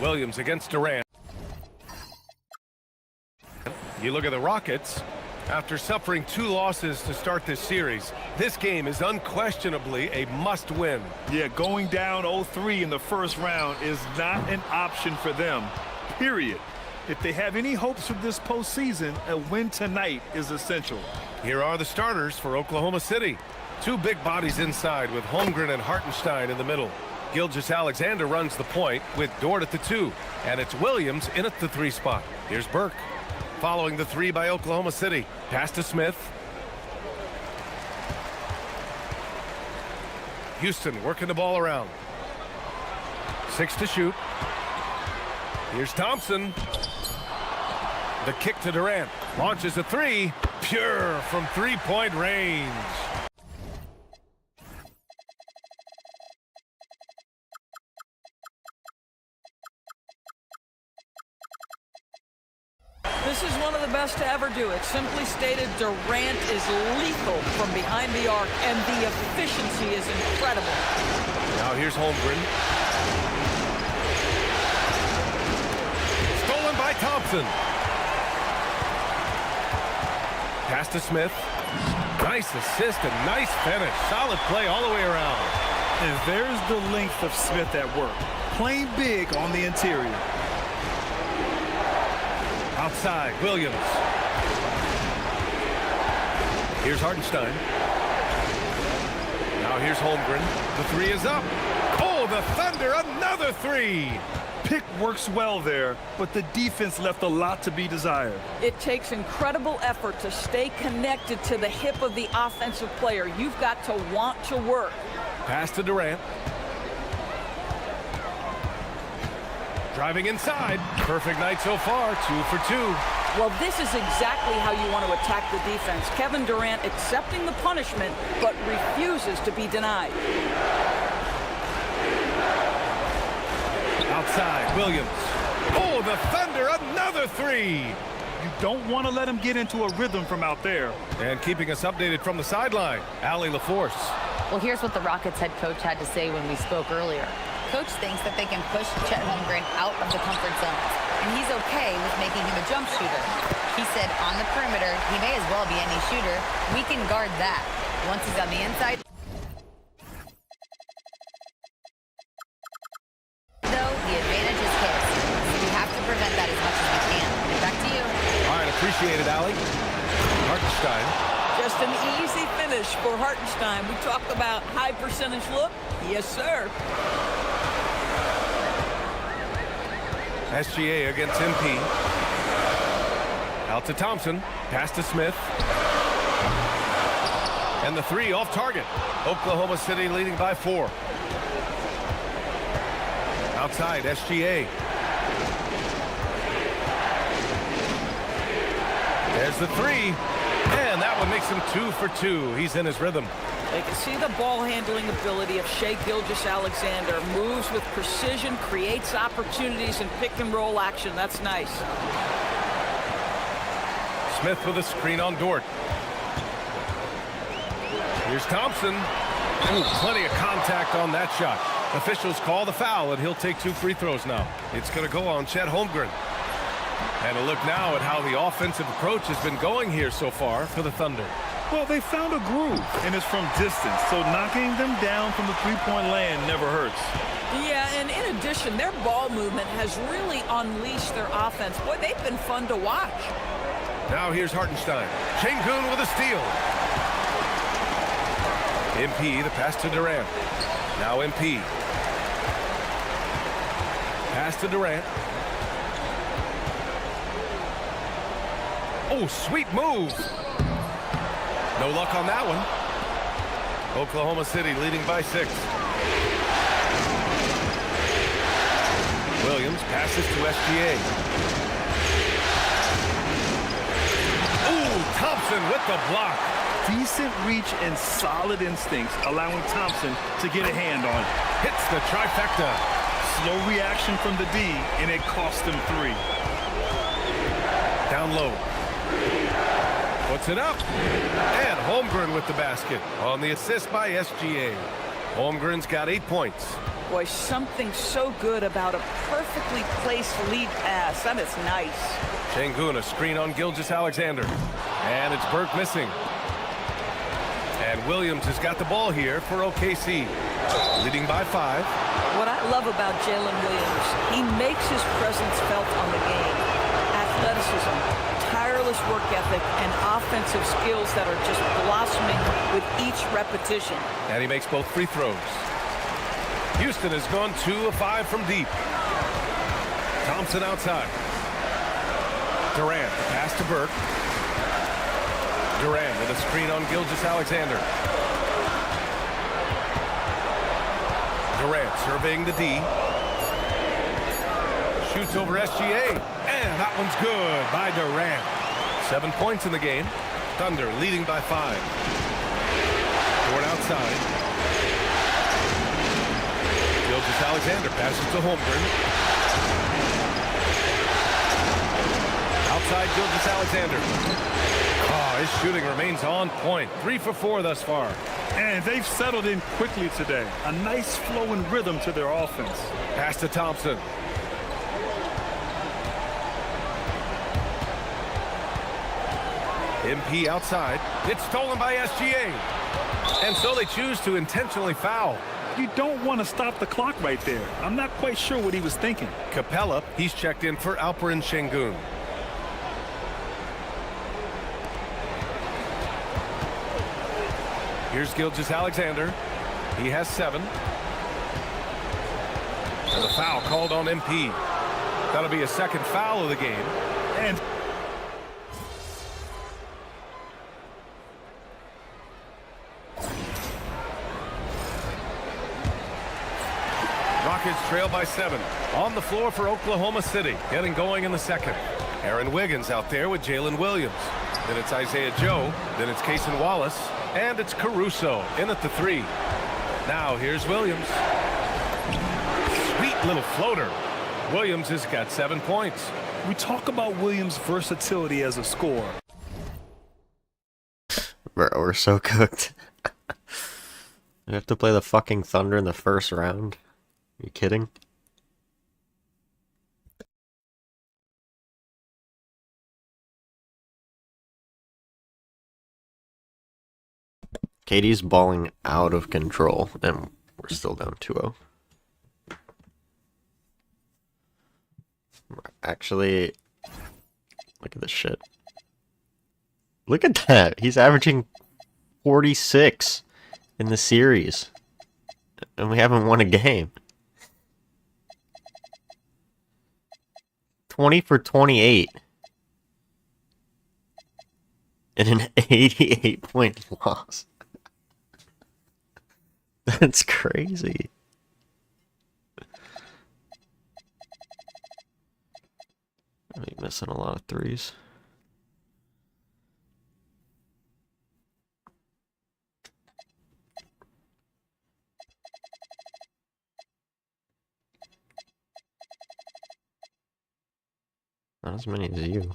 Williams against Durant. You look at the Rockets. After suffering 2 losses to start this series, this game is unquestionably a must-win. Yeah, going down 0-3 in the first round is not an option for them, period. If they have any hopes for this postseason, a win tonight is essential. Here are the starters for Oklahoma City. 2 big bodies inside with Holmgren and Hartenstein in the middle. Gilgeous-Alexander runs the point with Dort at the 2, and it's Williams in at the 3 spot. Here's Burke. Following the 3 by Oklahoma City. Pass to Smith. Houston working the ball around. 6 to shoot. Here's Thompson. The kick to Durant. Launches a 3. Pure from 3-point range. This is one of the best to ever do it. Simply stated, Durant is lethal from behind the arc, and the efficiency is incredible. Now here's Holmgren. Stolen by Thompson. Pass to Smith. Nice assist and nice finish. Solid play all the way around. And there's the length of Smith at work. Playing big on the interior. Outside, Williams. Here's Hartenstein. Now here's Holmgren. The 3 is up. Oh, the Thunder, another 3. Pick works well there, but the defense left a lot to be desired. It takes incredible effort to stay connected to the hip of the offensive player. You've got to want to work. Pass to Durant. Driving inside. Perfect night so far. 2 for 2. Well, this is exactly how you want to attack the defense. Kevin Durant accepting the punishment, but refuses to be denied. Outside, Williams. Oh, the Thunder, another 3. You don't want to let him get into a rhythm from out there. And keeping us updated from the sideline, Allie LaForce. Well, here's what the Rockets head coach had to say when we spoke earlier. Coach thinks that they can push Chet Holmgren out of the comfort zones, and he's okay with making him a jump shooter. He said on the perimeter, he may as well be any shooter. We can guard that. Once he's on the inside, though, the advantage is his. So we have to prevent that as much as we can. And back to you. All right, appreciate it, Allie. Hartenstein. Just an easy finish for Hartenstein. We talked about high percentage look. Yes, sir. SGA against MP. Out to Thompson. Pass to Smith. And the 3 off target. Oklahoma City leading by 4. Outside, SGA. There's the 3. And that one makes him 2 for 2. He's in his rhythm. They can see the ball handling ability of Shai Gilgeous-Alexander. Moves with precision, creates opportunities in pick and roll action. That's nice. Smith with a screen on Dort. Here's Thompson. Ooh, plenty of contact on that shot. Officials call the foul, and he'll take 2 free throws now. It's going to go on Chet Holmgren. And a look now at how the offensive approach has been going here so far for the Thunder. Well, they found a groove, and it's from distance, so knocking them down from the three-point land never hurts. Yeah, and in addition, their ball movement has really unleashed their offense. Boy, they've been fun to watch. Now here's Hartenstein. Şengün with a steal. MP, the pass to Durant. Now MP. Pass to Durant. Oh, sweet move. No luck on that one. Oklahoma City leading by 6. Williams passes to SGA. Ooh, Thompson with the block. Decent reach and solid instincts, allowing Thompson to get a hand on it. Hits the trifecta. Slow reaction from the D, and it cost him 3. Down low. Puts it up. And Holmgren with the basket on the assist by SGA. Holmgren's got 8 points. Boy, something so good about a perfectly placed lead pass. That is nice. Şengün, a screen on Gilgeous-Alexander. And it's Burke missing. And Williams has got the ball here for OKC. Leading by 5. What I love about Jalen Williams, he makes his presence felt on the game. Athleticism, tireless work ethic, and offensive skills that are just blossoming with each repetition. And he makes both free throws. Houston has gone 2 of 5 from deep. Thompson outside. Durant, pass to Burke. Durant with a screen on Gilgeous-Alexander. Durant surveying the D. Shoots over SGA. And that one's good by Durant. 7 points in the game. Thunder leading by 5. Ford outside. Gilgeous-Alexander passes to Holmgren. Outside Gilgeous-Alexander. Oh, his shooting remains on point. 3 for 4 thus far. And they've settled in quickly today. A nice flow and rhythm to their offense. Pass to Thompson. MP outside. It's stolen by SGA. And so they choose to intentionally foul. You don't want to stop the clock right there. I'm not quite sure what he was thinking. Capella, he's checked in for Alperen Şengün. Here's Gilgeous-Alexander. He has 7. And the foul called on MP. That'll be a second foul of the game. And Rockets trail by 7. On the floor for Oklahoma City. Getting going in the second. Aaron Wiggins out there with Jalen Williams. Then it's Isaiah Joe. Then it's Cason Wallace. And it's Caruso in at the 3. Now here's Williams. Sweet little floater. Williams has got 7 points. we talk about Williams' versatility as a scorer. Bro, we're so cooked. We have to play the fucking Thunder in the first round. Are you kidding? KD's balling out of control, and we're still down 2-0. Actually, look at this shit. Look at that. He's averaging 46 in the series, and we haven't won a game. 20 for 28. And an 88-point loss. That's crazy. I'm missing a lot of threes. Not as many as you.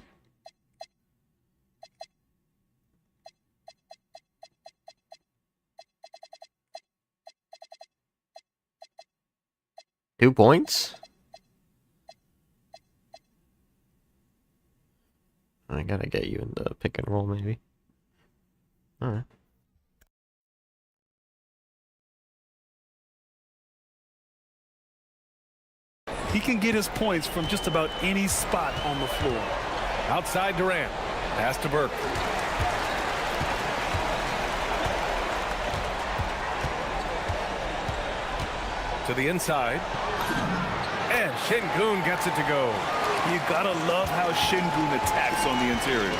Two points? I gotta get you in the pick and roll, maybe. Alright. He can get his points from just about any spot on the floor. Outside Durant. Pass to Burke. To the inside. And Şengün gets it to go. You gotta love how Şengün attacks on the interior.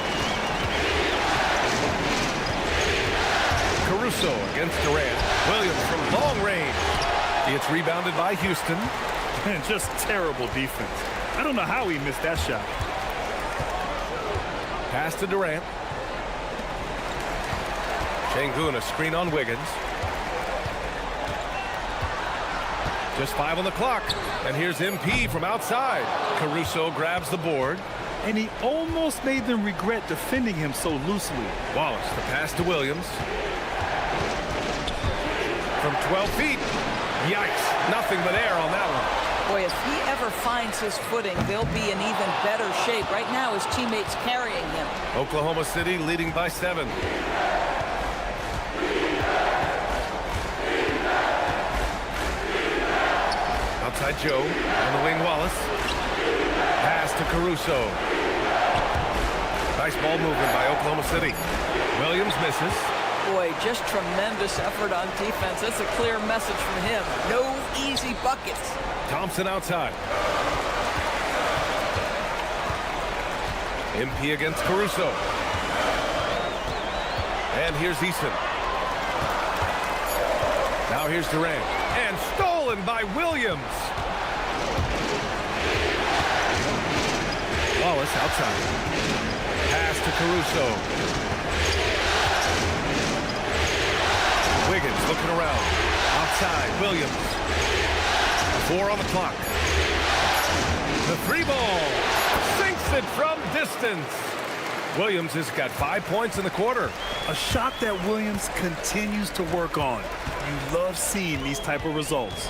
Caruso against Durant. Williams from long range. It's rebounded by Houston. And just terrible defense. I don't know how he missed that shot. Pass to Durant. Şengün, a screen on Wiggins. Just 5 on the clock. And here's MP from outside. Caruso grabs the board. And he almost made them regret defending him so loosely. Wallace, the pass to Williams. From 12 feet. Yikes, nothing but air on that one. Boy, if he ever finds his footing, they'll be in even better shape. Right now, his teammates carrying him. Oklahoma City leading by 7. Outside Joe, on the wing Wallace. Pass to Caruso. Nice ball movement by Oklahoma City. Williams misses. Boy, just tremendous effort on defense. That's a clear message from him. No easy buckets. Thompson outside. MP against Caruso. And here's Eason. Now here's Durant. And stolen by Williams. Wallace outside. Pass to Caruso. Wiggins looking around. Outside, Williams. 4 on the clock. The 3 ball. Sinks it from distance. Williams has got 5 points in the quarter. A shot that Williams continues to work on. You love seeing these type of results.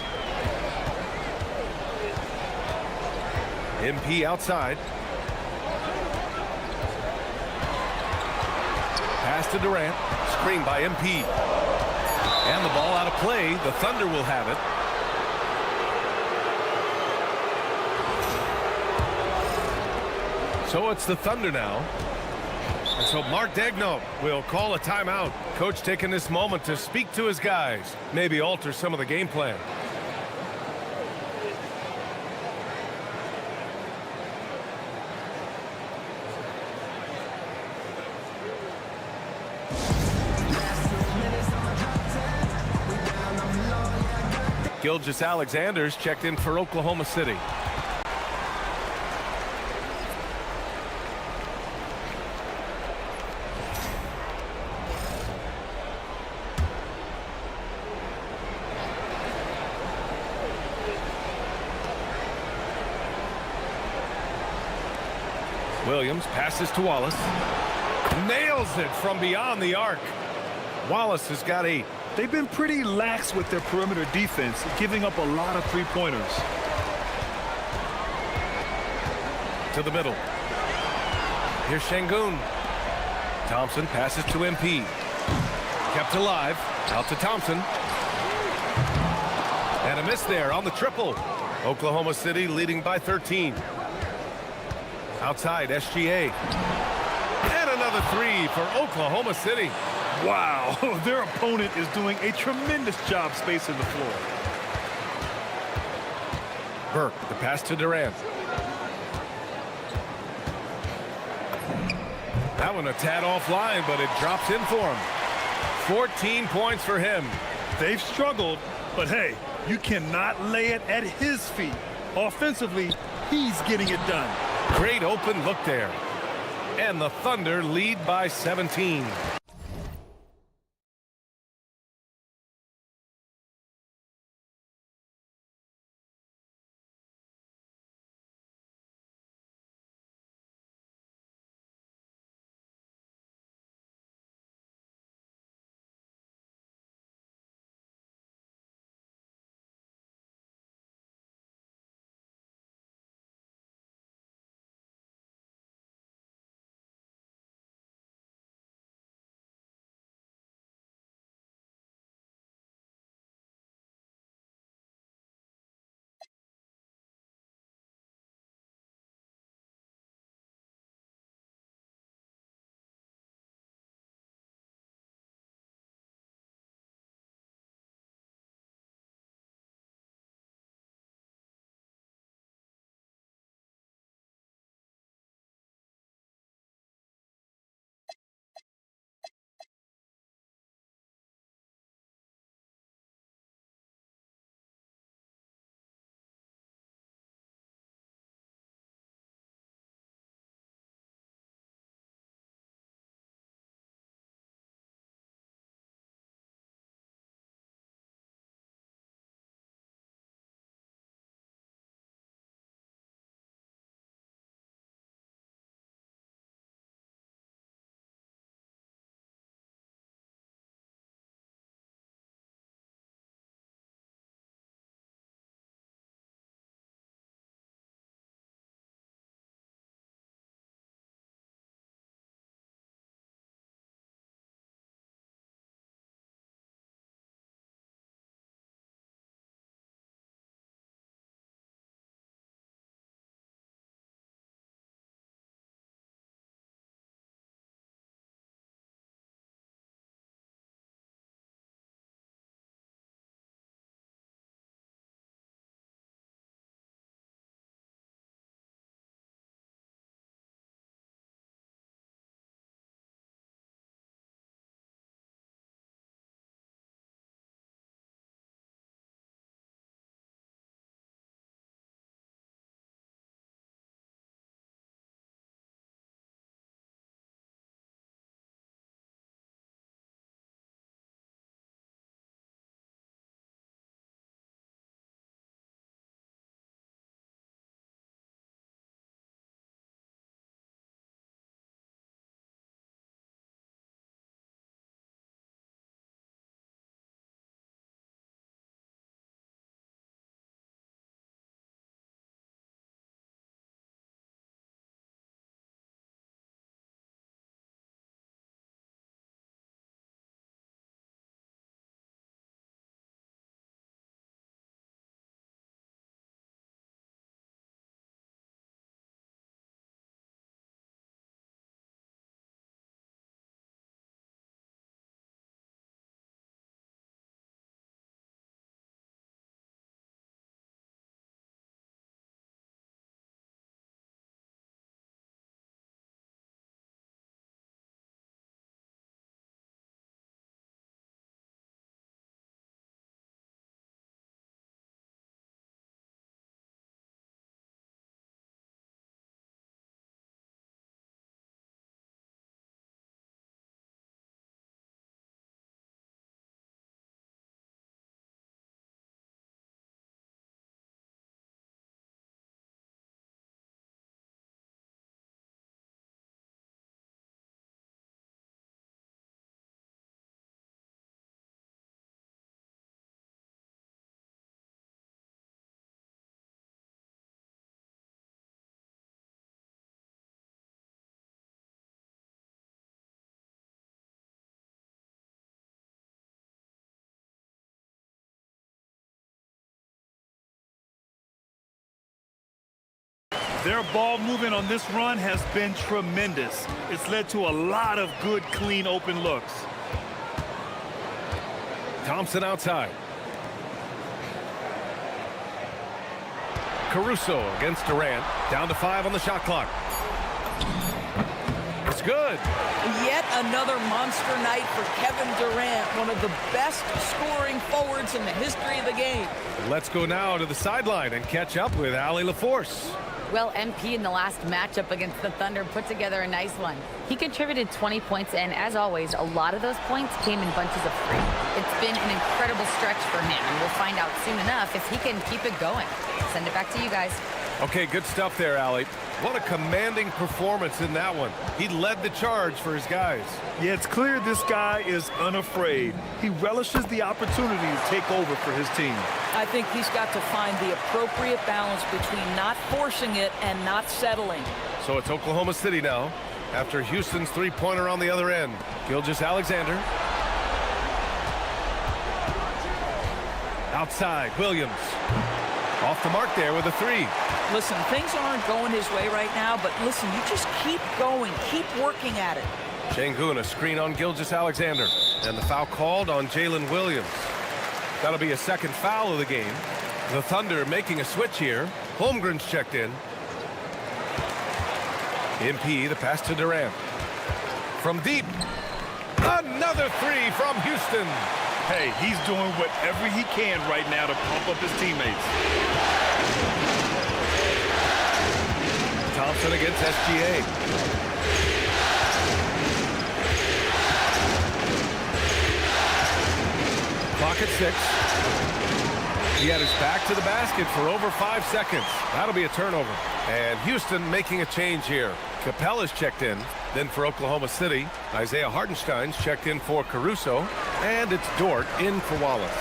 MP outside. Pass to Durant. Screen by MP. And the ball out of play. The Thunder will have it. So it's the Thunder now. And so Mark Daigneault will call a timeout. Coach taking this moment to speak to his guys. Maybe alter some of the game plan. Gilgeous-Alexander's checked in for Oklahoma City. Williams passes to Wallace. Nails it from beyond the arc. Wallace has got 8. They've been pretty lax with their perimeter defense, giving up a lot of three-pointers. To the middle. Here's Şengün. Thompson passes to MP. Kept alive. Out to Thompson. And a miss there on the triple. Oklahoma City leading by 13. Outside, SGA. And another 3 for Oklahoma City. Wow, their opponent is doing a tremendous job spacing the floor. Burke, the pass to Durant. That one a tad offline, but it drops in for him. 14 points for him. They've struggled, but hey, you cannot lay it at his feet. Offensively, he's getting it done. Great open look there. And the Thunder lead by 17. Their ball movement on this run has been tremendous. It's led to a lot of good, clean, open looks. Thompson outside. Caruso against Durant. Down to 5 on the shot clock. It's good. Yet another monster night for Kevin Durant, one of the best scoring forwards in the history of the game. Let's go now to the sideline and catch up with Allie LaForce. Well, MP in the last matchup against the Thunder put together a nice one. He contributed 20 points, and as always, a lot of those points came in bunches of 3. It's been an incredible stretch for him, and we'll find out soon enough if he can keep it going. Send it back to you guys. Okay, good stuff there, Allie. What a commanding performance in that one. He led the charge for his guys. Yeah, it's clear this guy is unafraid. He relishes the opportunity to take over for his team. I think he's got to find the appropriate balance between not forcing it and not settling. So it's Oklahoma City now, after Houston's three-pointer on the other end. Gilgeous-Alexander. Outside, Williams. Off the mark there with a 3. Listen, things aren't going his way right now, but listen, you just keep going, keep working at it. Şengün, a screen on Gilgeous-Alexander. And the foul called on Jalen Williams. That'll be a second foul of the game. The Thunder making a switch here. Holmgren's checked in. MP, the pass to Durant. From deep. Another 3 from Houston. Hey, he's doing whatever he can right now to pump up his teammates. Thompson against SGA. Clock at 6. He had his back to the basket for over 5 seconds. That'll be a turnover. And Houston making a change here. Capella's checked in. Then for Oklahoma City, Isaiah Hartenstein's checked in for Caruso. And it's Dort in for Wallace.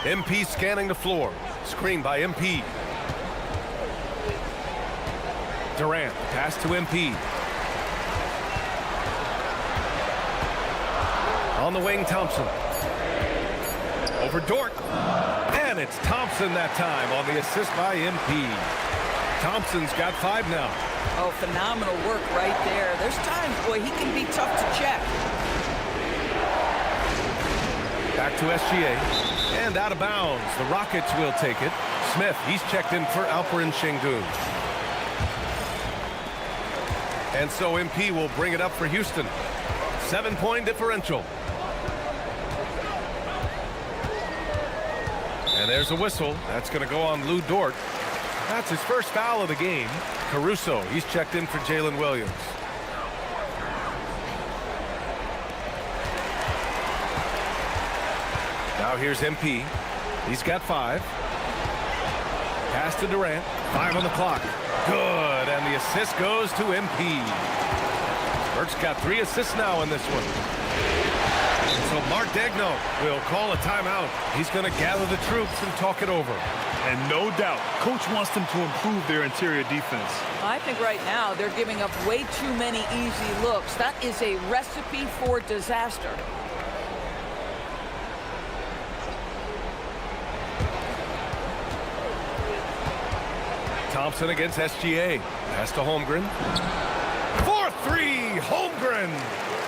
MP scanning the floor. Screen by MP. Durant, pass to MP. On the wing, Thompson. Over Dort. And it's Thompson that time on the assist by MP. Thompson's got 5 now. Oh, phenomenal work right there. There's times, boy, he can be tough to check. Back to SGA. And out of bounds. The Rockets will take it. Smith, he's checked in for Alperen Şengün. And so MP will bring it up for Houston. 7-point differential. And there's a whistle. That's going to go on Lou Dort. That's his first foul of the game. Caruso, he's checked in for Jalen Williams. Now here's MP. He's got 5. Pass to Durant. 5 on the clock. Good, and the assist goes to MP. Burke's got 3 assists now in this one. So Mark Daigneault will call a timeout. He's going to gather the troops and talk it over. And no doubt, Coach wants them to improve their interior defense. I think right now they're giving up way too many easy looks. That is a recipe for disaster. Thompson against SGA. Pass to Holmgren. 4-3, Holmgren.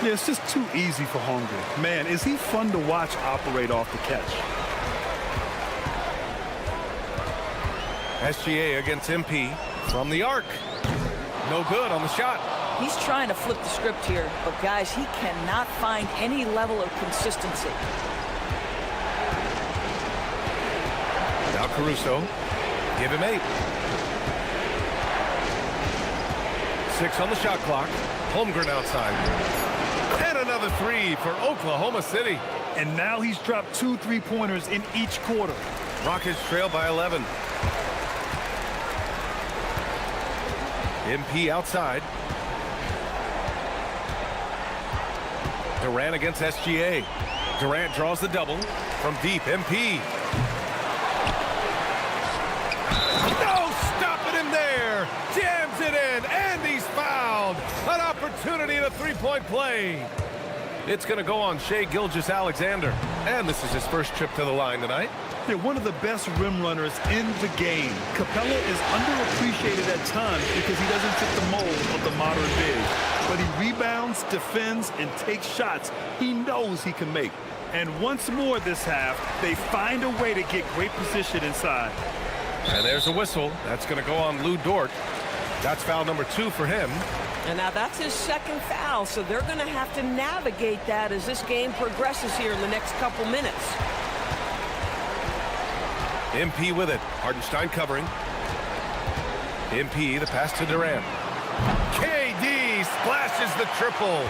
Yeah, it's just too easy for Holmgren. Man, is he fun to watch operate off the catch. SGA against MP from the arc. No good on the shot. He's trying to flip the script here, but guys, he cannot find any level of consistency. Now Caruso. Give him 8. 6 on the shot clock. Holmgren outside. And another 3 for Oklahoma City. And now he's dropped 2 3-pointers in each quarter. Rockets trail by 11. MP outside. Durant against SGA. Durant draws the double from deep. MP. No, stopping him there. Jams it in, and he's fouled. An opportunity at a 3-point play. It's going to go on Shai Gilgeous-Alexander. And this is his first trip to the line tonight. They're one of the best rim runners in the game. Capella is underappreciated at times because he doesn't fit the mold of the modern big. But he rebounds, defends, and takes shots he knows he can make. And once more this half, they find a way to get great position inside. And there's a whistle. That's going to go on Lou Dort. That's foul number 2 for him. And now that's his second foul, so they're going to have to navigate that as this game progresses here in the next couple minutes. MP with it. Hartenstein covering. MP, the pass to Durant. KD splashes the triple.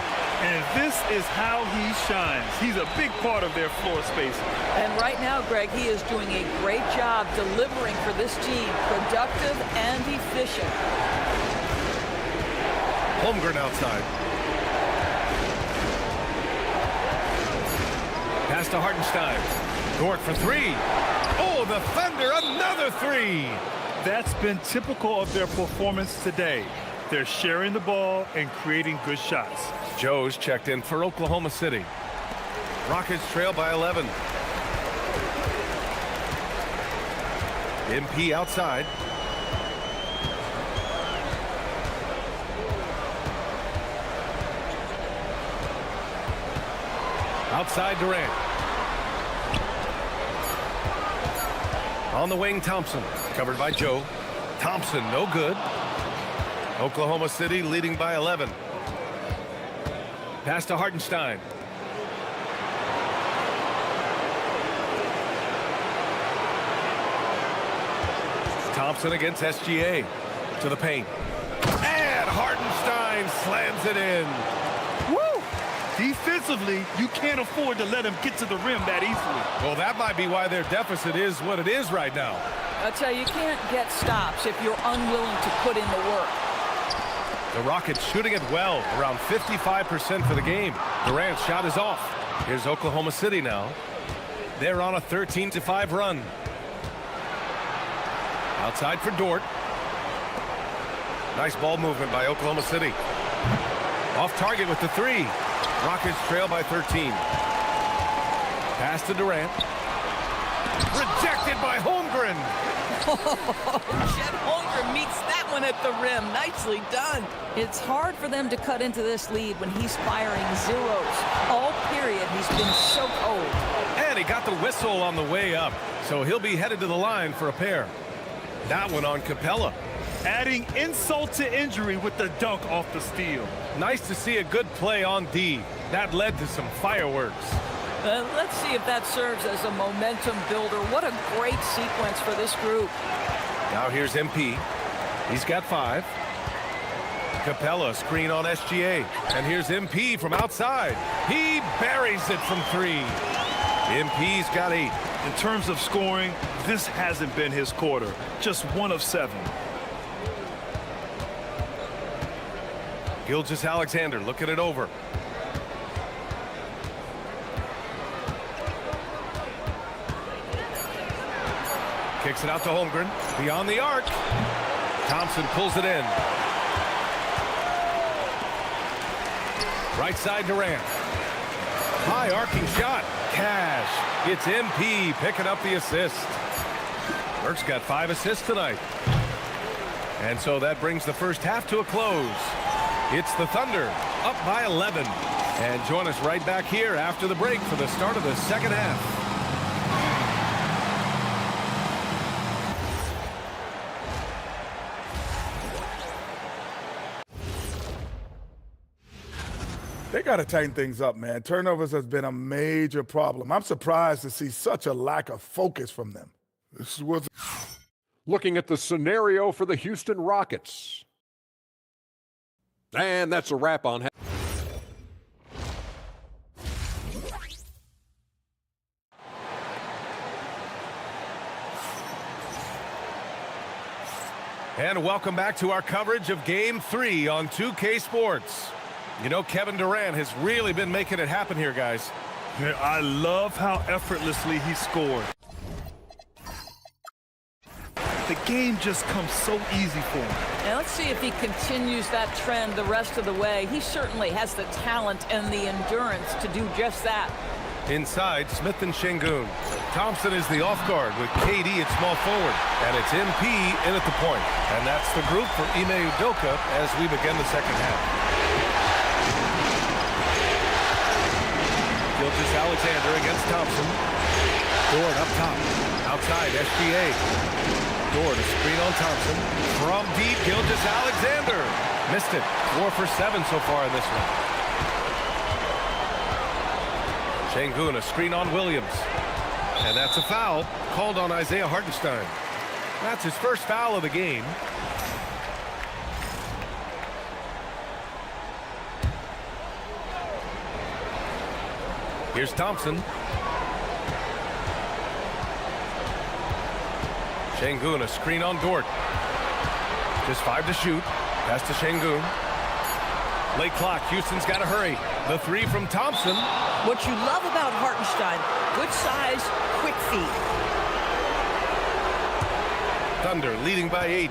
And this is how he shines. He's a big part of their floor space. And right now, Greg, he is doing a great job delivering for this team. Productive and efficient. Holmgren outside. Pass to Hartenstein. Dort for 3. Oh, the Thunder, another 3. That's been typical of their performance today. They're sharing the ball and creating good shots. Joe's checked in for Oklahoma City. Rockets trail by 11. MP outside. Outside Durant. On the wing, Thompson. Covered by Joe. Thompson, no good. Oklahoma City leading by 11. Pass to Hartenstein. Thompson against SGA. To the paint. And Hartenstein slams it in. Woo! Defensively, you can't afford to let him get to the rim that easily. Well, that might be why their deficit is what it is right now. I tell you can't get stops if you're unwilling to put in the work. The Rockets shooting it well, around 55% for the game. Durant's shot is off. Here's Oklahoma City now. They're on a 13-5 run. Outside for Dort. Nice ball movement by Oklahoma City. Off target with the 3. Rockets trail by 13. Pass to Durant. Rejected by Holmgren. Chet Holmgren meets that one at the rim. Nicely done. It's hard for them to cut into this lead when he's firing zeros. All period, he's been so cold. And he got the whistle on the way up, so he'll be headed to the line for a pair. That one on Capella. Adding insult to injury with the dunk off the steal. Nice to see a good play on D. That led to some fireworks. Let's see if that serves as a momentum builder. What a great sequence for this group. Now here's MP. He's got 5. Capella screen on SGA. And here's MP from outside. He buries it from 3. MP's got 8. In terms of scoring, this hasn't been his quarter. Just 1 of 7. Gilgeous-Alexander looking it over. Kicks it out to Holmgren. Beyond the arc. Thompson pulls it in. Right side Durant. High arcing shot. Cash. It's MP picking up the assist. Burke's got 5 assists tonight. And so that brings the first half to a close. It's the Thunder up by 11. And join us right back here after the break for the start of the second half. They got to tighten things up, man. Turnovers has been a major problem. I'm surprised to see such a lack of focus from them. This was looking at the scenario for the Houston Rockets. And that's a wrap on. And welcome back to our coverage of Game 3 on 2K Sports. You know, Kevin Durant has really been making it happen here, guys. Yeah, I love how effortlessly he scored. The game just comes so easy for him. Now let's see if he continues that trend the rest of the way. He certainly has the talent and the endurance to do just that. Inside, Smith and Şengün. Thompson is the off guard with KD at small forward. And it's MP in at the point. And that's the group for Ime Udoka as we begin the second half. Gilgeous-Alexander against Thompson. Dort up top. Outside, SGA. Dort a screen on Thompson. From deep, Gilgeous-Alexander. Missed it. 4 for 7 so far in this one. Şengün, a screen on Williams. And that's a foul called on Isaiah Hartenstein. That's his first foul of the game. Here's Thompson. Şengün, a screen on Dort. Just 5 to shoot. Pass to Şengün. Late clock. Houston's got to hurry. The 3 from Thompson. What you love about Hartenstein, good size, quick feet. Thunder leading by 8.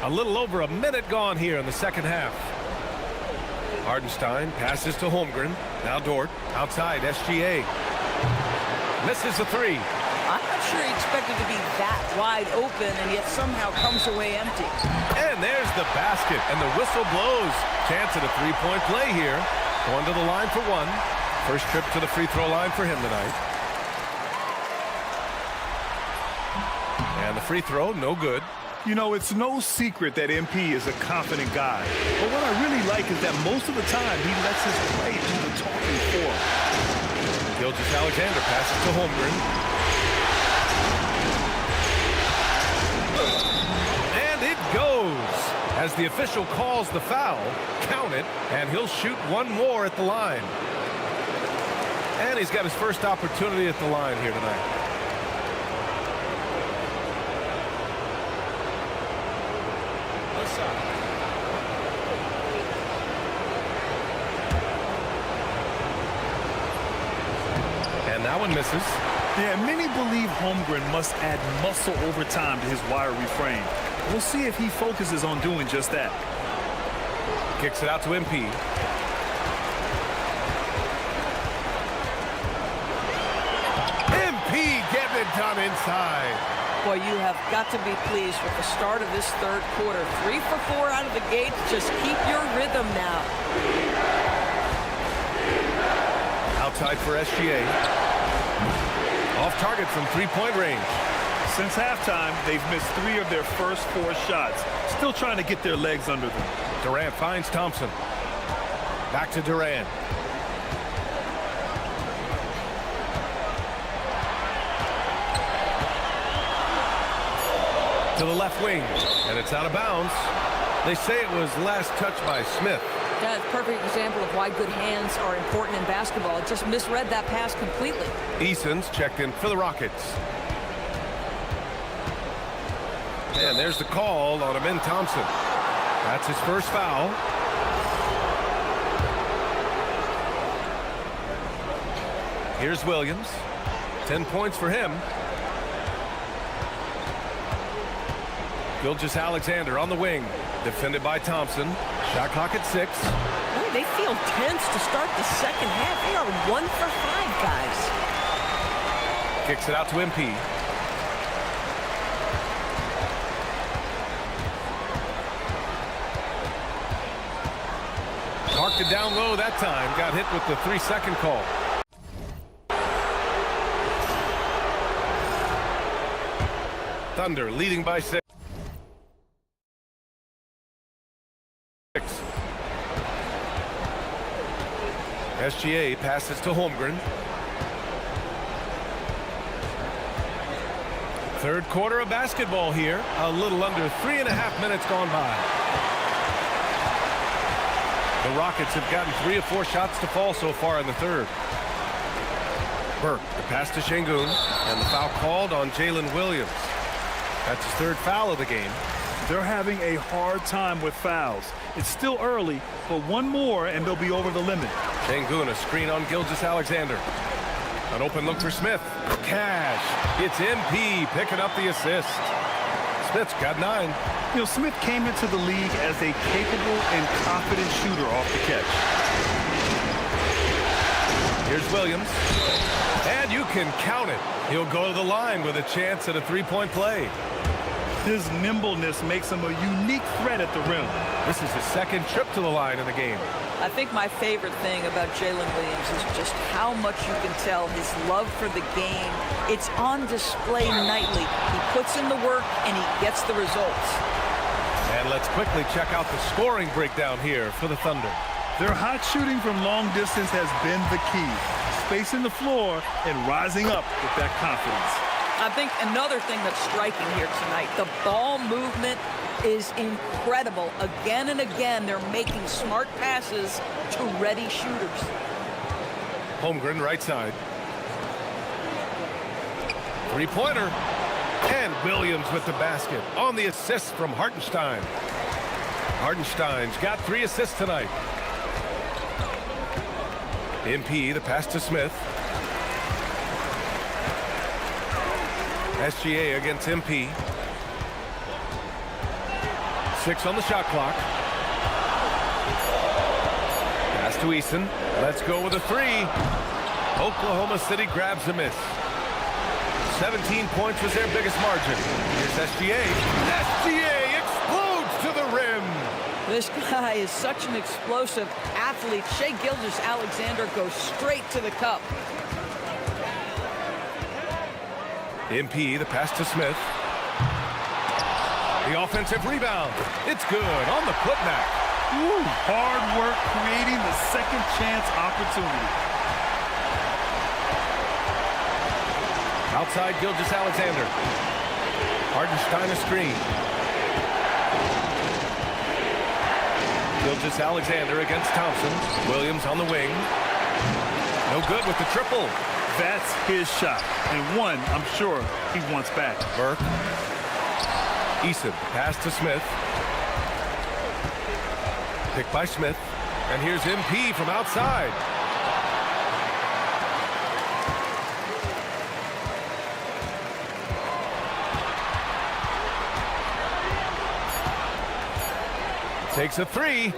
A little over a minute gone here in the second half. Hartenstein passes to Holmgren. Now Dort. Outside, SGA. Misses the 3. I'm not sure he expected to be that wide open, and yet somehow comes away empty. And there's the basket, and the whistle blows. Chance at a three-point play here. Going to the line for 1. First trip to the free throw line for him tonight. And the free throw, no good. You know, it's no secret that MP is a confident guy. But what I really like is that most of the time he lets his play do the talking for him. Gilgeous-Alexander passes to Holmgren. And it goes. As the official calls the foul, count it, and he'll shoot 1 more at the line. And he's got his first opportunity at the line here tonight. And that one misses. Yeah, many believe Holmgren must add muscle over time to his wiry frame. We'll see if he focuses on doing just that. Kicks it out to MP. MP getting it done inside. Boy, you have got to be pleased with the start of this third quarter. 3 for 4 out of the gate. Just keep your rhythm now. Outside for SGA. Off target from three-point range. Since halftime, they've missed 3 of their first 4 shots. Still trying to get their legs under them. Durant finds Thompson. Back to Durant. To the left wing, and it's out of bounds. They say it was last touched by Smith. That's a perfect example of why good hands are important in basketball. It just misread that pass completely. Eason's checked in for the Rockets. And there's the call on Amin Thompson. That's his first foul. Here's Williams. 10 points for him. Gilgeous-Alexander on the wing. Defended by Thompson. Shot clock at 6. Boy, they feel tense to start the second half. They are 1 for 5, guys. Kicks it out to MP. Parked it down low that time. Got hit with the 3-second call. Thunder leading by 6. SGA passes to Holmgren. Third quarter of basketball here. A little under 3.5 minutes gone by. The Rockets have gotten 3 of 4 shots to fall so far in the third. Burke, the pass to Şengün, and the foul called on Jalen Williams. That's his 3rd foul of the game. They're having a hard time with fouls. It's still early, but 1 more and they'll be over the limit. Şengün, a screen on Gilgeous-Alexander. An open look for Smith. Cash. It's MP picking up the assist. Smith's got 9. You know, Smith came into the league as a capable and confident shooter off the catch. Here's Williams. And you can count it. He'll go to the line with a chance at a three-point play. His nimbleness makes him a unique threat at the rim. This is his second trip to the line in the game. I think my favorite thing about Jalen Williams is just how much you can tell his love for the game. It's on display nightly. He puts in the work and he gets the results. And let's quickly check out the scoring breakdown here for the Thunder. Their hot shooting from long distance has been the key. Spacing the floor and rising up with that confidence. I think another thing that's striking here tonight, the ball movement is incredible. Again and again, they're making smart passes to ready shooters. Holmgren, right side. Three-pointer. And Williams with the basket on the assist from Hartenstein. Hartenstein's got 3 assists tonight. MP, the pass to Smith. SGA against MP. 6 on the shot clock. Pass to Eason. Let's go with a 3. Oklahoma City grabs a miss. 17 points was their biggest margin. Here's SGA. SGA explodes to the rim. This guy is such an explosive athlete. Shai Gilgeous-Alexander goes straight to the cup. MP, the pass to Smith. The offensive rebound. It's good on the putback. Ooh, hard work creating the second chance opportunity. Outside Gilgeous-Alexander. Hartenstein a screen. Gilgeous-Alexander against Thompson. Williams on the wing. No good with the triple. That's his shot, and one I'm sure he wants back. Burke. Eason, pass to Smith. Picked by Smith. And here's MP from outside. Takes a 3.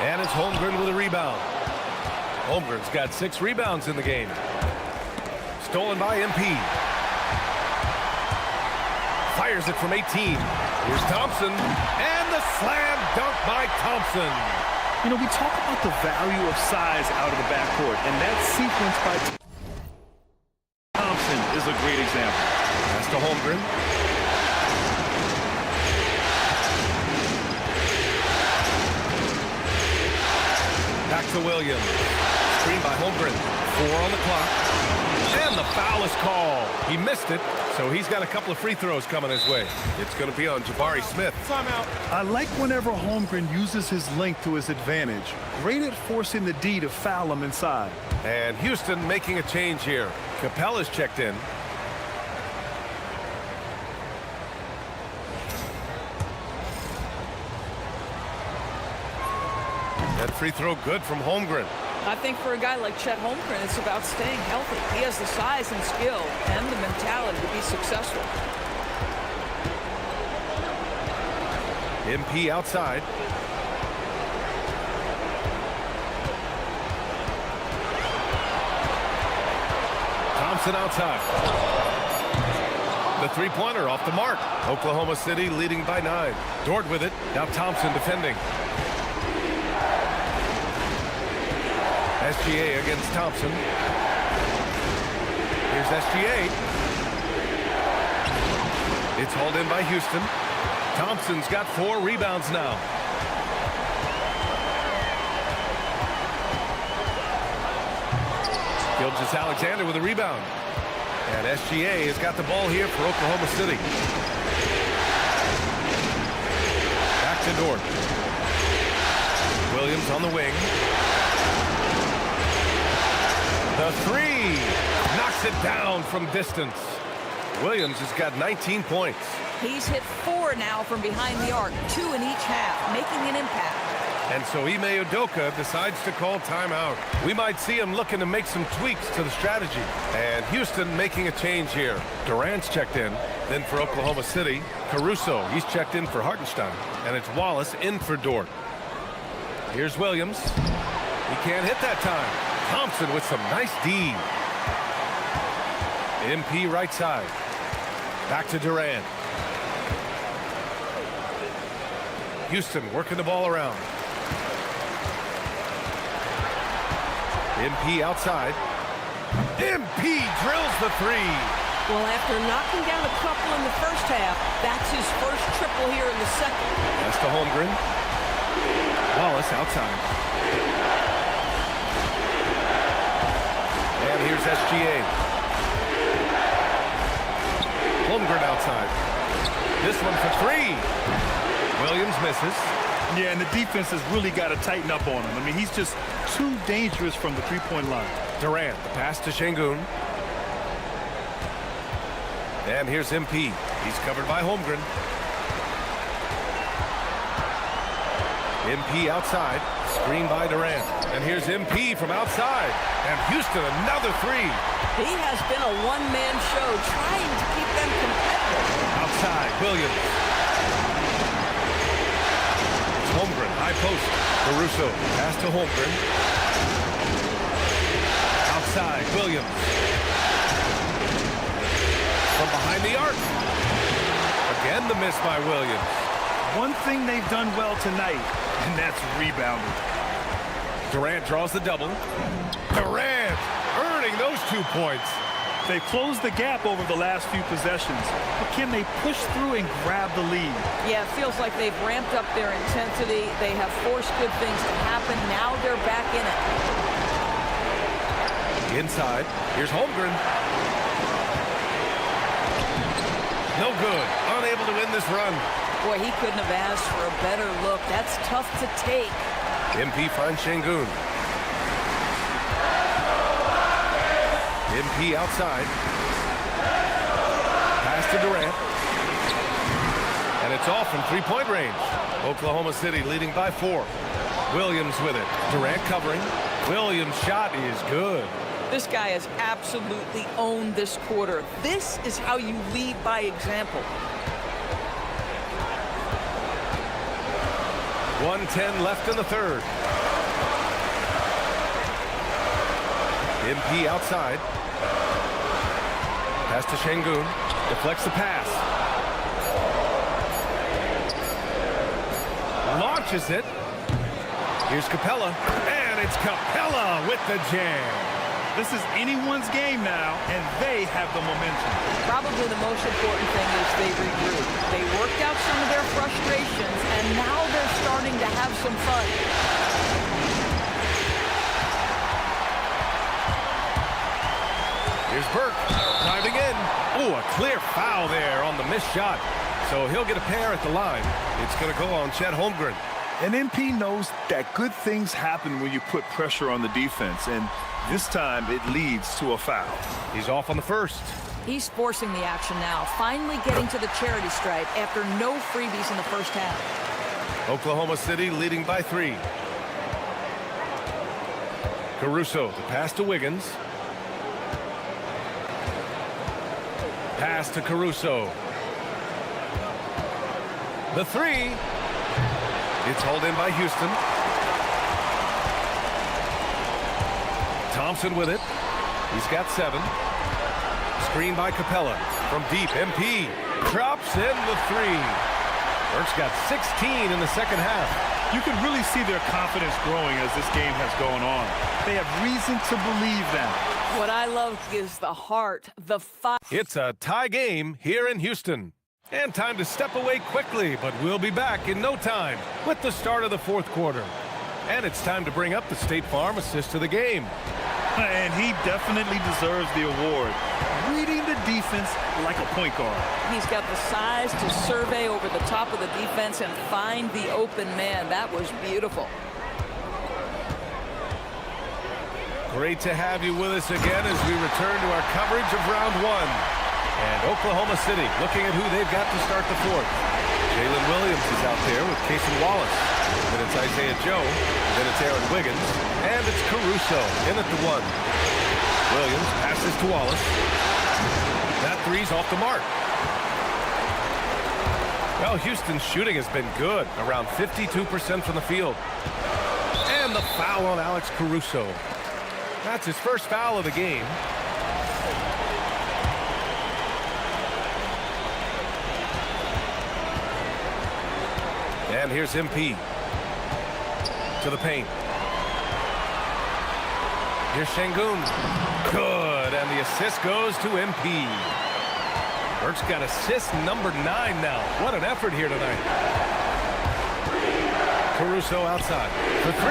And it's Holmgren with a rebound. Holmgren's got 6 rebounds in the game. Stolen by MP. Fires it from 18. Here's Thompson. And the slam dunk by Thompson. You know, we talk about the value of size out of the backcourt, and that sequence by Thompson is a great example. Pass to Holmgren. Back to Williams. Screen by Holmgren. 4 on the clock. And the foul is called. He missed it, so he's got a couple of free throws coming his way. It's going to be on Jabari Smith. Timeout. I like whenever Holmgren uses his length to his advantage. Great at forcing the D to foul him inside. And Houston making a change here. Capella's checked in. That free throw good from Holmgren. I think for a guy like Chet Holmgren, it's about staying healthy. He has the size and skill and the mentality to be successful. MP outside. Thompson outside. The three-pointer off the mark. Oklahoma City leading by 9. Dort with it. Now Thompson defending. SGA against Thompson. Here's SGA. It's hauled in by Houston. Thompson's got 4 rebounds now. Gilgeous-Alexander with a rebound. And SGA has got the ball here for Oklahoma City. Back to Dort. Williams on the wing. The 3 knocks it down from distance. Williams has got 19 points. He's hit 4 now from behind the arc, 2 in each half, making an impact. And so Ime Udoka decides to call timeout. We might see him looking to make some tweaks to the strategy. And Houston making a change here. Durant's checked in. Then for Oklahoma City, Caruso, he's checked in for Hartenstein. And it's Wallace in for Dort. Here's Williams. He can't hit that time. Thompson with some nice D. MP right side. Back to Durant. Houston working the ball around. MP outside. MP drills the three. Well, after knocking down a couple in the first half, that's his first triple here in the second. That's to Holmgren. Wallace outside. And here's SGA. Holmgren outside. This one for three. Williams misses. Yeah, and the defense has really got to tighten up on him. I mean, he's just too dangerous from the three-point line. Durant, the pass to Şengün. And here's MP. He's covered by Holmgren. MP outside. Screen by Durant. And here's MP from outside. And Houston, another three. He has been a one-man show trying to keep them competitive. Outside, Williams. It's Holmgren, high post. Caruso, pass to Holmgren. Outside, Williams. From behind the arc. Again, the miss by Williams. One thing they've done well tonight, and that's rebounding. Durant draws the double. Durant earning those 2 points. They've closed the gap over the last few possessions, but can they push through and grab the lead? Yeah, it feels like they've ramped up their intensity. They have forced good things to happen. Now they're back in it. Inside, here's Holmgren. No good. Unable to win this run. Boy, he couldn't have asked for a better look. That's tough to take. MP finds Şengün. MP outside. Pass to Durant. And it's off from three-point range. Oklahoma City leading by 4. Williams with it. Durant covering. Williams' shot is good. This guy has absolutely owned this quarter. This is how you lead by example. 1:10 left in the third. MP outside. Pass to Şengün. Deflects the pass. Launches it. Here's Capella. And it's Capella with the jam. This is anyone's game now, and they have the momentum. Probably the most important thing is they regroup. They worked out some of their frustrations, and now they're starting to have some fun. Here's Burke diving in. Ooh, a clear foul there on the missed shot. So he'll get a pair at the line. It's going to go on Chet Holmgren. And MP knows that good things happen when you put pressure on the defense, and this time it leads to a foul. He's off on the first. He's forcing the action now, finally getting to the charity stripe after no freebies in the first half. Oklahoma City leading by 3. Caruso, the pass to Wiggins. Pass to Caruso. The 3. It's hauled in by Houston. Thompson with it. He's got 7. Screen by Capella. From deep, MP drops in the 3. Burke's got 16 in the second half. You can really see their confidence growing as this game has gone on. They have reason to believe that. What I love is the heart, the fight. It's a tie game here in Houston. And time to step away quickly, but we'll be back in no time with the start of the fourth quarter. And it's time to bring up the State Farm assist to the game. And he definitely deserves the award. Reading the defense like a point guard. He's got the size to survey over the top of the defense and find the open man. That was beautiful. Great to have you with us again as we return to our coverage of round 1. And Oklahoma City looking at who they've got to start the fourth. Jalen Williams is out there with Casey Wallace. Then it's Isaiah Joe. Then it's Aaron Wiggins. And it's Caruso in at the 1. Williams passes to Wallace. That 3's off the mark. Well, Houston's shooting has been good, around 52% from the field. And the foul on Alex Caruso. That's his first foul of the game. And here's MP to the paint. Here's Şengün. Good, and the assist goes to MP. Burke's got assist number 9 now. What an effort here tonight. Caruso outside for 3.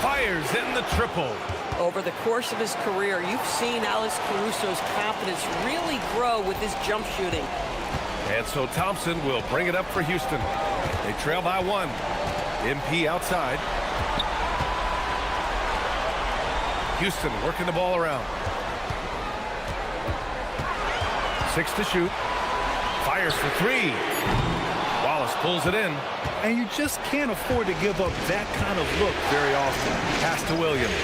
Fires in the triple. Over the course of his career, you've seen Alex Caruso's confidence really grow with his jump shooting. And so Thompson will bring it up for Houston. They trail by 1. MP outside. Houston working the ball around. 6 to shoot. Fires for 3. Wallace pulls it in. And you just can't afford to give up that kind of look very often. Pass to Williams.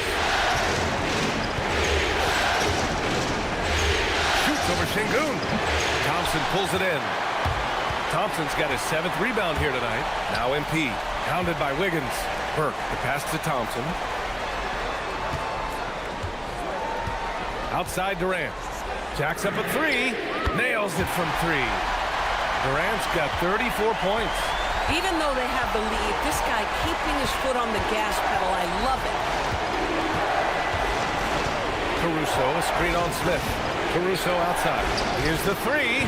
Shoots over Şengün. Thompson pulls it in. Thompson's got his 7th rebound here tonight. Now MP. Pounded by Wiggins. Burke, the pass to Thompson. Outside Durant. Jacks up a 3. Nails it from 3. Durant's got 34 points. Even though they have the lead, this guy keeping his foot on the gas pedal, I love it. Caruso, a screen on Smith. Caruso outside. Here's the 3.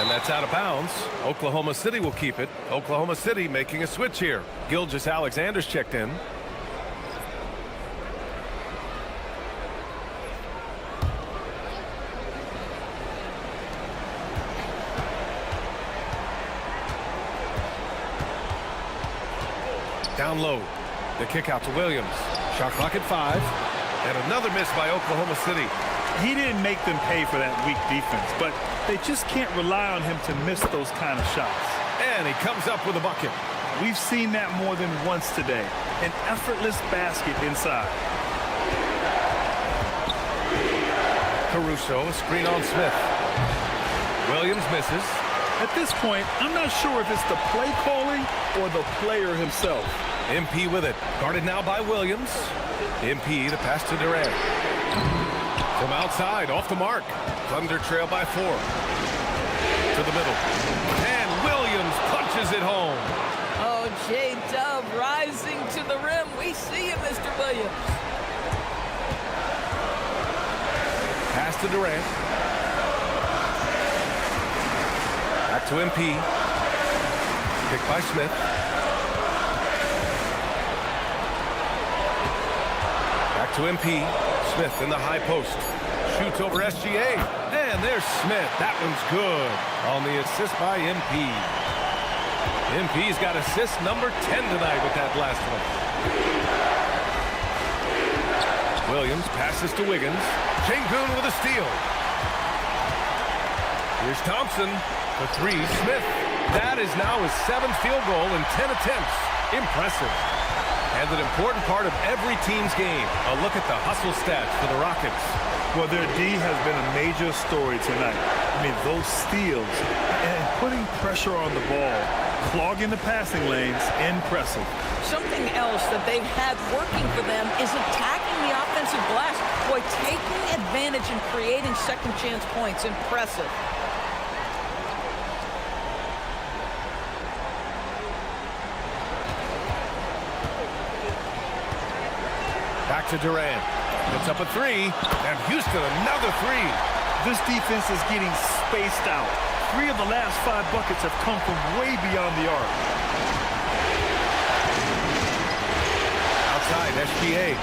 And that's out of bounds. Oklahoma City will keep it. Oklahoma City making a switch here. Gilgeous-Alexander's checked in. Down low. The kick out to Williams. Shot clock at 5. And another miss by Oklahoma City. He didn't make them pay for that weak defense, but they just can't rely on him to miss those kind of shots. And he comes up with a bucket. We've seen that more than once today. An effortless basket inside. Caruso, a screen on Smith. Williams misses. At this point, I'm not sure if it's the play calling or the player himself. MP with it. Guarded now by Williams. MP, the pass to Durant. From outside, off the mark. Thunder trail by 4. To the middle. And Williams punches it home. Oh, J-Dub rising to the rim. We see you, Mr. Williams. Pass to Durant. Back to MP. Picked by Smith. Back to MP. Smith in the high post. Shoots over SGA. And there's Smith. That one's good on the assist by MP. MP's got assist number 10 tonight with that last one. Williams passes to Wiggins. Şengün with a steal. Here's Thompson. For 3, Smith. That is now his 7th field goal in 10 attempts. Impressive. And an important part of every team's game. A look at the hustle stats for the Rockets. Well, their D has been a major story tonight. I mean, those steals and putting pressure on the ball, clogging the passing lanes, impressive. Something else that they've had working for them is attacking the offensive glass. Boy, taking advantage and creating second chance points. Impressive. Back to Durant. Puts up a 3. And Houston another 3. This defense is getting spaced out. 3 of the last 5 buckets have come from way beyond the arc. Outside, SGA.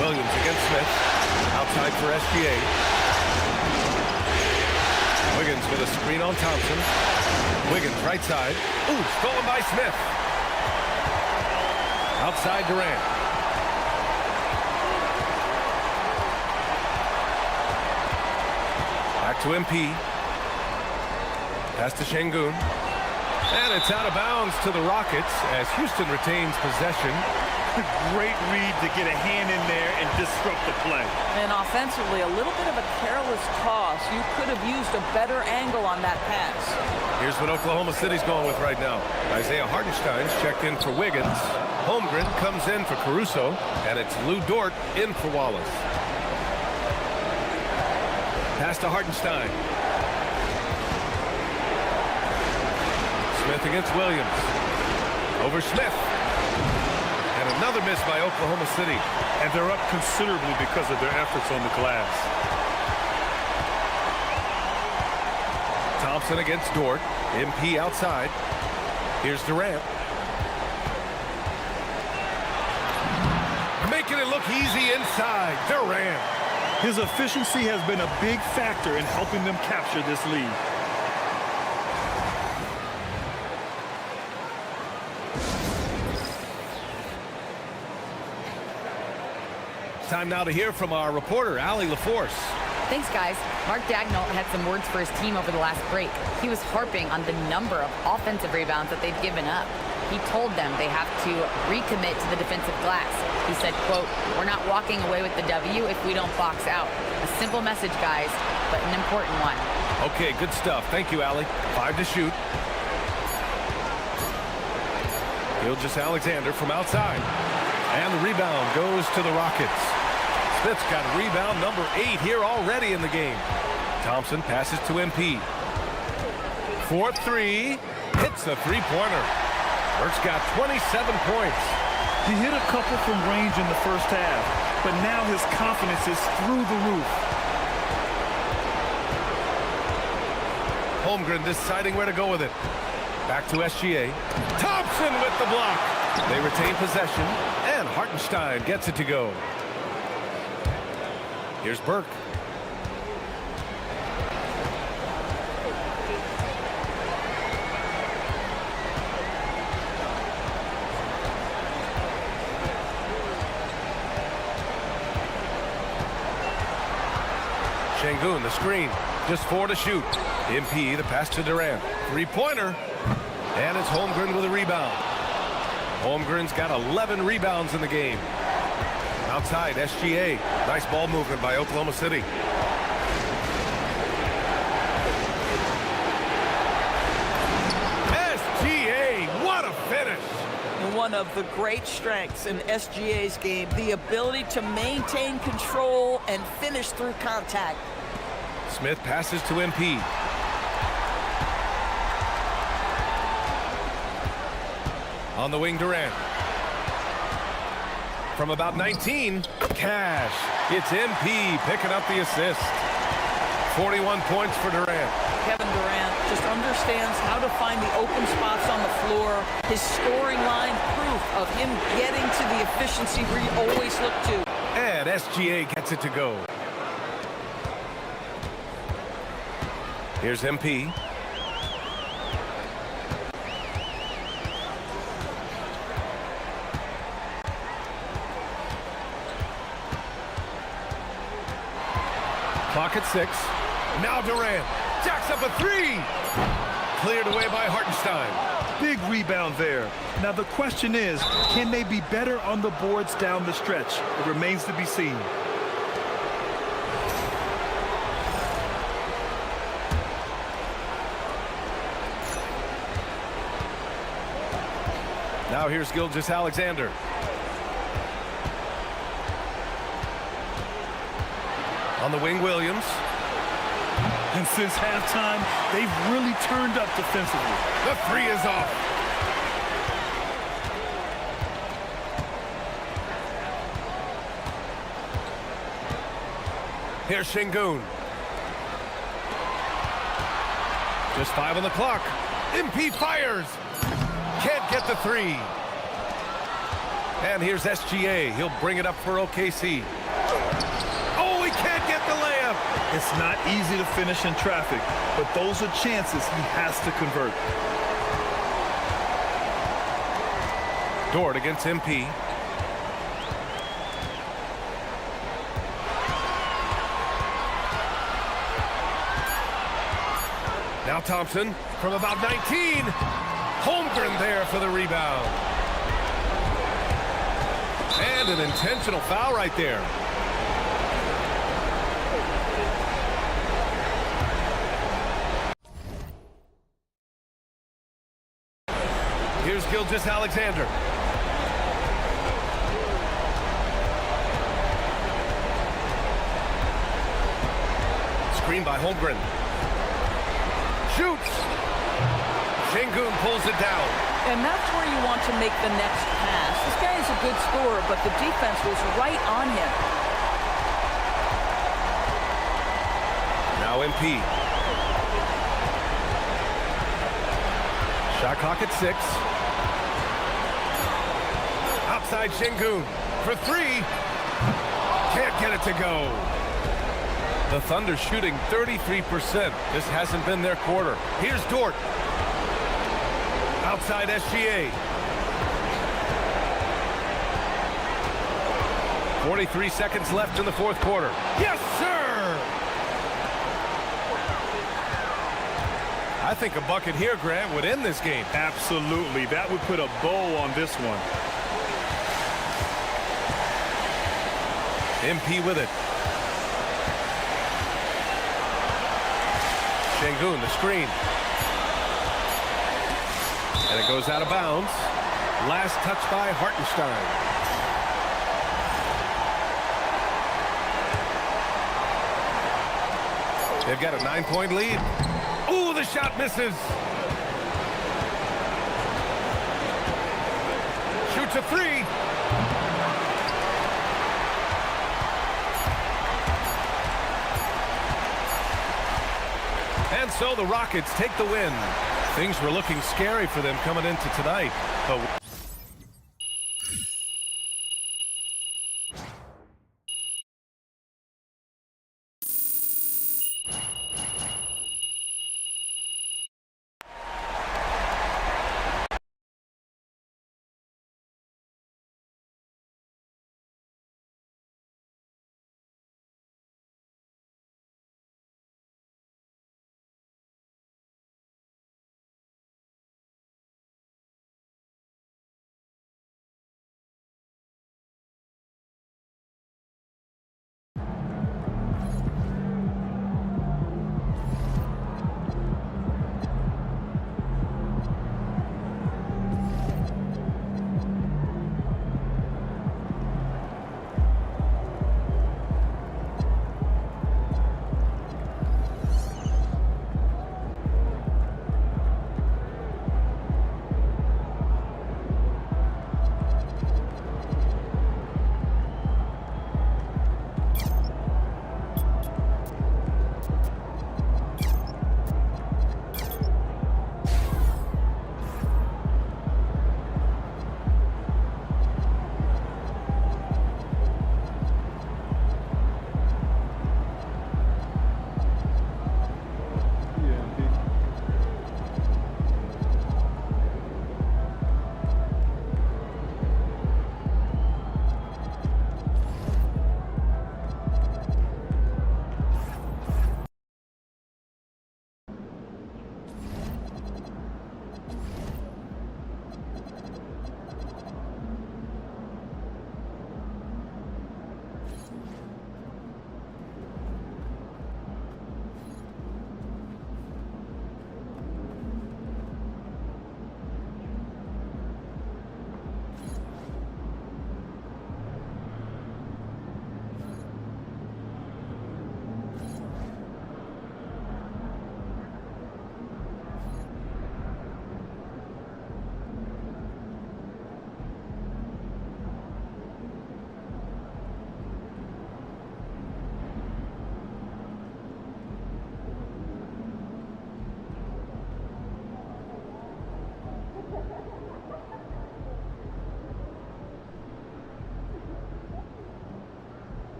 Williams against Smith. Outside for SGA. Wiggins with a screen on Thompson. Wiggins right side. Ooh, stolen by Smith. Outside Durant. Back to MP. Pass to Şengün. And it's out of bounds to the Rockets as Houston retains possession. Great read to get a hand in there and disrupt the play. And offensively, a little bit of a careless toss. You could have used a better angle on that pass. Here's what Oklahoma City's going with right now. Isaiah Hartenstein's checked in for Wiggins. Holmgren comes in for Caruso. And it's Lou Dort in for Wallace. Pass to Hartenstein. Smith against Williams. Over Smith. And another miss by Oklahoma City. And they're up considerably because of their efforts on the glass. Thompson against Dort. MP outside. Here's Durant. Making it look easy inside. Durant. His efficiency has been a big factor in helping them capture this lead. Time now to hear from our reporter, Allie LaForce. Thanks, guys. Mark Dagnall had some words for his team over the last break. He was harping on the number of offensive rebounds that they've given up. He told them they have to recommit to the defensive glass. He said, quote, "We're not walking away with the W if we don't box out." A simple message, guys, but an important one. Okay, good stuff. Thank you, Allie. 5 to shoot. Gilgeous-Alexander from outside. And the rebound goes to the Rockets. Smith's got rebound number 8 here already in the game. Thompson passes to MP. 4-3. Hits a three-pointer. Burke's got 27 points. He hit a couple from range in the first half, but now his confidence is through the roof. Holmgren deciding where to go with it. Back to SGA. Thompson with the block. They retain possession, and Hartenstein gets it to go. Here's Burke. Şengün, the screen. Just 4 to shoot. MP, the pass to Durant. Three-pointer. And it's Holmgren with a rebound. Holmgren's got 11 rebounds in the game. Outside, SGA. Nice ball movement by Oklahoma City. SGA, what a finish! And one of the great strengths in SGA's game, the ability to maintain control and finish through contact. Smith passes to MP. On the wing, Durant. From about 19, Cash. It's MP picking up the assist. 41 points for Durant. Kevin Durant just understands how to find the open spots on the floor. His scoring line, proof of him getting to the efficiency where you always look to. And SGA gets it to go. Here's MP. Clock at 6. Now Durant jacks up a 3. Cleared away by Hartenstein. Big rebound there. Now the question is, can they be better on the boards down the stretch? It remains to be seen. Now here's Gilgeous-Alexander. On the wing, Williams. And since halftime, they've really turned up defensively. The 3 is off. Here's Şengün. Just 5 on the clock. MP fires. Can't get the 3. And here's SGA. He'll bring it up for OKC. Oh, he can't get the layup. It's not easy to finish in traffic, but those are chances he has to convert. Dort against MP. Now Thompson from about 19. Holmgren there for the rebound. And an intentional foul right there. Here's Gilgeous-Alexander. Screen by Holmgren. Shoots! Şengün pulls it down. And that's where you want to make the next pass. This guy is a good scorer, but the defense was right on him. Now MP. Shot clock at 6. Outside Şengün for 3. Can't get it to go. The Thunder shooting 33%. This hasn't been their quarter. Here's Dort. Outside SGA. 43 seconds left in the fourth quarter. Yes, sir! I think a bucket here, Grant, would end this game. Absolutely. That would put a bow on this one. MP with it. Şengün, the screen. And it goes out of bounds. Last touch by Hartenstein. They've got a 9-point lead. Ooh, the shot misses. Shoots a 3. And so the Rockets take the win. Things were looking scary for them coming into tonight, but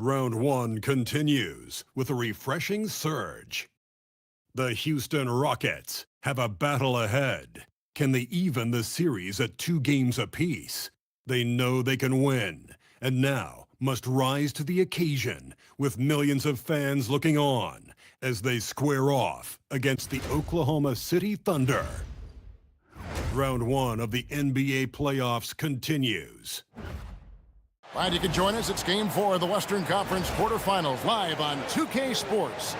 Round 1 continues with a refreshing surge. The Houston Rockets have a battle ahead. Can they even the series at 2 games apiece? They know they can win, and now must rise to the occasion with millions of fans looking on as they square off against the Oklahoma City Thunder. Round 1 of the NBA playoffs continues. Glad you can join us. It's Game 4 of the Western Conference quarterfinals live on 2K Sports.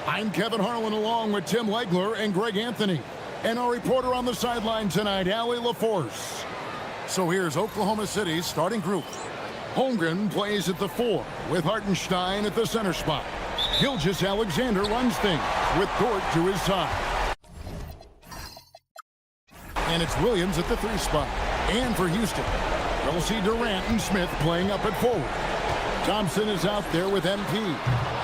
I'm Kevin Harlan along with Tim Legler and Greg Anthony. And our reporter on the sideline tonight, Allie LaForce. So here's Oklahoma City's starting group. Holmgren plays at the 4 with Hartenstein at the center spot. Gilgeous-Alexander runs things with Dort to his side. And it's Williams at the 3 spot. And for Houston, we'll see Durant and Smith playing up at forward. Thompson is out there with MP.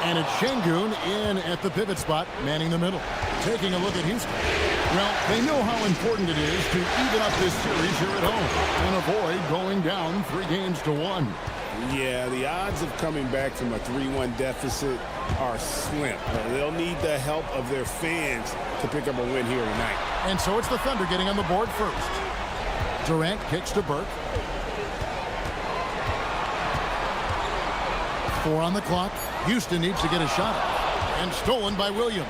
And it's Şengün in at the pivot spot, manning the middle. Taking a look at Houston. Well, they know how important it is to even up this series here at home and avoid going down 3-1. Yeah, the odds of coming back from a 3-1 deficit are slim. They'll need the help of their fans to pick up a win here tonight. And so it's the Thunder getting on the board first. Durant kicks to Burke. 4 on the clock. Houston needs to get a shot up. And stolen by Williams.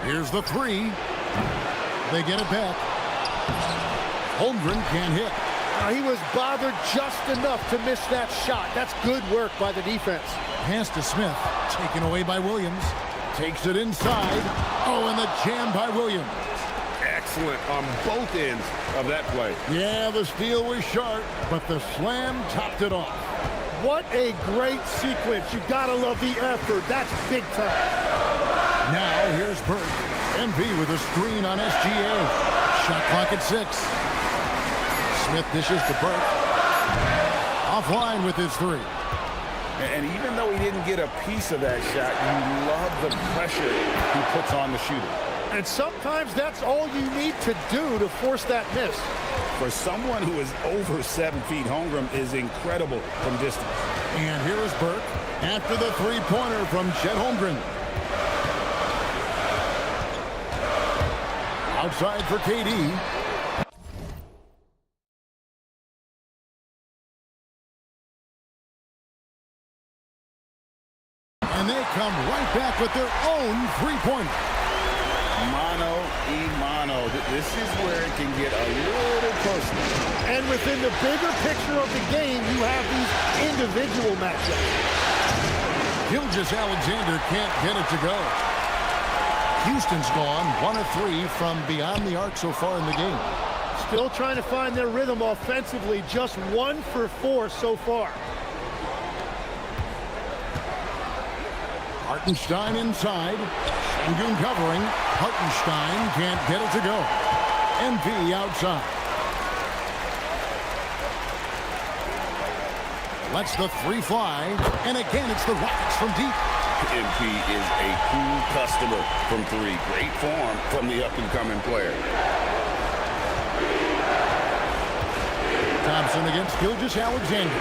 Here's the 3. They get it back. Holmgren can't hit. Now, he was bothered just enough to miss that shot. That's good work by the defense. Pass to Smith. Taken away by Williams. Takes it inside. Oh, and the jam by Williams. Excellent on both ends of that play. Yeah, the steal was sharp, but the slam topped it off. What a great sequence. You gotta love the effort. That's big time. Now here's Burke. MP with a screen on SGA. Shot clock at 6. Smith dishes to Burke. Offline with his 3. And even though he didn't get a piece of that shot, you love the pressure he puts on the shooter. And sometimes that's all you need to do to force that miss. For someone who is over 7 feet, Holmgren is incredible from distance. And here is Burke after the 3-pointer from Chet Holmgren. Outside for KD. And they come right back with their own 3-pointer. Mano y mano. This is where it can get a little personal. And within the bigger picture of the game, you have these individual matchups. Gilgeous-Alexander can't get it to go. Houston's gone 1 of 3 from beyond the arc so far in the game. Still trying to find their rhythm offensively. Just 1 for 4 so far. Hartenstein inside. Şengün covering. Hartenstein can't get it to go. MP outside. Lets the 3 fly. And again, it's the Rockets from deep. MP is a cool customer from 3. Great form from the up-and-coming player. Thompson against Gilgeous-Alexander.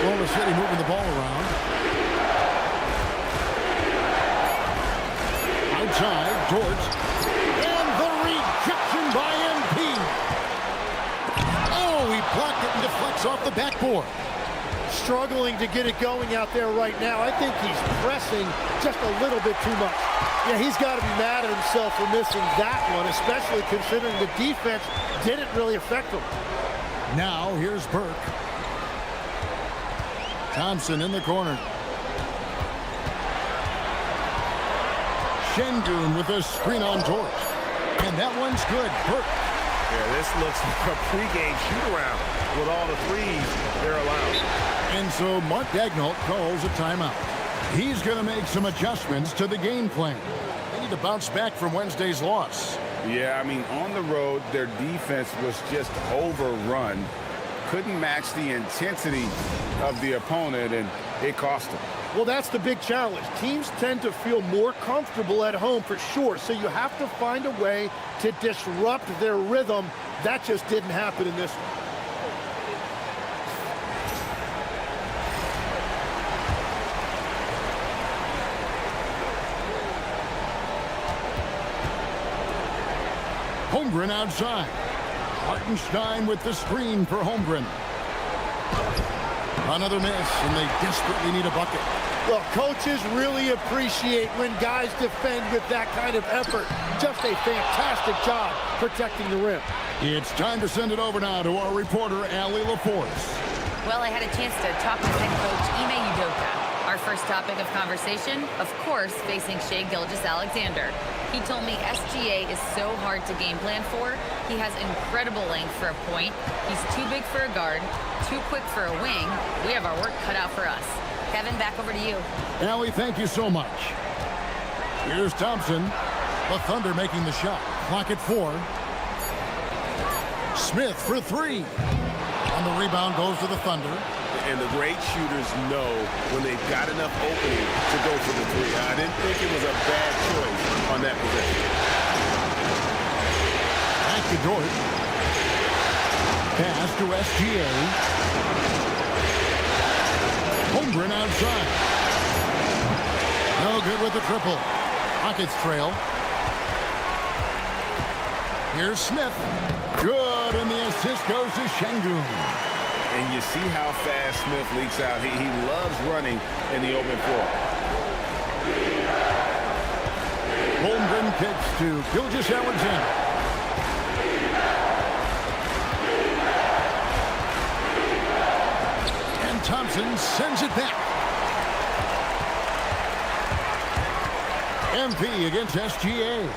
Oklahoma City moving the ball around. Outside, Dort. And the rejection by MP. Oh, he blocked it and deflects off the backboard. Struggling to get it going out there right now. I think he's pressing just a little bit too much. Yeah, he's got to be mad at himself for missing that one, especially considering the defense didn't really affect him. Now here's Burke. Thompson in the corner. Şengün with a screen on Dort. And that one's good. Burke. Yeah, this looks like a pregame shoot-around with all the threes they're allowed. And so Mark Daigneault calls a timeout. He's going to make some adjustments to the game plan. They need to bounce back from Wednesday's loss. Yeah, I mean, on the road, their defense was just overrun. Couldn't match the intensity of the opponent, and it cost them. Well, that's the big challenge. Teams tend to feel more comfortable at home for sure, so you have to find a way to disrupt their rhythm. That just didn't happen in this one. Holmgren outside. Hartenstein with the screen for Holmgren. Another miss, and they desperately need a bucket. Well, coaches really appreciate when guys defend with that kind of effort. Just a fantastic job protecting the rim. It's time to send it over now to our reporter, Allie LaForce. Well, I had a chance to talk with head coach Ime Udoka. Our first topic of conversation, of course, facing Shai Gilgeous-Alexander. He told me SGA is so hard to game plan for. He has incredible length for a point. He's too big for a guard, too quick for a wing. We have our work cut out for us. Kevin, back over to you. Allie, thank you so much. Here's Thompson. The Thunder making the shot. Clock at 4. Smith for 3. On the rebound goes to the Thunder. And the great shooters know when they've got enough opening to go for the 3. I didn't think it was a bad choice on that possession. Back to Dort. Pass to SGA. Holmgren outside. No good with the triple. Rockets trail. Here's Smith. Good, and the assist goes to Şengün. And you see how fast Smith leaks out. He loves running in the open floor. Holmgren kicks to Gilgeous-Alexander. And Thompson sends it back. MP against SGA.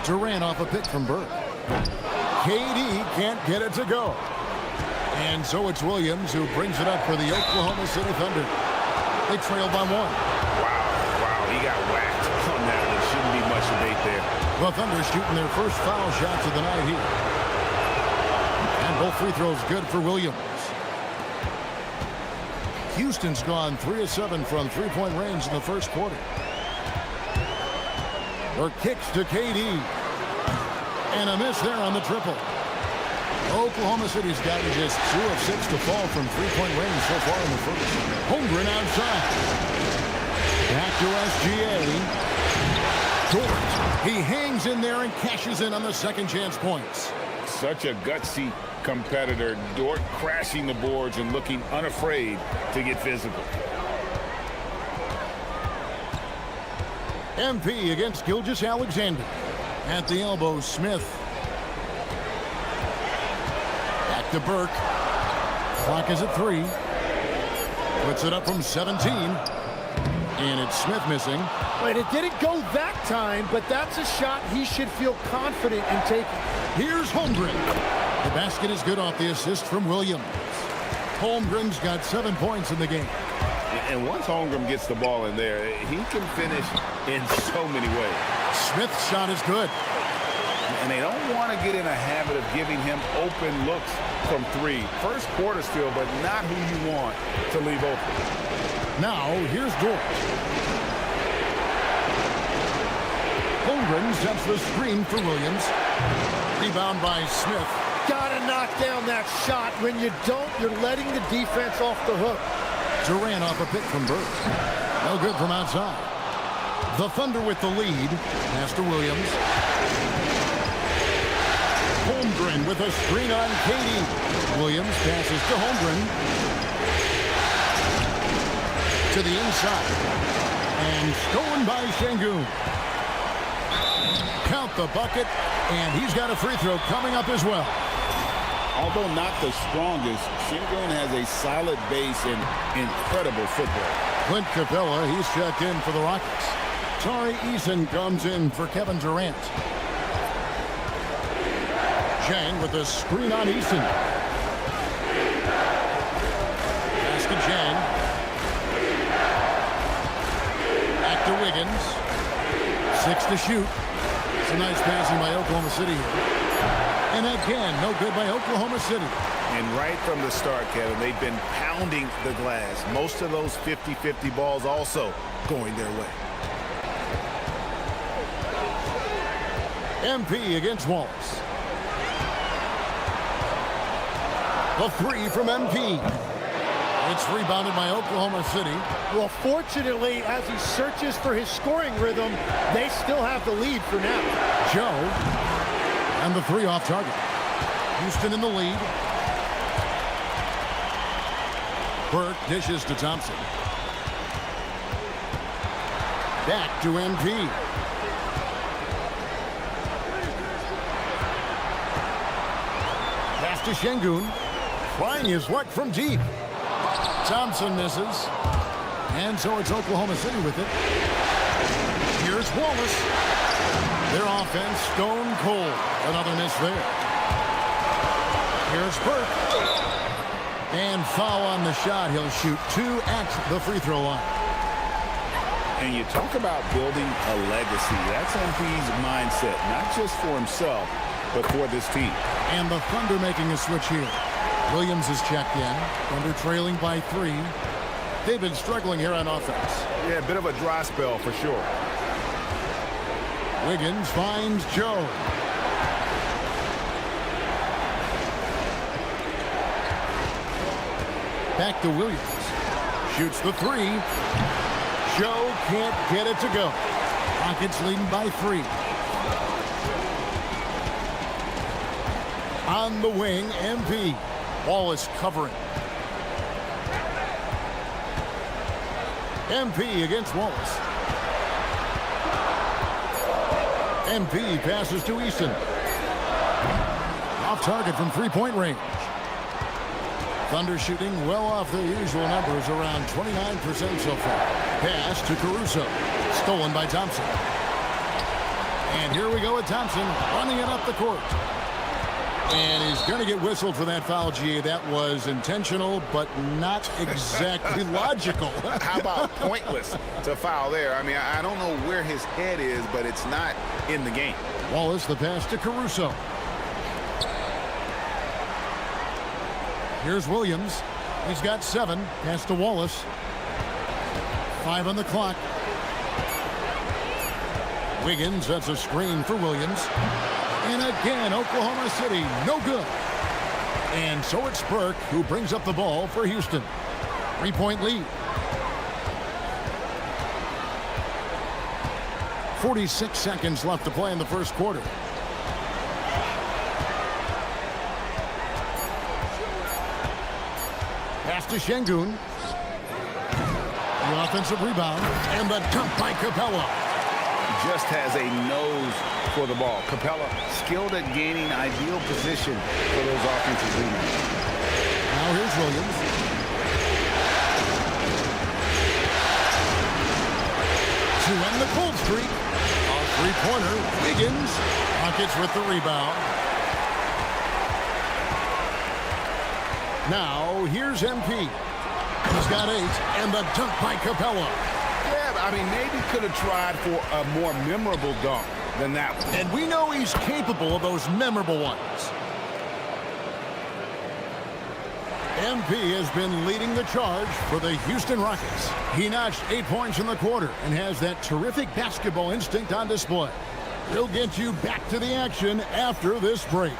Durant off a pick from Burke. KD can't get it to go. And so it's Williams who brings it up for the Oklahoma City Thunder. They trail by 1. Wow, he got whacked on that. There shouldn't be much debate there. The Thunder shooting their first foul shots of the night here. And both free throws good for Williams. Houston's gone 3 of 7 from three-point range in the first quarter. Or kicks to KD. And a miss there on the triple. Oklahoma City's gotten just 2 of 6 to fall from three-point range so far in the first. Holmgren outside. Back to SGA. Dort. He hangs in there and cashes in on the second chance points. Such a gutsy competitor. Dort crashing the boards and looking unafraid to get physical. MP against Gilgeous-Alexander. At the elbow, Smith. Back to Burke. Clock is at 3. Puts it up from 17. And it's Smith missing. Wait, it didn't go that time, but that's a shot he should feel confident in taking. Here's Holmgren. The basket is good off the assist from Williams. Holmgren's got 7 points in the game. And once Holmgren gets the ball in there, he can finish in so many ways. Smith's shot is good. And they don't want to get in a habit of giving him open looks from 3. First quarter still, but not who you want to leave open. Now, here's Dort. Holmgren sets the screen for Williams. Rebound by Smith. Gotta knock down that shot. When you don't, you're letting the defense off the hook. Durant off a pick from Burke. No good from outside. The Thunder with the lead. Pass to Williams. Holmgren with a screen on KD. Williams passes to Holmgren. To the inside. And stolen by Şengün. Count the bucket. And he's got a free throw coming up as well. Although not the strongest, Şengün has a solid base and incredible football. Clint Capella, he's checked in for the Rockets. Tari Eason comes in for Kevin Durant. Chang with a screen on Eason. Pass to Chang. Back to Wiggins. 6 to shoot. It's a nice passing by Oklahoma City here. And again, no good by Oklahoma City. And right from the start, Kevin, they've been pounding the glass. Most of those 50-50 balls also going their way. MP against Wallace. The 3 from MP. It's rebounded by Oklahoma City. Well, fortunately, as he searches for his scoring rhythm, they still have the lead for now. Joe. And the three off target. Houston in the lead. Burke dishes to Thompson. Back to MP. Pass to Şengün. Trying his luck from deep. Thompson misses. And so it's Oklahoma City with it. Here's Wallace. Their offense stone cold. Another miss there. Here's Burke. And foul on the shot. He'll shoot 2 at the free throw line. And you talk about building a legacy. That's MP's mindset, not just for himself, but for this team. And the Thunder making a switch here. Williams is checked in. Thunder trailing by 3. They've been struggling here on offense. Yeah, a bit of a dry spell for sure. Wiggins finds Joe. Back to Williams. Shoots the 3. Joe can't get it to go. Rockets leading by 3. On the wing, MP. Wallace covering. MP against Wallace. MP passes to Easton. Off target from three-point range. Thunder shooting well off their usual numbers, around 29% so far. Pass to Caruso. Stolen by Thompson. And here we go with Thompson running it up the court. And he's going to get whistled for that foul, G. That was intentional, but not exactly logical. How about pointless to foul there? I mean, I don't know where his head is, but it's not in the game. Wallace, the pass to Caruso. Here's Williams. He's got 7. Pass to Wallace. 5 on the clock. Wiggins, that's a screen for Williams. And again, Oklahoma City, no good. And so it's Burke who brings up the ball for Houston. 3-point lead. 46 seconds left to play in the first quarter. Pass to Şengün. The offensive rebound. And the dunk by Capella. Just has a nose for the ball. Capella skilled at gaining ideal position for those offensive rebounds. Now here's Williams. To end the cold streak. A three-pointer. Wiggins. Rockets with the rebound. Now here's MP. He's got 8. And the dunk by Capella. Yeah, I mean, maybe could have tried for a more memorable dunk than that one. And we know he's capable of those memorable ones. MP has been leading the charge for the Houston Rockets. He notched 8 points in the quarter and has that terrific basketball instinct on display. He'll get you back to the action after this break.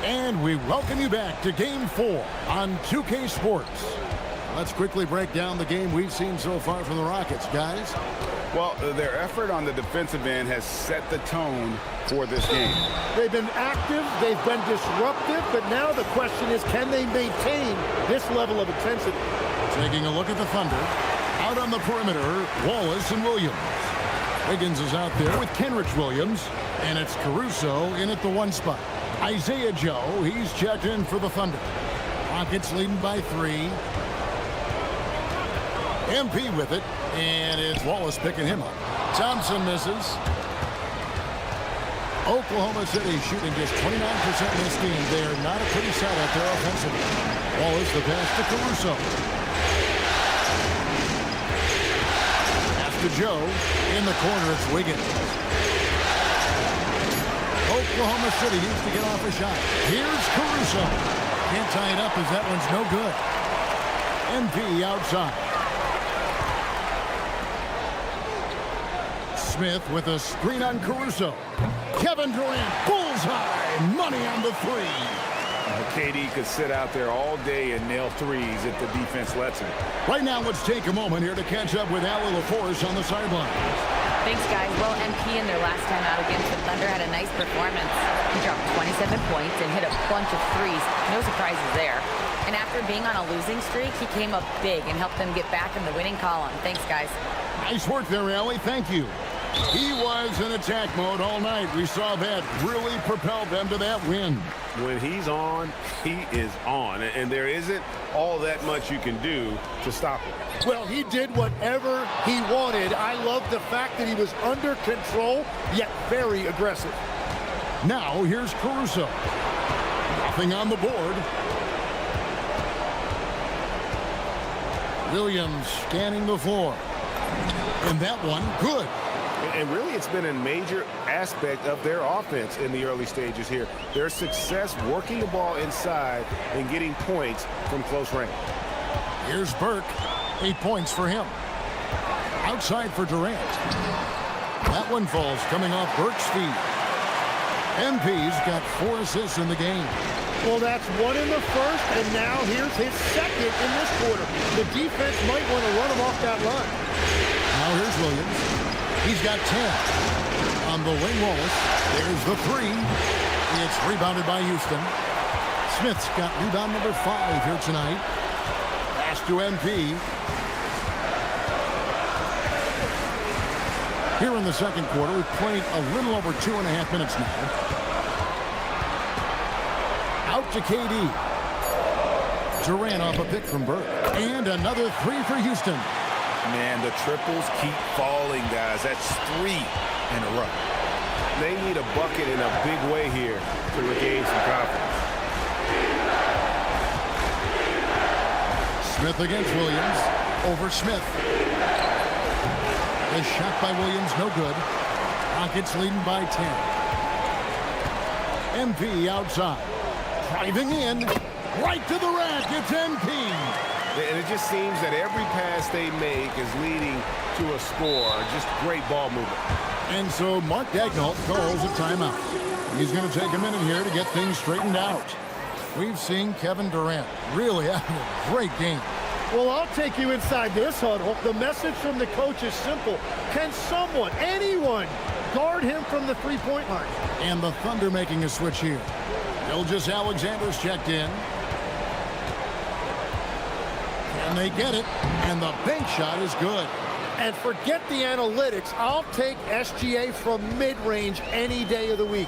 And we welcome you back to Game 4 on 2K Sports. Let's quickly break down the game we've seen so far from the Rockets, guys. Well, their effort on the defensive end has set the tone for this game. They've been active, they've been disruptive, but now the question is, can they maintain this level of intensity? Taking a look at the Thunder. Out on the perimeter, Wallace and Williams. Wiggins is out there with Kenrich Williams, and it's Caruso in at the 1 spot. Isaiah Joe, he's checked in for the Thunder. Rockets leading by 3. MP with it, and it's Wallace picking him up. Thompson misses. Oklahoma City shooting just 29% in this game. They are not a pretty sight out there offensively. Wallace the pass to Caruso. Pass to Joe. In the corner, it's Wiggins. Oklahoma City needs to get off a shot. Here's Caruso. Can't tie it up as that one's no good. MP outside. Smith with a screen on Caruso. Kevin Durant, bullseye, money on the three. KD could sit out there all day and nail threes if the defense lets him. Right now, let's take a moment here to catch up with Allie LaForce on the sideline. Thanks, guys. Well, MP in their last time out against the Thunder had a nice performance. He dropped 27 points and hit a bunch of threes. No surprises there. And after being on a losing streak, he came up big and helped them get back in the winning column. Thanks, guys. Nice work there, Allie. Thank you. He was in attack mode all night. We saw that really propelled them to that win. When he's on, he is on. And there isn't all that much you can do to stop him. Well, he did whatever he wanted. I love the fact that he was under control, yet very aggressive. Now, here's Caruso. Nothing on the board. Williams scanning the floor. And that one, good. And really, it's been a major aspect of their offense in the early stages here. Their success working the ball inside and getting points from close range. Here's Burke. 8 points for him. Outside for Durant. That one falls coming off Burke's feet. MP's got 4 assists in the game. Well, that's 1 in the first, and now here's his second in this quarter. The defense might want to run him off that line. Now here's Williams. He's got 10. On the wing, Wallace. There's the 3. It's rebounded by Houston. Smith's got rebound number 5 here tonight. Pass to MP. Here in the second quarter, we've played a little over 2.5 minutes now. Out to KD. Durant off a pick from Burke. And another 3 for Houston. Man, the triples keep falling, guys. That's 3 in a row. They need a bucket in a big way here to regain some confidence. Smith against Williams. Over Smith. The shot by Williams, no good. Rockets leading by 10. MP outside. Driving in. Right to the rack. It's MP. And it just seems that every pass they make is leading to a score. Just great ball movement. And so Mark Daigneault calls a timeout. He's going to take a minute here to get things straightened out. We've seen Kevin Durant really having a great game. Well, I'll take you inside this huddle. The message from the coach is simple. Can someone, anyone, guard him from the three-point line? And the Thunder making a switch here. Gilgeous Alexander's checked in. And they get it. And the bank shot is good. And forget the analytics. I'll take SGA from mid-range any day of the week.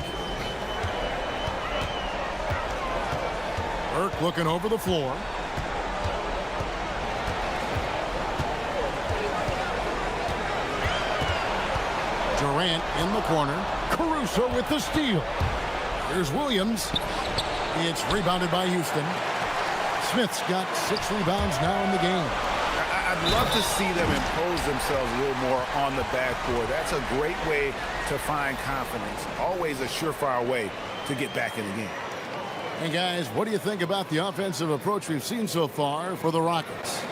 Burke looking over the floor. Durant in the corner. Caruso with the steal. Here's Williams. It's rebounded by Houston. Smith's got 6 rebounds now in the game. I'd love to see them impose themselves a little more on the backboard. That's a great way to find confidence. Always a surefire way to get back in the game. Hey, guys, what do you think about the offensive approach we've seen so far for the Rockets?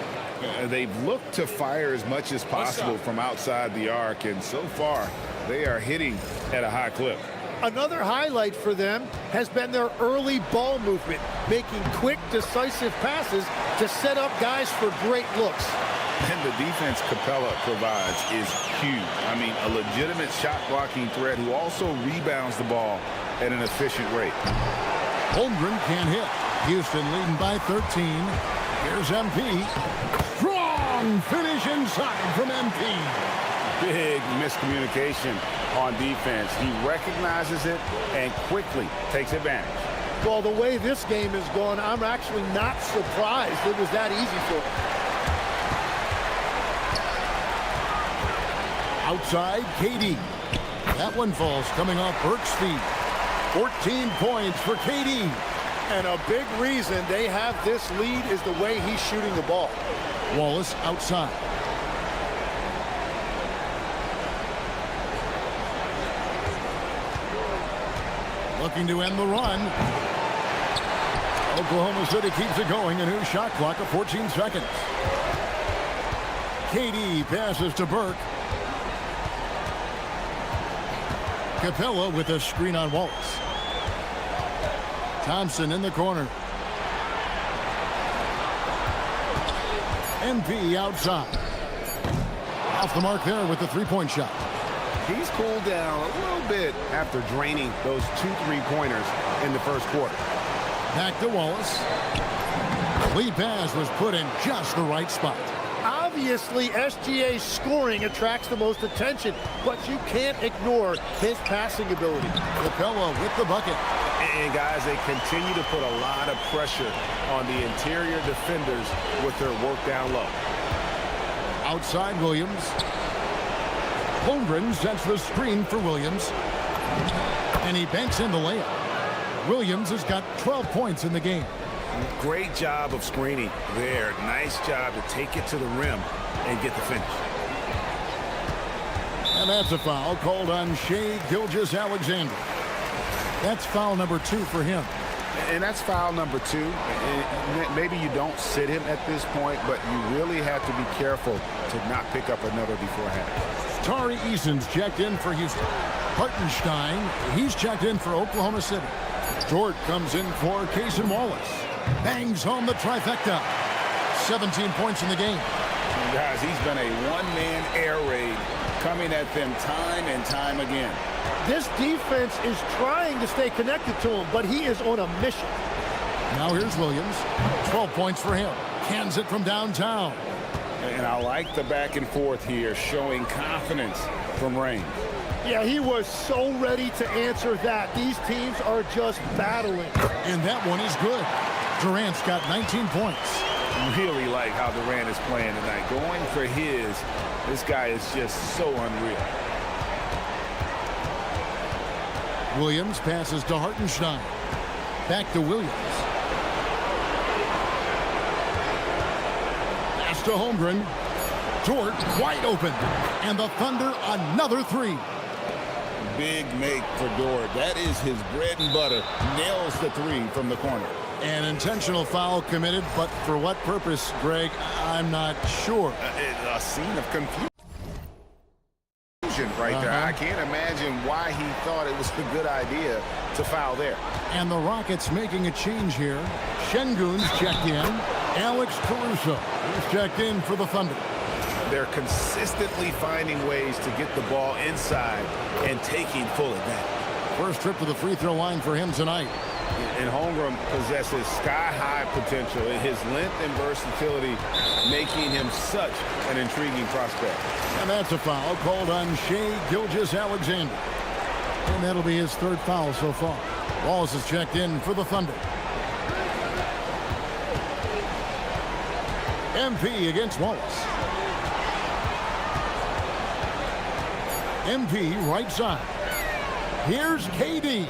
They've looked to fire as much as possible from outside the arc, and so far, they are hitting at a high clip. Another highlight for them has been their early ball movement, making quick, decisive passes to set up guys for great looks. And the defense Capella provides is huge. I mean, a legitimate shot-blocking threat who also rebounds the ball at an efficient rate. Holmgren can't hit. Houston leading by 13. Here's MP. Strong finish inside from MP. Big miscommunication on defense. He recognizes it and quickly takes advantage. Well, the way this game has gone, I'm actually not surprised it was that easy for him. Outside, KD. That one falls coming off Burke's feet. 14 points for KD. And a big reason they have this lead is the way he's shooting the ball. Wallace outside. Looking to end the run. Oklahoma City keeps it going. A new shot clock of 14 seconds. KD passes to Burke. Capella with a screen on Wallace. Thompson in the corner. MP outside. Off the mark there with the three-point shot. He's cooled down a little bit after draining those 2 3-pointers in the first quarter. Back to Wallace. The lead pass was put in just the right spot. Obviously, SGA's scoring attracts the most attention, but you can't ignore his passing ability. Capella with the bucket. And guys, they continue to put a lot of pressure on the interior defenders with their work down low. Outside Williams. Holmgren sets the screen for Williams. And he banks in the layup. Williams has got 12 points in the game. Great job of screening there. Nice job to take it to the rim and get the finish. And that's a foul called on Shai Gilgeous-Alexander. That's foul number 2 for him. And that's foul number 2. And maybe you don't sit him at this point, but you really have to be careful to not pick up another beforehand. Tari Eason's checked in for Houston. Hartenstein, he's checked in for Oklahoma City. Dort comes in for Cason Wallace. Bangs home the trifecta. 17 points in the game. Guys, he's been a one-man air raid coming at them time and time again. This defense is trying to stay connected to him, but he is on a mission. Now here's Williams. 12 points for him. Cans it from downtown. And I like the back and forth here, showing confidence from Rain. Yeah, he was so ready to answer that. These teams are just battling. And that one is good. Durant's got 19 points. Really like how Durant is playing tonight. Going for his, this guy is just so unreal. Williams passes to Hartenstein. Back to Williams. Pass to Holmgren. Dort wide open. And the Thunder another 3. Big make for Dort. That is his bread and butter. Nails the 3 from the corner. An intentional foul committed, but for what purpose, Greg, I'm not sure. A scene of confusion right there. I can't imagine why he thought it was a good idea to foul there. And the Rockets making a change here. Şengün's checked in. Alex Caruso is checked in for the Thunder. They're consistently finding ways to get the ball inside and taking full advantage. First trip to the free throw line for him tonight. And Holmgren possesses sky-high potential. His length and versatility making him such an intriguing prospect. And that's a foul called on Shai Gilgeous-Alexander. And that'll be his 3rd foul so far. Wallace is checked in for the Thunder. MP against Wallace. MP right side. Here's KD.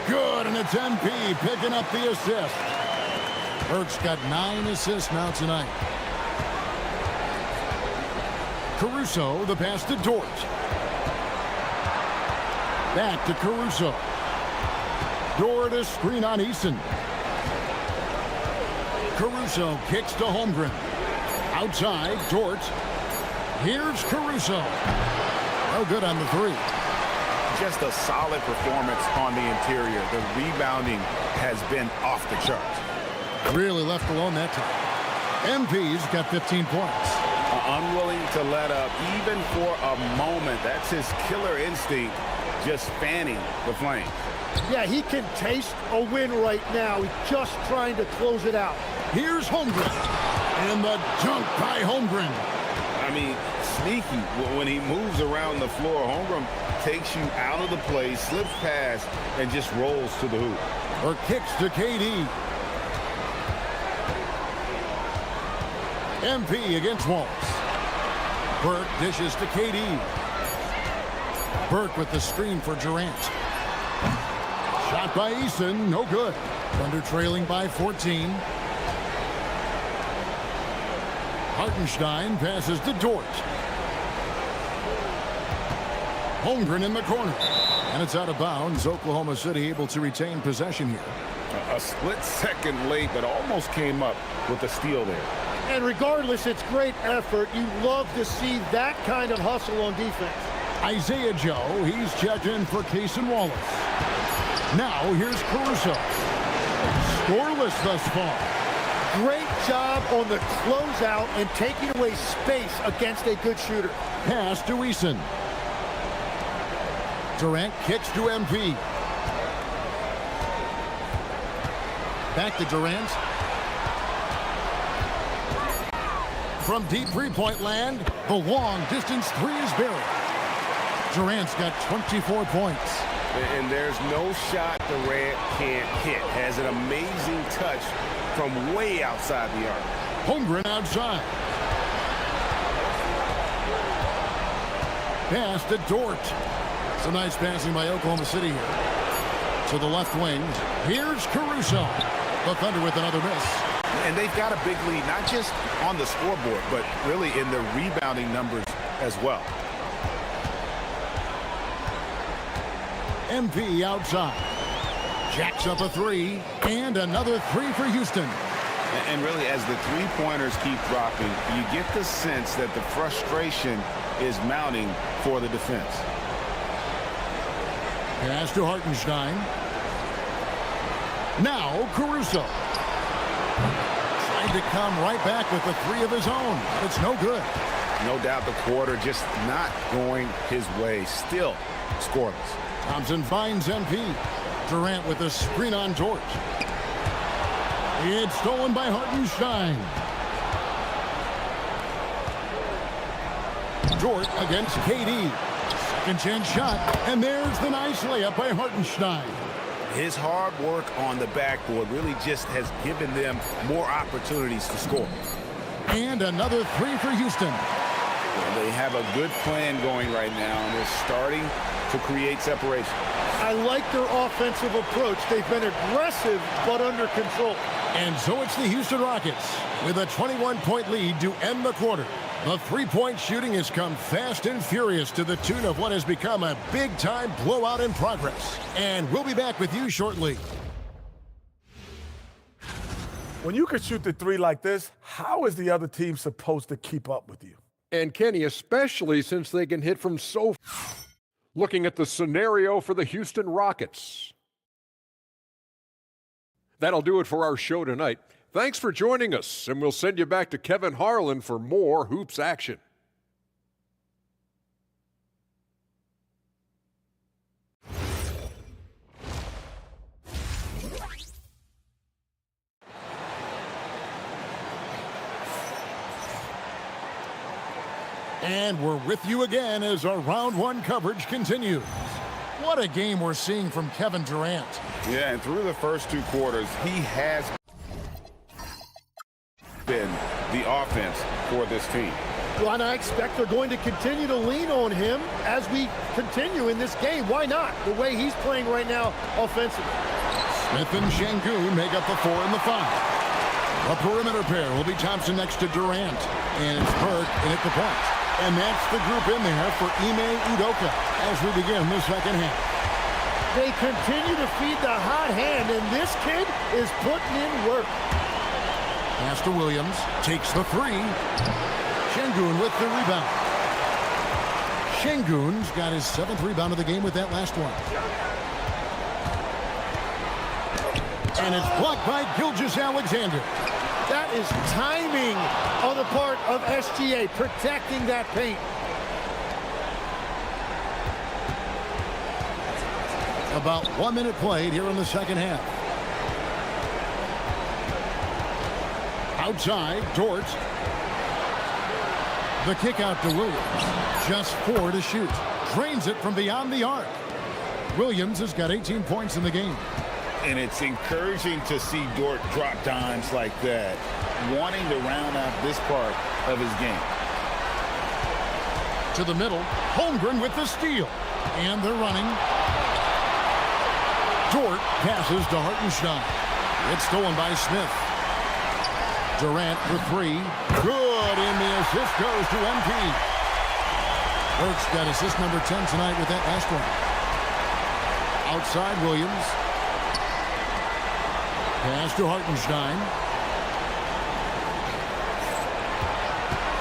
Good, and it's MP picking up the assist. Burke's got 9 assists now tonight. Caruso, the pass to Dort. Back to Caruso. Dort, a screen on Eason. Caruso kicks to Holmgren. Outside, Dort. Here's Caruso. No good on the 3. Just a solid performance on the interior. The rebounding has been off the charts. Really left alone that time. MP's got 15 points. Unwilling to let up even for a moment. That's his killer instinct, just fanning the flame. Yeah, he can taste a win right now. He's just trying to close it out. Here's Holmgren. And the dunk by Holmgren. I mean, sneaky. When he moves around the floor, Holmgren takes you out of the play, slips past, and just rolls to the hoop. Or kicks to KD. MP against Wallace. Burke dishes to KD. Burke with the screen for Durant. Shot by Eason, no good. Thunder trailing by 14. Hartenstein passes to Dort. Holmgren in the corner. And it's out of bounds. Oklahoma City able to retain possession here. A split second late, but almost came up with a steal there. And regardless, it's great effort. You love to see that kind of hustle on defense. Isaiah Joe, he's checked in for Case and Wallace. Now here's Caruso. Scoreless thus far. Great job on the closeout and taking away space against a good shooter. Pass to Eason. Durant kicks to MP. Back to Durant. From deep three-point land, the long-distance three is buried. Durant's got 24 points. And there's no shot Durant can't hit. Has an amazing touch from way outside the arc. Holmgren outside. Pass to Dort. Some nice passing by Oklahoma City here. To the left wing. Here's Caruso. The Thunder with another miss. And they've got a big lead, not just on the scoreboard, but really in the rebounding numbers as well. MP outside. Jacks up a three. And another three for Houston. And really, as the three-pointers keep dropping, you get the sense that the frustration is mounting for the defense. Pass to Hartenstein. Now Caruso. Trying to come right back with the three of his own. It's no good. No doubt the quarter just not going his way. Still scoreless. Thompson finds MP. Durant with a screen on Dort. It's stolen by Hartenstein. Dort against KD. Second chance shot. And there's the nice layup by Hartenstein. His hard work on the backboard really just has given them more opportunities to score. And another three for Houston. They have a good plan going right now, and they're starting to create separation. I like their offensive approach. They've been aggressive, but under control. And so it's the Houston Rockets with a 21-point lead to end the quarter. The three-point shooting has come fast and furious to the tune of what has become a big-time blowout in progress. And we'll be back with you shortly. When you can shoot the three like this, how is the other team supposed to keep up with you? And Kenny, especially since they can hit from so far. Looking at the scenario for the Houston Rockets. That'll do it for our show tonight. Thanks for joining us, and we'll send you back to Kevin Harlan for more hoops action. And we're with you again as our round one coverage continues. What a game we're seeing from Kevin Durant. Yeah, and through the first two quarters, he has been the offense for this team. Well, and I expect they're going to continue to lean on him as we continue in this game. Why not? The way he's playing right now offensively. Smith and Şengün make up the 4 and the 5. A perimeter pair will be Thompson next to Durant. And it's Burke in at the point. And that's the group in there for Ime Udoka as we begin the second half. They continue to feed the hot hand, and this kid is putting in work. Pass to Williams. Takes the three. Şengün with the rebound. Şengün's got his 7th rebound of the game with that last one. And it's blocked by Gilgeous-Alexander. That is timing on the part of SGA, protecting that paint. About 1 minute played here in the second half. Outside, Dort. The kick out to Williams. Just 4 to shoot. Drains it from beyond the arc. Williams has got 18 points in the game. And it's encouraging to see Dort drop dimes like that, wanting to round out this part of his game. To the middle, Holmgren with the steal. And they're running. Dort passes to Hartenstein. It's stolen by Smith. Durant for 3. Good, and the assist goes to MP. Burke's got assist number 10 tonight with that last one. Outside Williams. Pass to Hartenstein.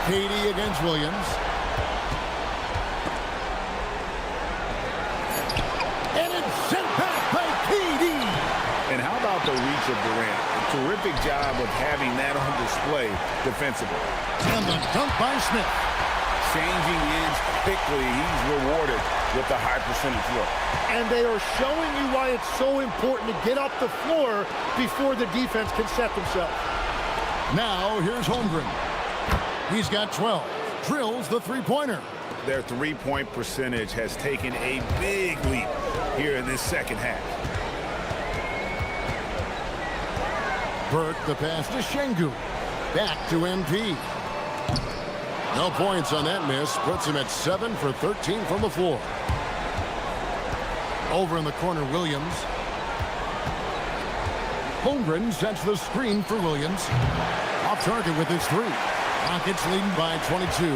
KD against Williams. advantage of Durant. A terrific job of having that on display defensively. And the dunk by Smith. Changing ends quickly. He's rewarded with a high percentage look. And they are showing you why it's so important to get up the floor before the defense can set themselves. Now here's Holmgren. He's got 12. Drills the three-pointer. Their three-point percentage has taken a big leap here in this second half. Burke, the pass to Şengün. Back to MP. No points on that miss. Puts him at 7 for 13 from the floor. Over in the corner, Williams. Holmgren sets the screen for Williams. Off target with his three. Rockets leading by 22.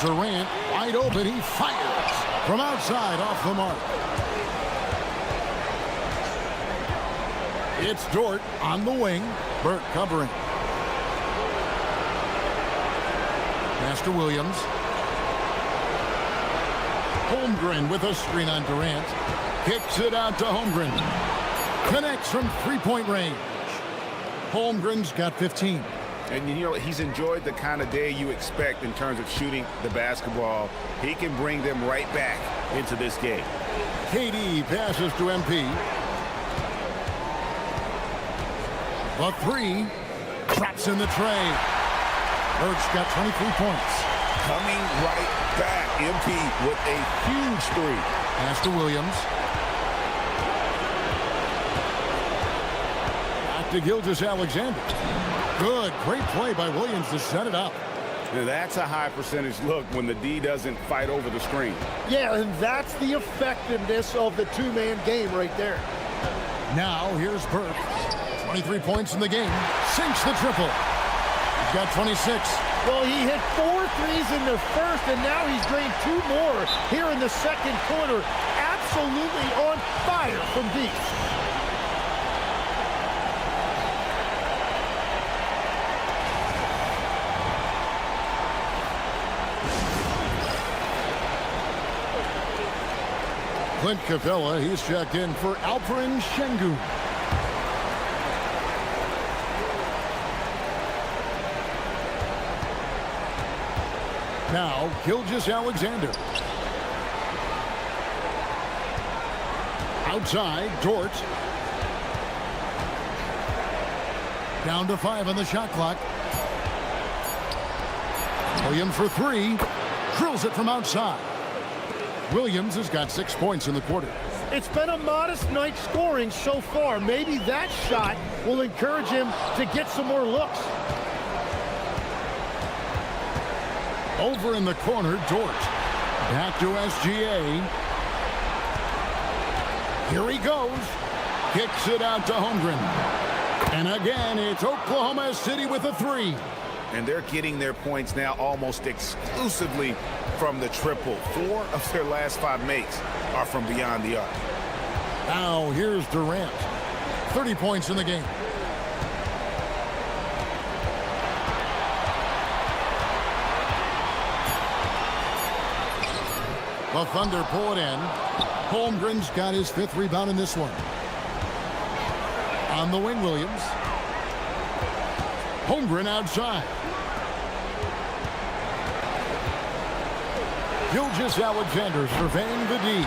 Durant wide open. He fires from outside off the mark. It's Dort on the wing. Burke covering. Pass to Williams. Holmgren with a screen on Durant. Kicks it out to Holmgren. Connects from three-point range. Holmgren's got 15. And, you know, he's enjoyed the kind of day you expect in terms of shooting the basketball. He can bring them right back into this game. KD passes to MP. The three traps in the tray. Burke's got 23 points. Coming right back. MP with a huge three. Pass to Williams. Back to Gilgeous-Alexander. Good, great play by Williams to set it up. Now that's a high percentage look when the D doesn't fight over the screen. Yeah, and that's the effectiveness of the two-man game right there. Now here's Burke. 23 points in the game. Sinks the triple. He's got 26. Well, he hit 4 threes in the first, and now he's drained 2 more here in the second quarter. Absolutely on fire from deep. Clint Capella, he's checked in for Alperen Şengün. Now, Gilgeous-Alexander. Outside, Dort. Down to 5 on the shot clock. Williams for 3. Drills it from outside. Williams has got 6 points in the quarter. It's been a modest night scoring so far. Maybe that shot will encourage him to get some more looks. Over in the corner, Dort. Back to SGA. Here he goes. Kicks it out to Holmgren. And again, it's Oklahoma City with a 3. And they're getting their points now almost exclusively from the triple. 4 of their last 5 makes are from beyond the arc. Now here's Durant. 30 points in the game. The Thunder pull it in. Holmgren's got his 5th rebound in this one. On the wing, Williams. Holmgren outside. Gilgeous-Alexander surveying the D.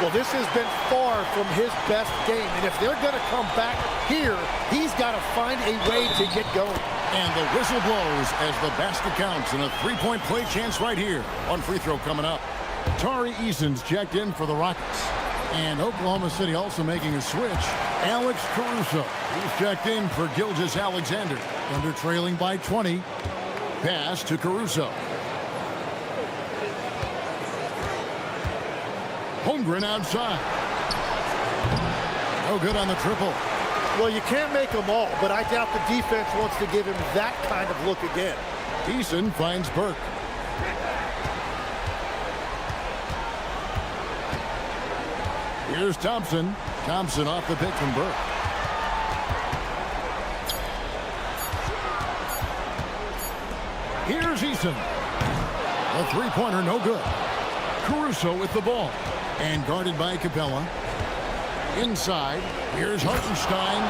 Well, this has been far from his best game, and if they're going to come back here, he's got to find a way to get going. And the whistle blows as the basket counts, and a 3-point play chance right here. One free throw coming up. Tari Eason's checked in for the Rockets. And Oklahoma City also making a switch. Alex Caruso, he's checked in for Gilgeous-Alexander. Thunder trailing by 20. Pass to Caruso. Holmgren outside. No good on the triple. Well, you can't make them all, but I doubt the defense wants to give him that kind of look again. Eason finds Burke. Here's Thompson. Thompson off the pick from Burke. Here's Eason. A three-pointer, no good. Caruso with the ball. And guarded by Capella. Inside, here's Hartenstein.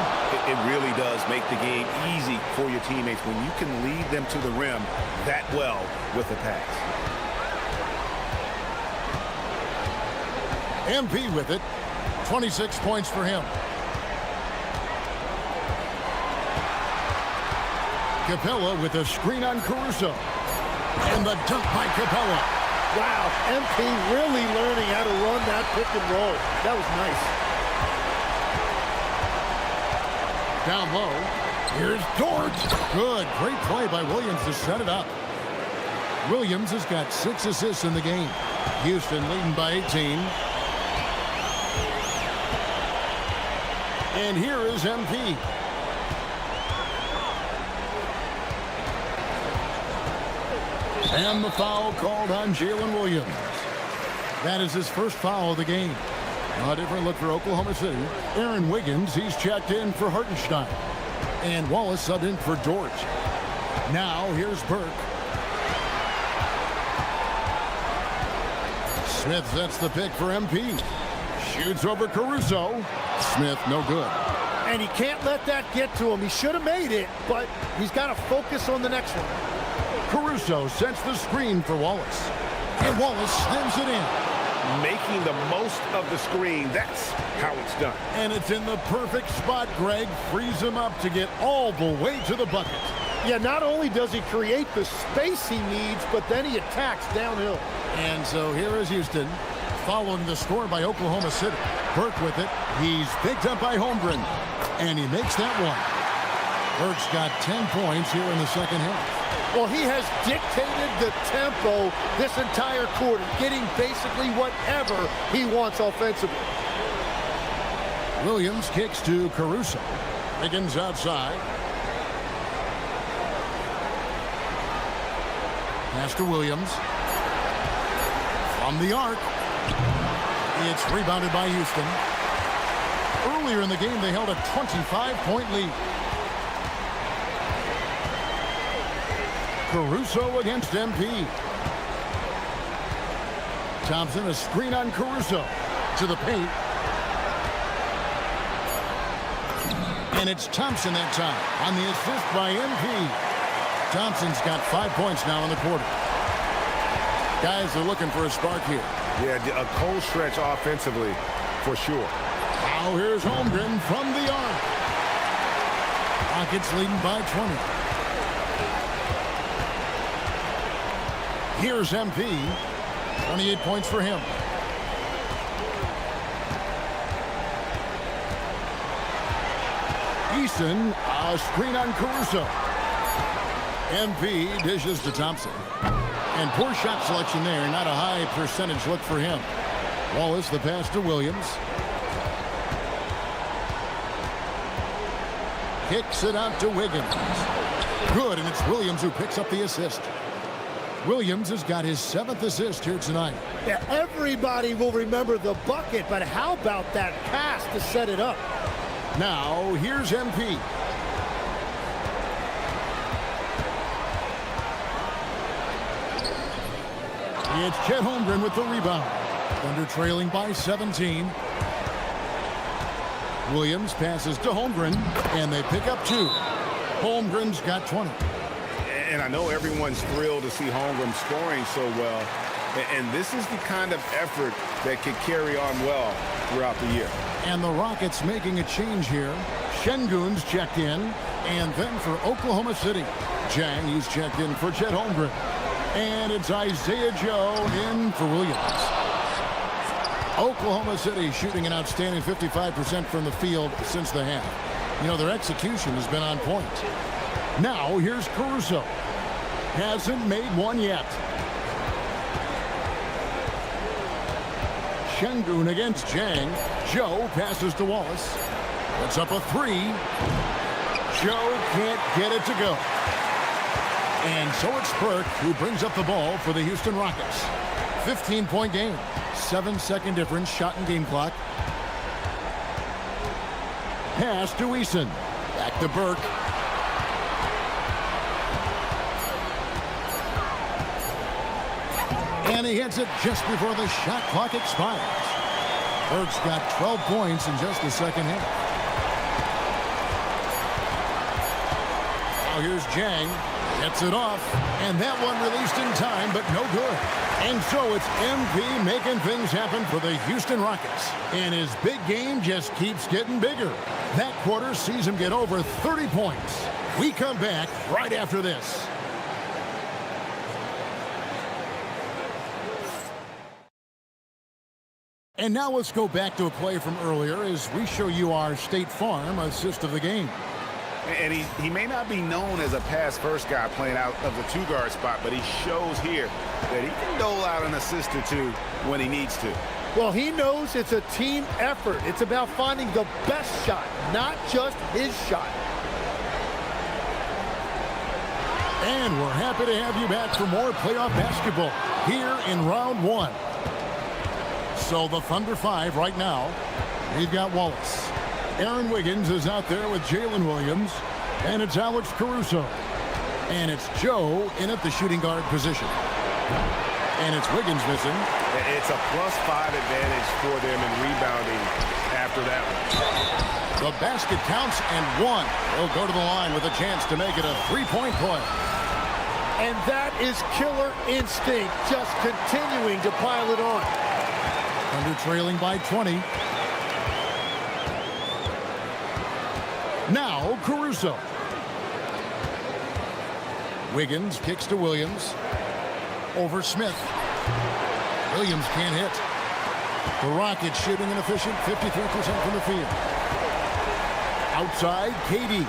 It really does make the game easy for your teammates when you can lead them to the rim that well with a pass. MP with it. 26 points for him. Capella with a screen on Caruso. And the dunk by Capella. Wow, MP really learning how to run that pick and roll. That was nice. Down low, here's Dort. Good, great play by Williams to set it up. Williams has got 6 assists in the game. Houston leading by 18. And here is MP. And the foul called on Jalen Williams. That is his first foul of the game. A different look for Oklahoma City. Aaron Wiggins, he's checked in for Hartenstein. And Wallace subbed in for Dort. Now here's Burke. Smith sets the pick for MP. Shoots over Caruso. Smith, no good. And he can't let that get to him. He should have made it, but he's got to focus on the next one. Caruso sets the screen for Wallace. And Wallace slams it in. Making the most of the screen. That's how it's done. And it's in the perfect spot, Greg. Frees him up to get all the way to the bucket. Yeah, not only does he create the space he needs, but then he attacks downhill. And so here is Houston, following the score by Oklahoma City. Burke with it. He's picked up by Holmgren. And he makes that one. Burke's got 10 points here in the second half. Well, he has dictated the tempo this entire quarter, getting basically whatever he wants offensively. Williams kicks to Caruso. Higgins outside. Pass to Williams. From the arc. It's rebounded by Houston. Earlier in the game, they held a 25-point lead. Caruso against MP. Thompson, a screen on Caruso. To the paint. And it's Thompson that time on the assist by MP. Thompson's got 5 points now in the quarter. Guys are looking for a spark here. Yeah, a cold stretch offensively for sure. Now here's Holmgren from the arc. Rockets leading by 20. Here's MP. 28 points for him. Easton, a screen on Caruso. MP dishes to Thompson. And poor shot selection there. Not a high percentage look for him. Wallace, the pass to Williams. Kicks it out to Wiggins. Good, and it's Williams who picks up the assist. Williams has got his 7th assist here tonight. Yeah, everybody will remember the bucket, but how about that pass to set it up? Now, here's MP. It's Chet Holmgren with the rebound. Thunder trailing by 17. Williams passes to Holmgren, and they pick up 2. Holmgren's got 20. And I know everyone's thrilled to see Holmgren scoring so well. And this is the kind of effort that can carry on well throughout the year. And the Rockets making a change here. Şengün's checked in. And then for Oklahoma City, Jang, he's checked in for Chet Holmgren. And it's Isaiah Joe in for Williams. Oklahoma City shooting an outstanding 55% from the field since the half. You know, their execution has been on point. Now, here's Caruso. Hasn't made one yet. Şengün against Jang. Joe passes to Wallace. Puts up a 3. Joe can't get it to go. And so it's Burke who brings up the ball for the Houston Rockets. 15-point game. 7-second difference, shot and game clock. Pass to Eason. Back to Burke. And he hits it just before the shot clock expires. Burks got 12 points in just the second half. Now here's Jang. Gets it off. And that one released in time, but no good. And so it's MP making things happen for the Houston Rockets. And his big game just keeps getting bigger. That quarter sees him get over 30 points. We come back right after this. And now let's go back to a play from earlier as we show you our State Farm assist of the game. And he may not be known as a pass-first guy playing out of the two-guard spot, but he shows here that he can dole out an assist or two when he needs to. Well, he knows it's a team effort. It's about finding the best shot, not just his shot. And we're happy to have you back for more playoff basketball here in round one. So the Thunder 5 right now. We've got Wallace. Aaron Wiggins is out there with Jalen Williams. And it's Alex Caruso. And it's Joe in at the shooting guard position. And it's Wiggins missing. It's a +5 advantage for them in rebounding after that one. The basket counts and one. He'll go to the line with a chance to make it a three-point play. And that is killer instinct, just continuing to pile it on. Thunder trailing by 20. Now Caruso. Wiggins kicks to Williams. Over Smith. Williams can't hit. The Rockets shooting an efficient 53% from the field. Outside, KD.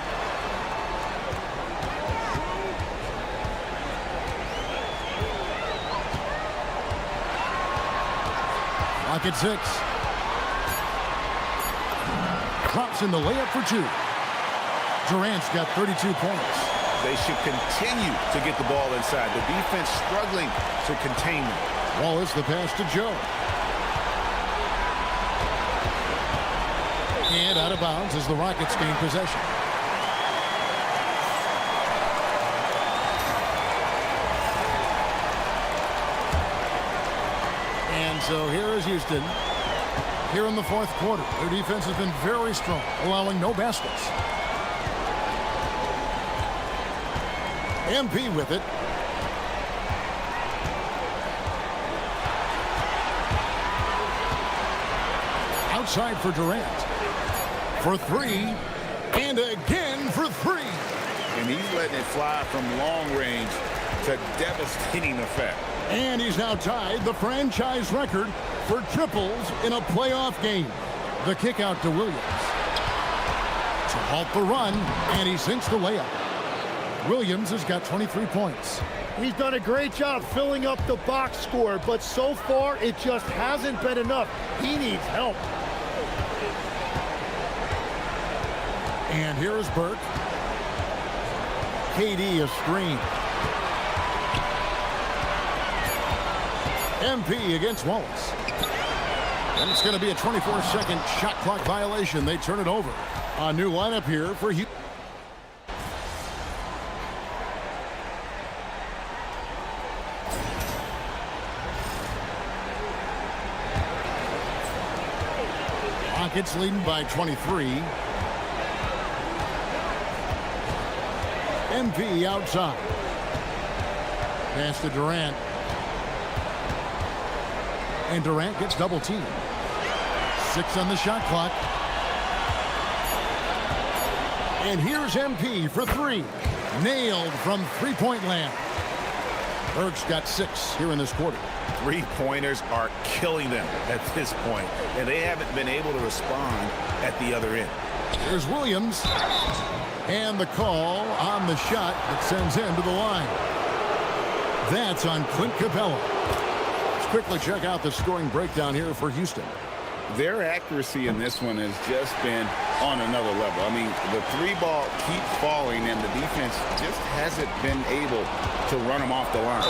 Rocket 6. Drops in the layup for two. Durant's got 32 points. They should continue to get the ball inside. The defense struggling to contain them. Wallace the pass to Joe. And out of bounds as the Rockets gain possession. And so here is Houston. Here in the fourth quarter. Their defense has been very strong, allowing no baskets. MP with it. Outside for Durant. For three. And again for three. And he's letting it fly from long range to devastating effect. And he's now tied the franchise record for triples in a playoff game. The kick out to Williams. To halt the run, and he sinks the layup. Williams has got 23 points. He's done a great job filling up the box score, but so far it just hasn't been enough. He needs help. And here is Burke. KD a screen. MP against Wallace. And it's going to be a 24-second shot clock violation. They turn it over. A new lineup here for Houston. Rockets leading by 23. MP outside. Pass to Durant. And Durant gets double teamed. 6 on the shot clock. And here's MP for three. Nailed from three-point land. Burks got 6 here in this quarter. Three-pointers are killing them at this point, and they haven't been able to respond at the other end. Here's Williams. And the call on the shot that sends him to the line. That's on Clint Capella. Let's quickly check out the scoring breakdown here for Houston. Their accuracy in this one has just been on another level. I mean, the three ball keeps falling, and the defense just hasn't been able to run them off the line.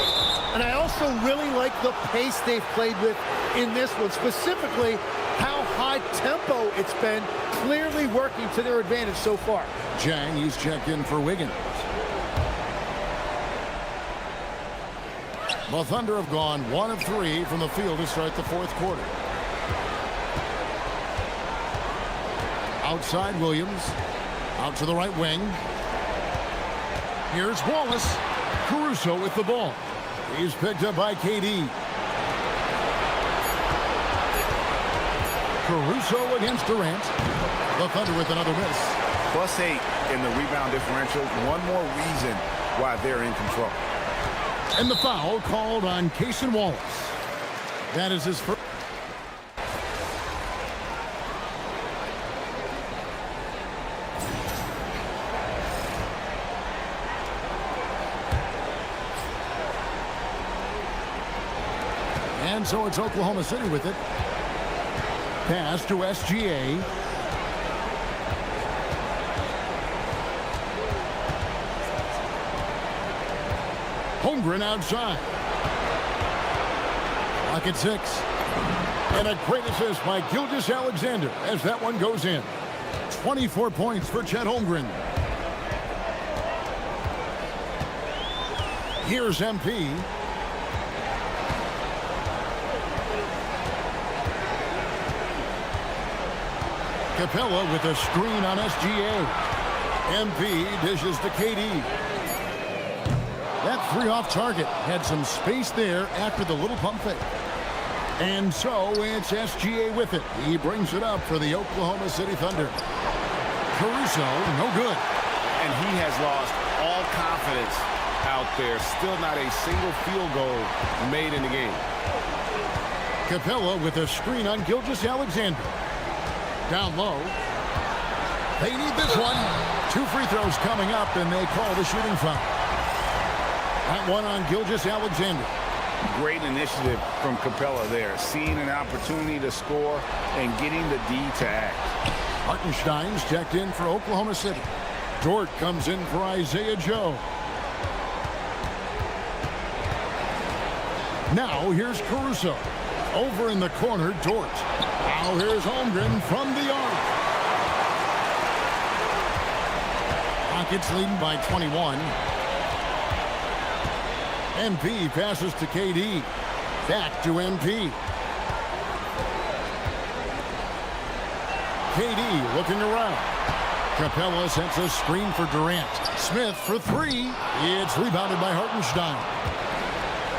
And I also really like the pace they've played with in this one, specifically how high tempo it's been, clearly working to their advantage so far. Jang, he's checked in for Wiggins. The Thunder have gone 1 of 3 from the field to start the fourth quarter. Outside Williams. Out to the right wing. Here's Wallace. Caruso with the ball. He's picked up by KD. Caruso against Durant. The Thunder with another miss. +8 in the rebound differential. One more reason why they're in control. And the foul called on Cason Wallace. That is his first. And so it's Oklahoma City with it. Pass to SGA. Holmgren outside. Lock at 6. And a great assist by Gilgeous-Alexander as that one goes in. 24 points for Chet Holmgren. Here's MP. Capella with a screen on SGA. MP dishes to KD. That 3 off target had some space there after the little pump fake. And so it's SGA with it. He brings it up for the Oklahoma City Thunder. Caruso, no good. And he has lost all confidence out there. Still not a single field goal made in the game. Capella with a screen on Gilgeous-Alexander. Down low. They need this one. 2 free throws coming up, and they call the shooting foul. That one on Gilgeous-Alexander. Great initiative from Capella there. Seeing an opportunity to score and getting the D to act. Hartenstein's checked in for Oklahoma City. Dort comes in for Isaiah Joe. Now here's Caruso. Over in the corner, Dort. Now here's Holmgren from the arc. Rockets leading by 21. MP passes to KD. Back to MP. KD looking around. Capella sets a screen for Durant. Smith for 3. It's rebounded by Hartenstein.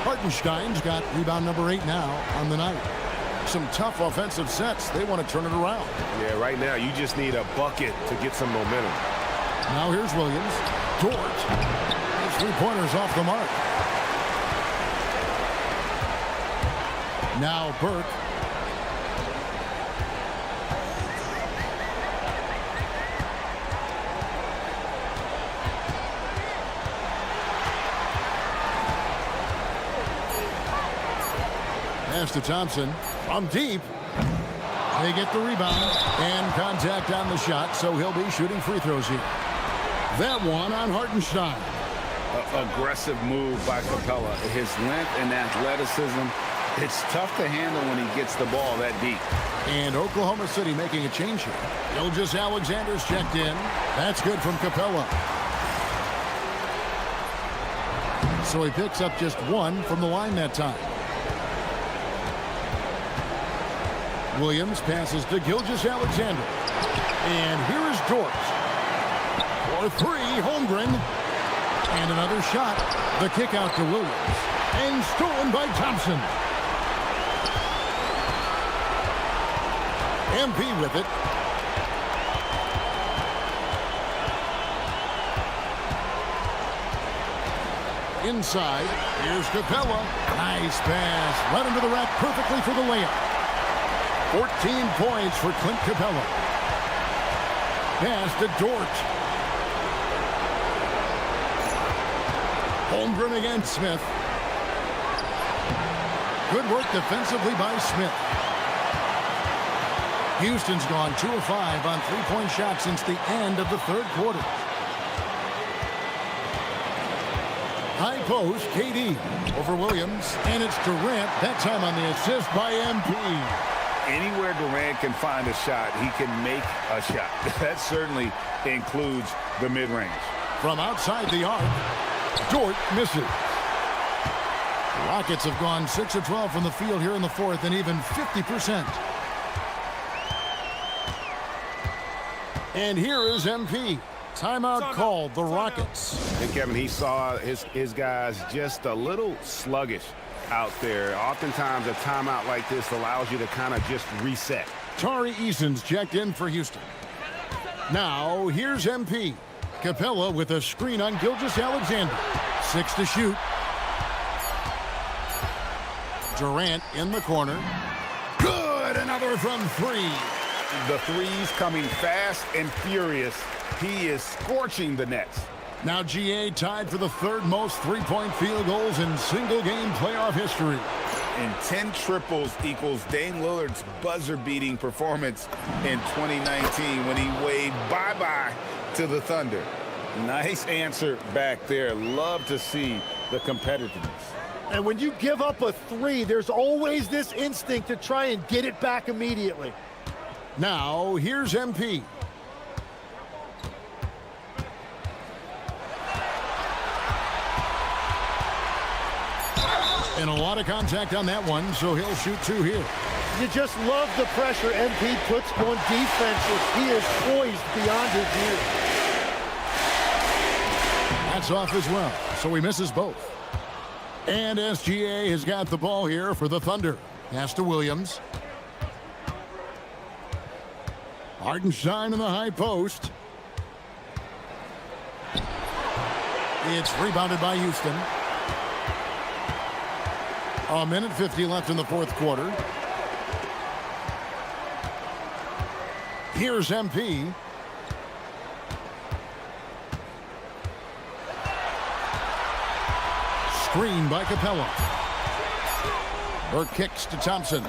Hartenstein's got rebound number 8 now on the night. Some tough offensive sets. They want to turn it around. Yeah, right now you just need a bucket to get some momentum. Now here's Williams. Dort. His 3-pointers off the mark. Now Burke. Pass to Thompson from deep. They get the rebound and contact on the shot, so he'll be shooting free throws here. That one on Hartenstein. Aggressive move by Capella. His length and athleticism, it's tough to handle when he gets the ball that deep. And Oklahoma City making a change here. Gilgeous-Alexander's checked in. That's good from Capella. So he picks up just 1 from the line that time. Williams passes to Gilgeous-Alexander. And here is Dort. For 3, Holmgren. And another shot. The kick out to Williams. And stolen by Thompson. MP with it. Inside. Here's Capella. Nice pass. Right into the rack perfectly for the layup. 14 points for Clint Capella. Pass to Dort. Holmgren against Smith. Good work defensively by Smith. Houston's gone 2 of 5 on 3-point shots since the end of the 3rd quarter. High post, KD over Williams, and it's Durant, that time on the assist by MP. Anywhere Durant can find a shot, he can make a shot. That certainly includes the mid-range. From outside the arc, Dort misses. Rockets have gone 6 of 12 from the field here in the 4th and even 50%. And here is MP. Timeout called, the Rockets. And Kevin, he saw his guys just a little sluggish out there. Oftentimes a timeout like this allows you to kind of just reset. Tari Eason's checked in for Houston. Now, here's MP. Capella with a screen on Gilgeous-Alexander. 6 to shoot. Durant in the corner. Good! Another from 3. The threes coming fast and furious. He is scorching the Nets. Now GA tied for the third most three-point field goals in single-game playoff history. And 10 triples equals Dame Lillard's buzzer-beating performance in 2019 when he waved bye-bye to the Thunder. Nice answer back there. Love to see the competitiveness. And when you give up a 3, there's always this instinct to try and get it back immediately. Now, here's MP. And a lot of contact on that one, so he'll shoot 2 here. You just love the pressure MP puts on defenses. He is poised beyond his years. That's off as well, so he misses both. And SGA has got the ball here for the Thunder. Pass to Williams. Hartenstein in the high post. It's rebounded by Houston. 1:50 left in the fourth quarter. Here's MP. Screen by Capella. Burke kicks to Thompson.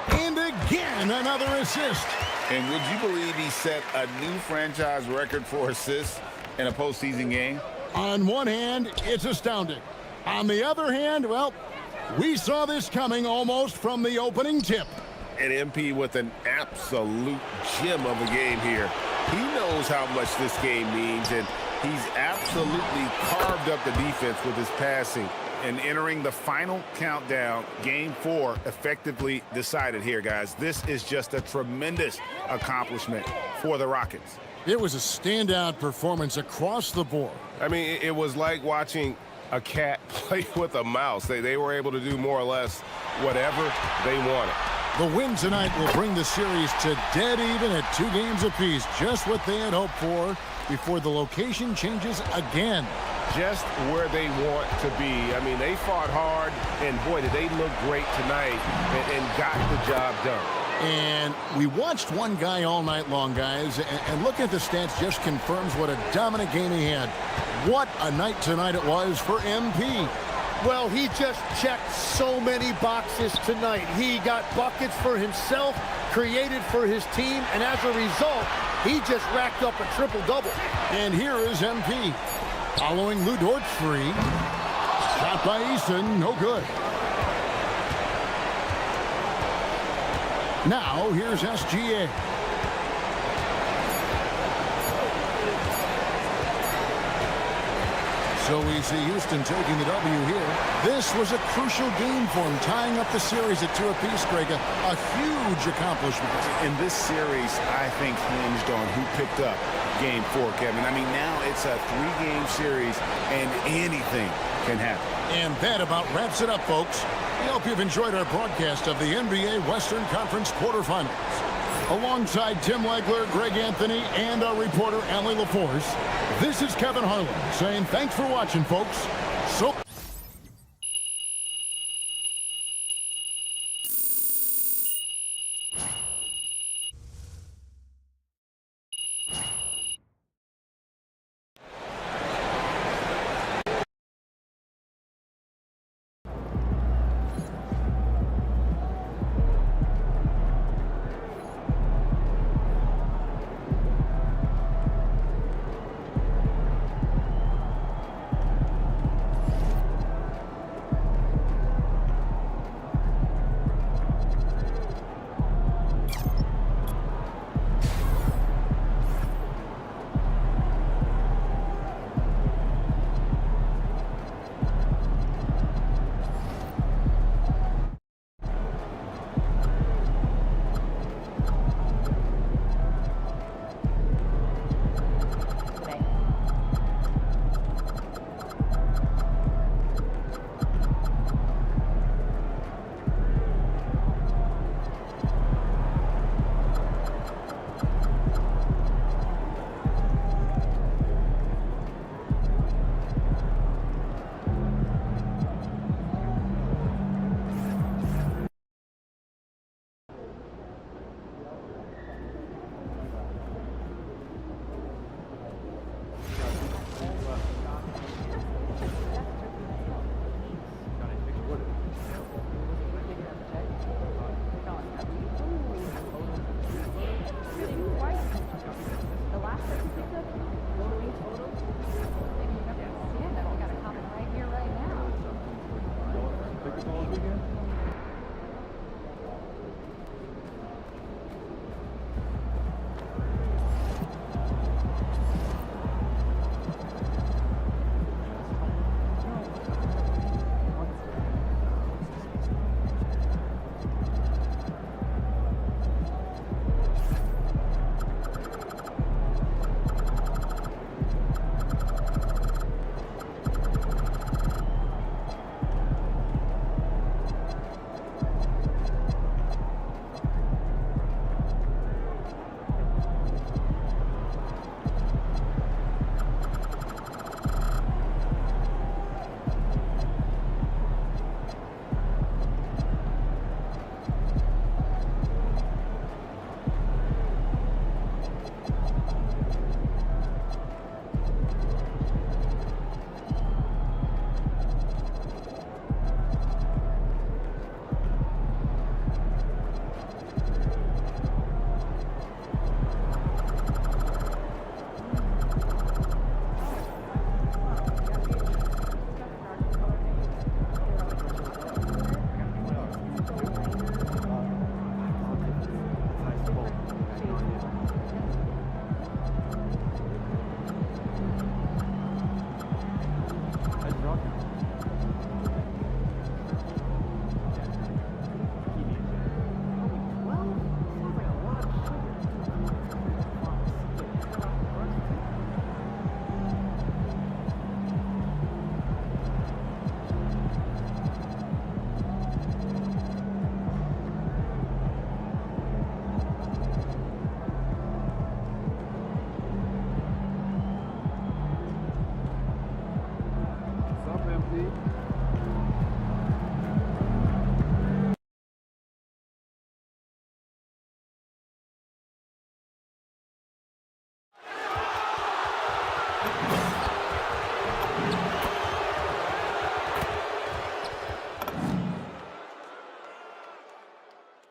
And again, another assist. And would you believe he set a new franchise record for assists in a postseason game? On one hand, it's astounding. On the other hand, well, we saw this coming almost from the opening tip. And MP with an absolute gem of a game here. He knows how much this game means, and he's absolutely carved up the defense with his passing. And entering the final countdown, Game 4 effectively decided here, guys. This is just a tremendous accomplishment for the Rockets. It was a standout performance across the board. I mean, it was like watching a cat play with a mouse. They were able to do more or less whatever they wanted. The win tonight will bring the series to dead even at 2 games apiece, just what they had hoped for before the location changes again. Just where they want to be. I mean, they fought hard, and boy, did they look great tonight and got the job done. And we watched one guy all night long, guys, and looking at the stats just confirms what a dominant game he had. What a night tonight it was for MP. Well, he just checked so many boxes tonight. He got buckets for himself, created for his team, and as a result, he just racked up a triple-double. And here is MP. Following Lou Dort's free. Shot by Eason, no good. Now, here's SGA. So we see Houston taking the W here. This was a crucial game for him, tying up the series at 2 apiece, Greg. A huge accomplishment. In this series, I think hinged on who picked up Game 4, Kevin. I mean, now it's a 3-game series, and anything can happen. And that about wraps it up, folks. We hope you've enjoyed our broadcast of the NBA Western Conference quarterfinals. Alongside Tim Legler, Greg Anthony, and our reporter, Allie LaForce, this is Kevin Harlan saying thanks for watching, folks. So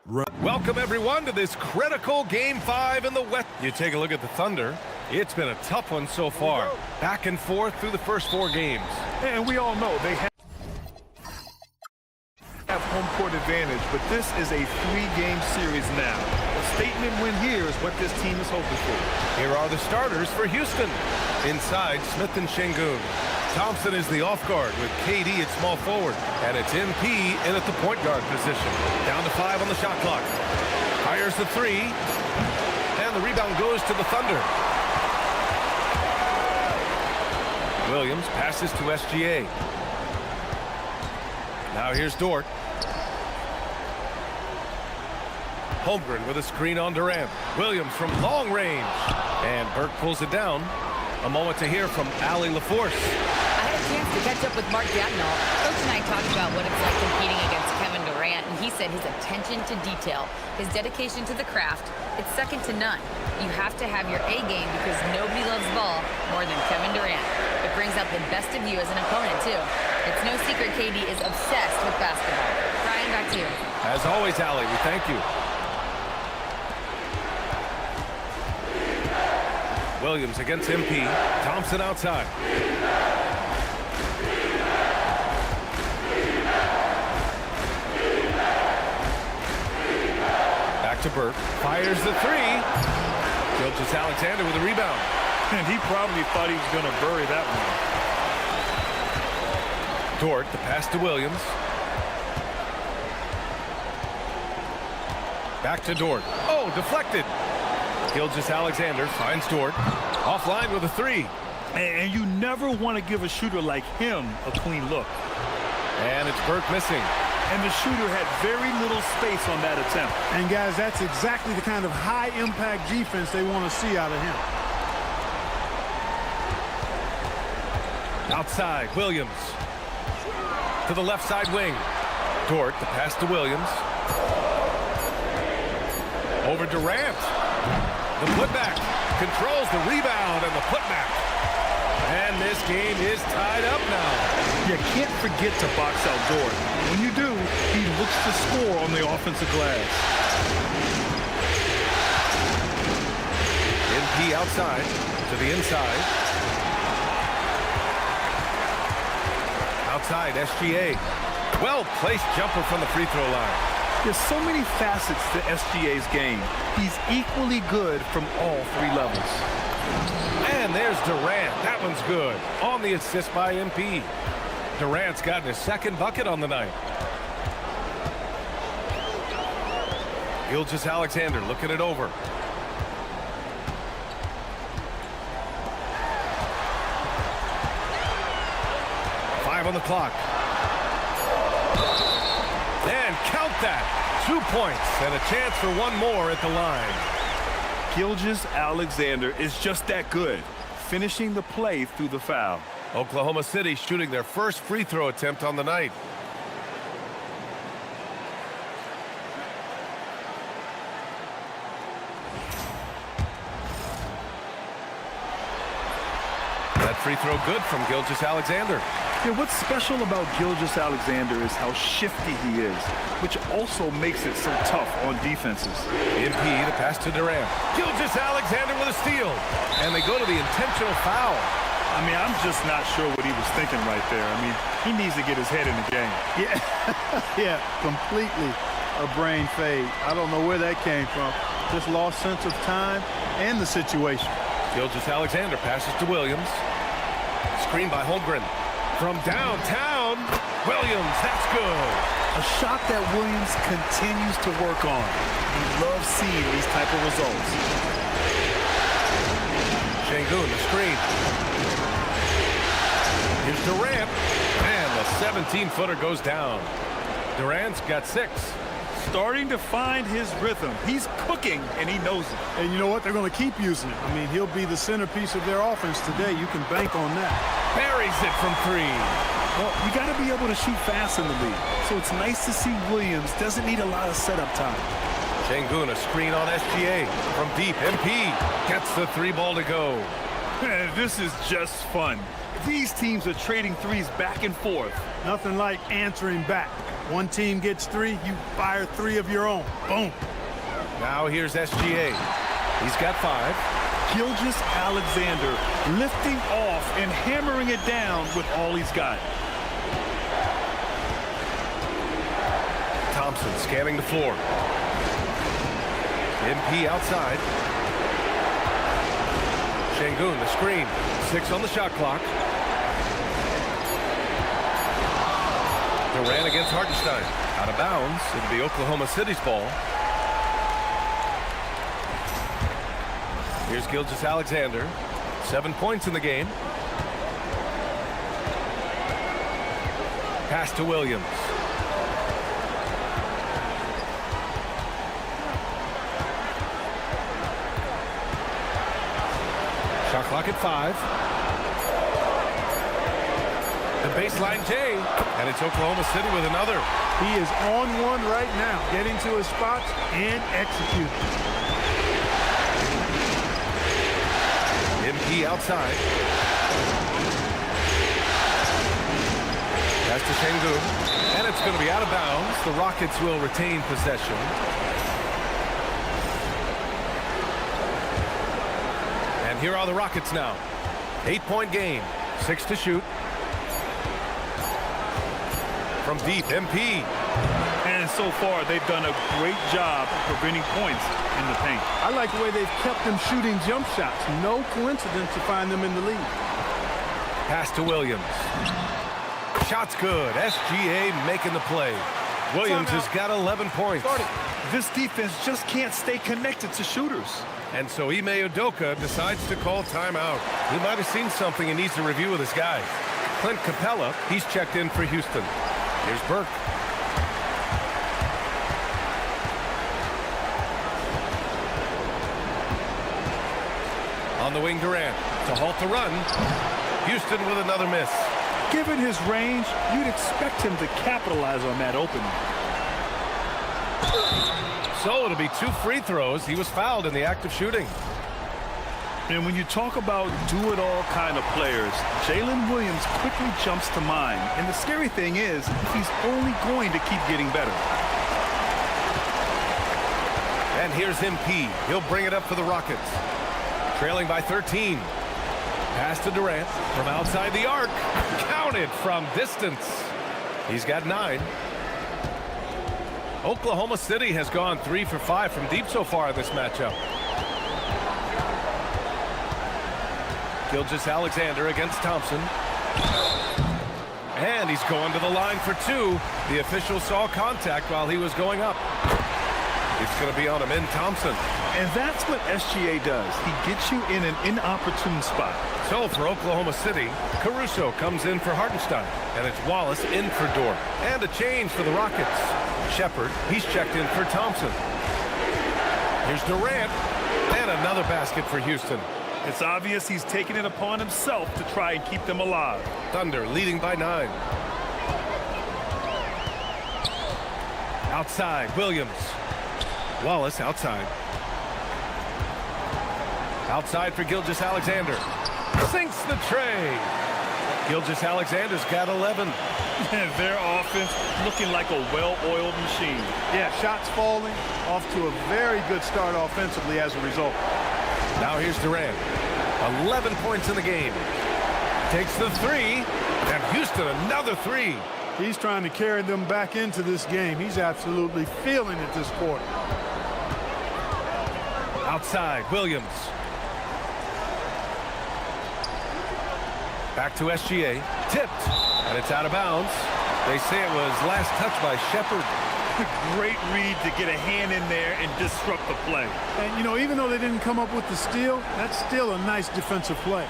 Welcome, everyone, to this critical Game 5 in the West. You take a look at the Thunder. It's been a tough one so far. Back and forth through the first 4 games. And we all know they have home court advantage, but this is a 3-game series now. A statement win here is what this team is hoping for. Here are the starters for Houston. Inside, Smith and Şengün. Thompson is the off guard with KD at small forward. And it's MP in at the point guard position. Down to 5 on the shot clock. Fires the 3. And the rebound goes to the Thunder. Williams passes to SGA. Now here's Dort. Holmgren with a screen on Durant. Williams from long range. And Burke pulls it down. A moment to hear from Allie LaForce. I had a chance to catch up with Mark Dagnall. Coach and I talked about what it's like competing against Kevin Durant, and he said his attention to detail, his dedication to the craft, it's second to none. You have to have your A game because nobody loves ball more than Kevin Durant. It brings out the best of you as an opponent, too. It's no secret KD is obsessed with basketball. Brian, back to you. As always, Allie, we thank you. Williams against MP. Thompson outside. Back to Burke. Fires the 3. Gilgeous-Alexander with a rebound. And he probably thought he was going to bury that one. Dort, the pass to Williams. Back to Dort. Oh, deflected. Gilgeous-Alexander finds Dort. Offline with a 3. And you never want to give a shooter like him a clean look. And it's Burke missing. And the shooter had very little space on that attempt. And, guys, that's exactly the kind of high-impact defense they want to see out of him. Outside, Williams. To the left side wing. Dort, the pass to Williams. Over Durant. The putback. Controls the rebound and the putback. And this game is tied up now. You can't forget to box out Dort. When you do, he looks to score on the offensive glass. MP outside to the inside. Outside, SGA. Well-placed jumper from the free throw line. There's so many facets to SGA's game. He's equally good from all 3 levels. And there's Durant. That one's good. On the assist by MP. Durant's gotten his 2nd bucket on the night. Gilgeous-Alexander looking it over. Five on the clock. And count that. 2 points and a chance for one more at the line. Gilgeous-Alexander is just that good, finishing the play through the foul. Oklahoma City shooting their first free throw attempt on the night. That free throw good from Gilgeous-Alexander. Yeah, what's special about Gilgeous-Alexander is how shifty he is, which also makes it so tough on defenses. MP, the pass to Durant. Gilgeous-Alexander with a steal. And they go to the intentional foul. I mean, I'm just not sure what he was thinking right there. I mean, he needs to get his head in the game. Yeah, yeah, completely a brain fade. I don't know where that came from. Just lost sense of time and the situation. Gilgeous-Alexander passes to Williams. Screen by Holmgren. From downtown, Williams, that's good. A shot that Williams continues to work on. He loves seeing these type of results. Şengün, the screen. Here's Durant, and the 17-footer goes down. Durant's got 6. Starting to find his rhythm. He's cooking, and he knows it. And you know what? They're going to keep using it. I mean, he'll be the centerpiece of their offense today. You can bank on that. Buries it from 3. Well, you got to be able to shoot fast in the league. So it's nice to see Williams doesn't need a lot of setup time. Şengün, a screen on SGA. From deep, MP gets the 3 ball to go. This is just fun. These teams are trading threes back and forth. Nothing like answering back. One team gets 3, you fire 3 of your own. Boom. Now here's SGA. He's got 5. Gilgeous-Alexander lifting off and hammering it down with all he's got. Thompson scanning the floor. MP outside. Şengün, the screen. 6 on the shot clock. Durant against Hartenstein. Out of bounds. It'll be Oklahoma City's ball. Here's Gilgeous-Alexander. 7 points in the game. Pass to Williams. Shot clock at 5. The baseline J, and it's Oklahoma City with another. He is on one right now, getting to his spots and executing. MP outside. Pass to Şengün, and it's going to be out of bounds. The Rockets will retain possession. And here are the Rockets now. 8-point game, 6 to shoot. From deep, MP. And so far, they've done a great job preventing points in the paint. I like the way they've kept them shooting jump shots. No coincidence to find them in the lead. Pass to Williams. Shot's good. SGA making the play. Williams has got 11 points. This defense just can't stay connected to shooters. And so Ime Udoka decides to call timeout. He might have seen something and needs to review with his guys. Clint Capella, he's checked in for Houston. Here's Burke. On the wing, Durant to halt the run. Houston with another miss. Given his range, you'd expect him to capitalize on that opening. So it'll be 2 free throws. He was fouled in the act of shooting. And when you talk about do-it-all kind of players, Jalen Williams quickly jumps to mind. And the scary thing is, he's only going to keep getting better. And here's MP. He'll bring it up for the Rockets. Trailing by 13. Pass to Durant from outside the arc. Counted from distance. He's got 9. Oklahoma City has gone 3 for 5 from deep so far in this matchup. Gilgeous-Alexander against Thompson. And he's going to the line for 2. The official saw contact while he was going up. It's going to be on him in Thompson. And that's what SGA does. He gets you in an inopportune spot. So for Oklahoma City, Caruso comes in for Hartenstein. And it's Wallace in for Dort. And a change for the Rockets. Shepard, he's checked in for Thompson. Here's Durant. And another basket for Houston. It's obvious he's taking it upon himself to try and keep them alive. Thunder leading by 9. Outside, Williams. Wallace outside. Outside for Gilgeous-Alexander. Sinks the tray. Gilgeous-Alexander's got 11. Their offense looking like a well-oiled machine. Yeah, shots falling. Off to a very good start offensively as a result. Now here's Durant. 11 points in the game. Takes the 3. And Houston another 3. He's trying to carry them back into this game. He's absolutely feeling it this quarter. Outside, Williams. Back to SGA. Tipped. And it's out of bounds. They say it was last touched by Shepard. Great read to get a hand in there and disrupt the play. And, you know, even though they didn't come up with the steal, that's still a nice defensive play.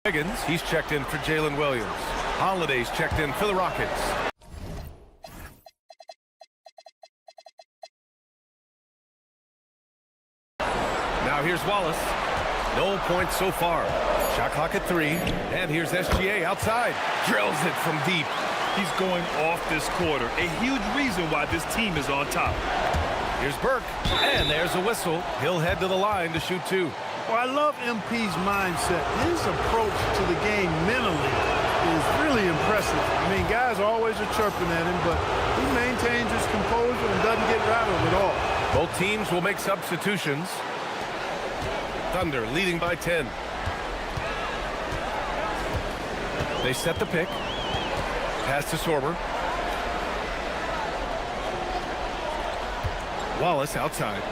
Higgins, he's checked in for Jalen Williams. Holiday's checked in for the Rockets. Now here's Wallace. No points so far. Shot clock at 3. And here's SGA outside. Drills it from deep. He's going off this quarter. A huge reason why this team is on top. Here's Burke, and there's a whistle. He'll head to the line to shoot two. Well, I love MP's mindset. His approach to the game mentally is really impressive. I mean, guys always are chirping at him, but he maintains his composure and doesn't get rattled at all. Both teams will make substitutions. Thunder leading by 10. They set the pick. Pass to Sorber. Wallace outside.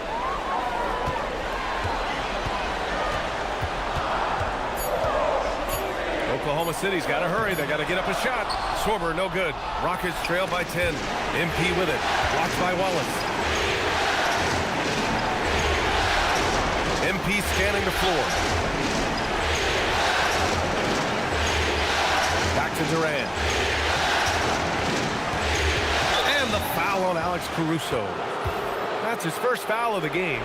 Oklahoma City's got to hurry. They got to get up a shot. Sorber, no good. Rockets trail by 10. MP with it. Blocked by Wallace. MP scanning the floor. Back to Durant. And the foul on Alex Caruso. That's his first foul of the game.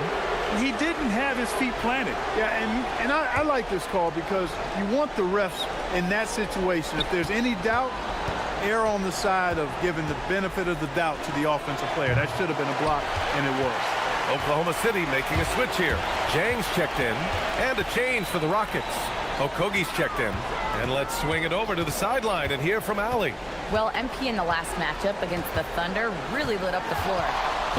He didn't have his feet planted. Yeah, and I like this call because you want the refs in that situation. If there's any doubt, err on the side of giving the benefit of the doubt to the offensive player. That should have been a block, and it was. Oklahoma City making a switch here. Jang's checked in, and a change for the Rockets. Okogie's checked in, and let's swing it over to the sideline and hear from Allie. Well, MP in the last matchup against the Thunder really lit up the floor.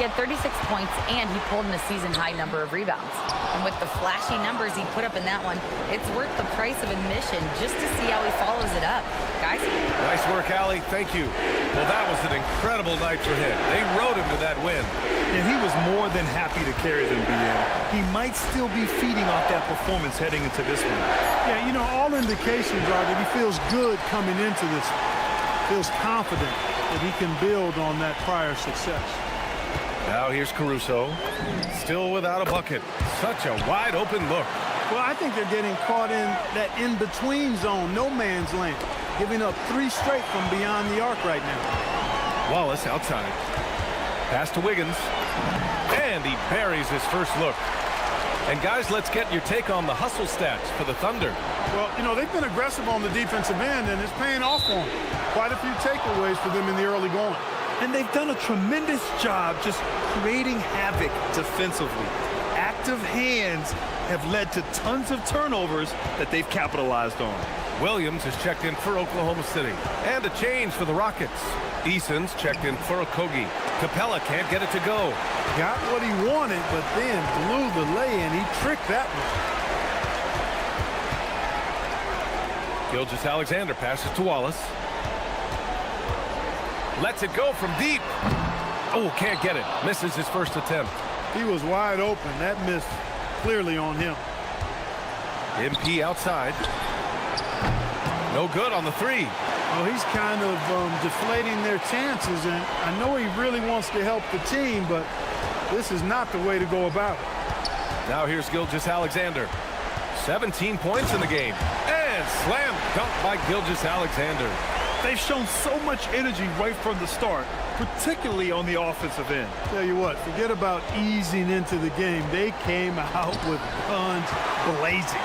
He had 36 points, and he pulled in a season-high number of rebounds. And with the flashy numbers he put up in that one, it's worth the price of admission just to see how he follows it up. Guys? Nice work, Allie. Thank you. Well, that was an incredible night for him. They rode him to that win. And he was more than happy to carry them, BN. He might still be feeding off that performance heading into this one. Yeah, you know, all indications are that he feels good coming into this. Feels confident that he can build on that prior success. Now here's Caruso, still without a bucket. Such a wide open look. Well, I think they're getting caught in that in-between zone, no man's land, giving up 3 straight from beyond the arc right now. Wallace outside. Pass to Wiggins, and he buries his first look. And guys, let's get your take on the hustle stats for the Thunder. Well, you know, they've been aggressive on the defensive end, and it's paying off for them. Quite a few takeaways for them in the early going. And they've done a tremendous job just creating havoc defensively. Active hands have led to tons of turnovers that they've capitalized on. Williams is checked in for Oklahoma City. And a change for the Rockets. Eason's checked in for Okogie. Capella can't get it to go. Got what he wanted, but then blew the lay-in. He tricked that one. Gilgeous-Alexander passes to Wallace. Lets it go from deep. Oh, can't get it. Misses his first attempt. He was wide open. That missed clearly on him. MP outside. No good on the 3. Oh, he's kind of deflating their chances, and I know he really wants to help the team, but this is not the way to go about it. Now here's Gilgeous-Alexander. 17 points in the game. And slam dunk by Gilgeous-Alexander. They've shown so much energy right from the start, particularly on the offensive end. Tell you what, forget about easing into the game. They came out with guns blazing.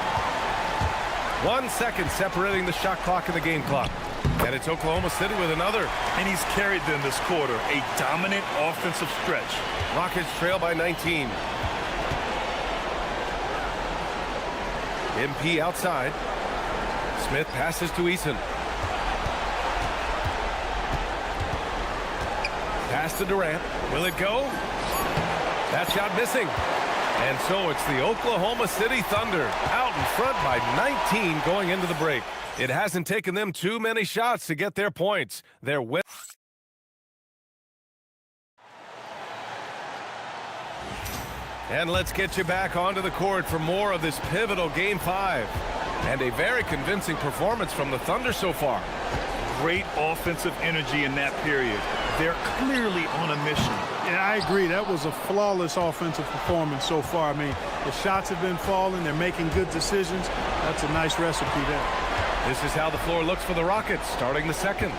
1 second separating the shot clock and the game clock. And it's Oklahoma City with another. And he's carried them this quarter, a dominant offensive stretch. Rockets trail by 19. MP outside. Smith passes to Eason. Pass to Durant. Will it go? That shot missing. And so it's the Oklahoma City Thunder out in front by 19 going into the break. It hasn't taken them too many shots to get their points. They're win. And let's get you back onto the court for more of this pivotal Game 5. And a very convincing performance from the Thunder so far. Great offensive energy in that period. They're clearly on a mission. Yeah, I agree. That was a flawless offensive performance so far. I mean, the shots have been falling. They're making good decisions. That's a nice recipe there. This is how the floor looks for the Rockets starting the second.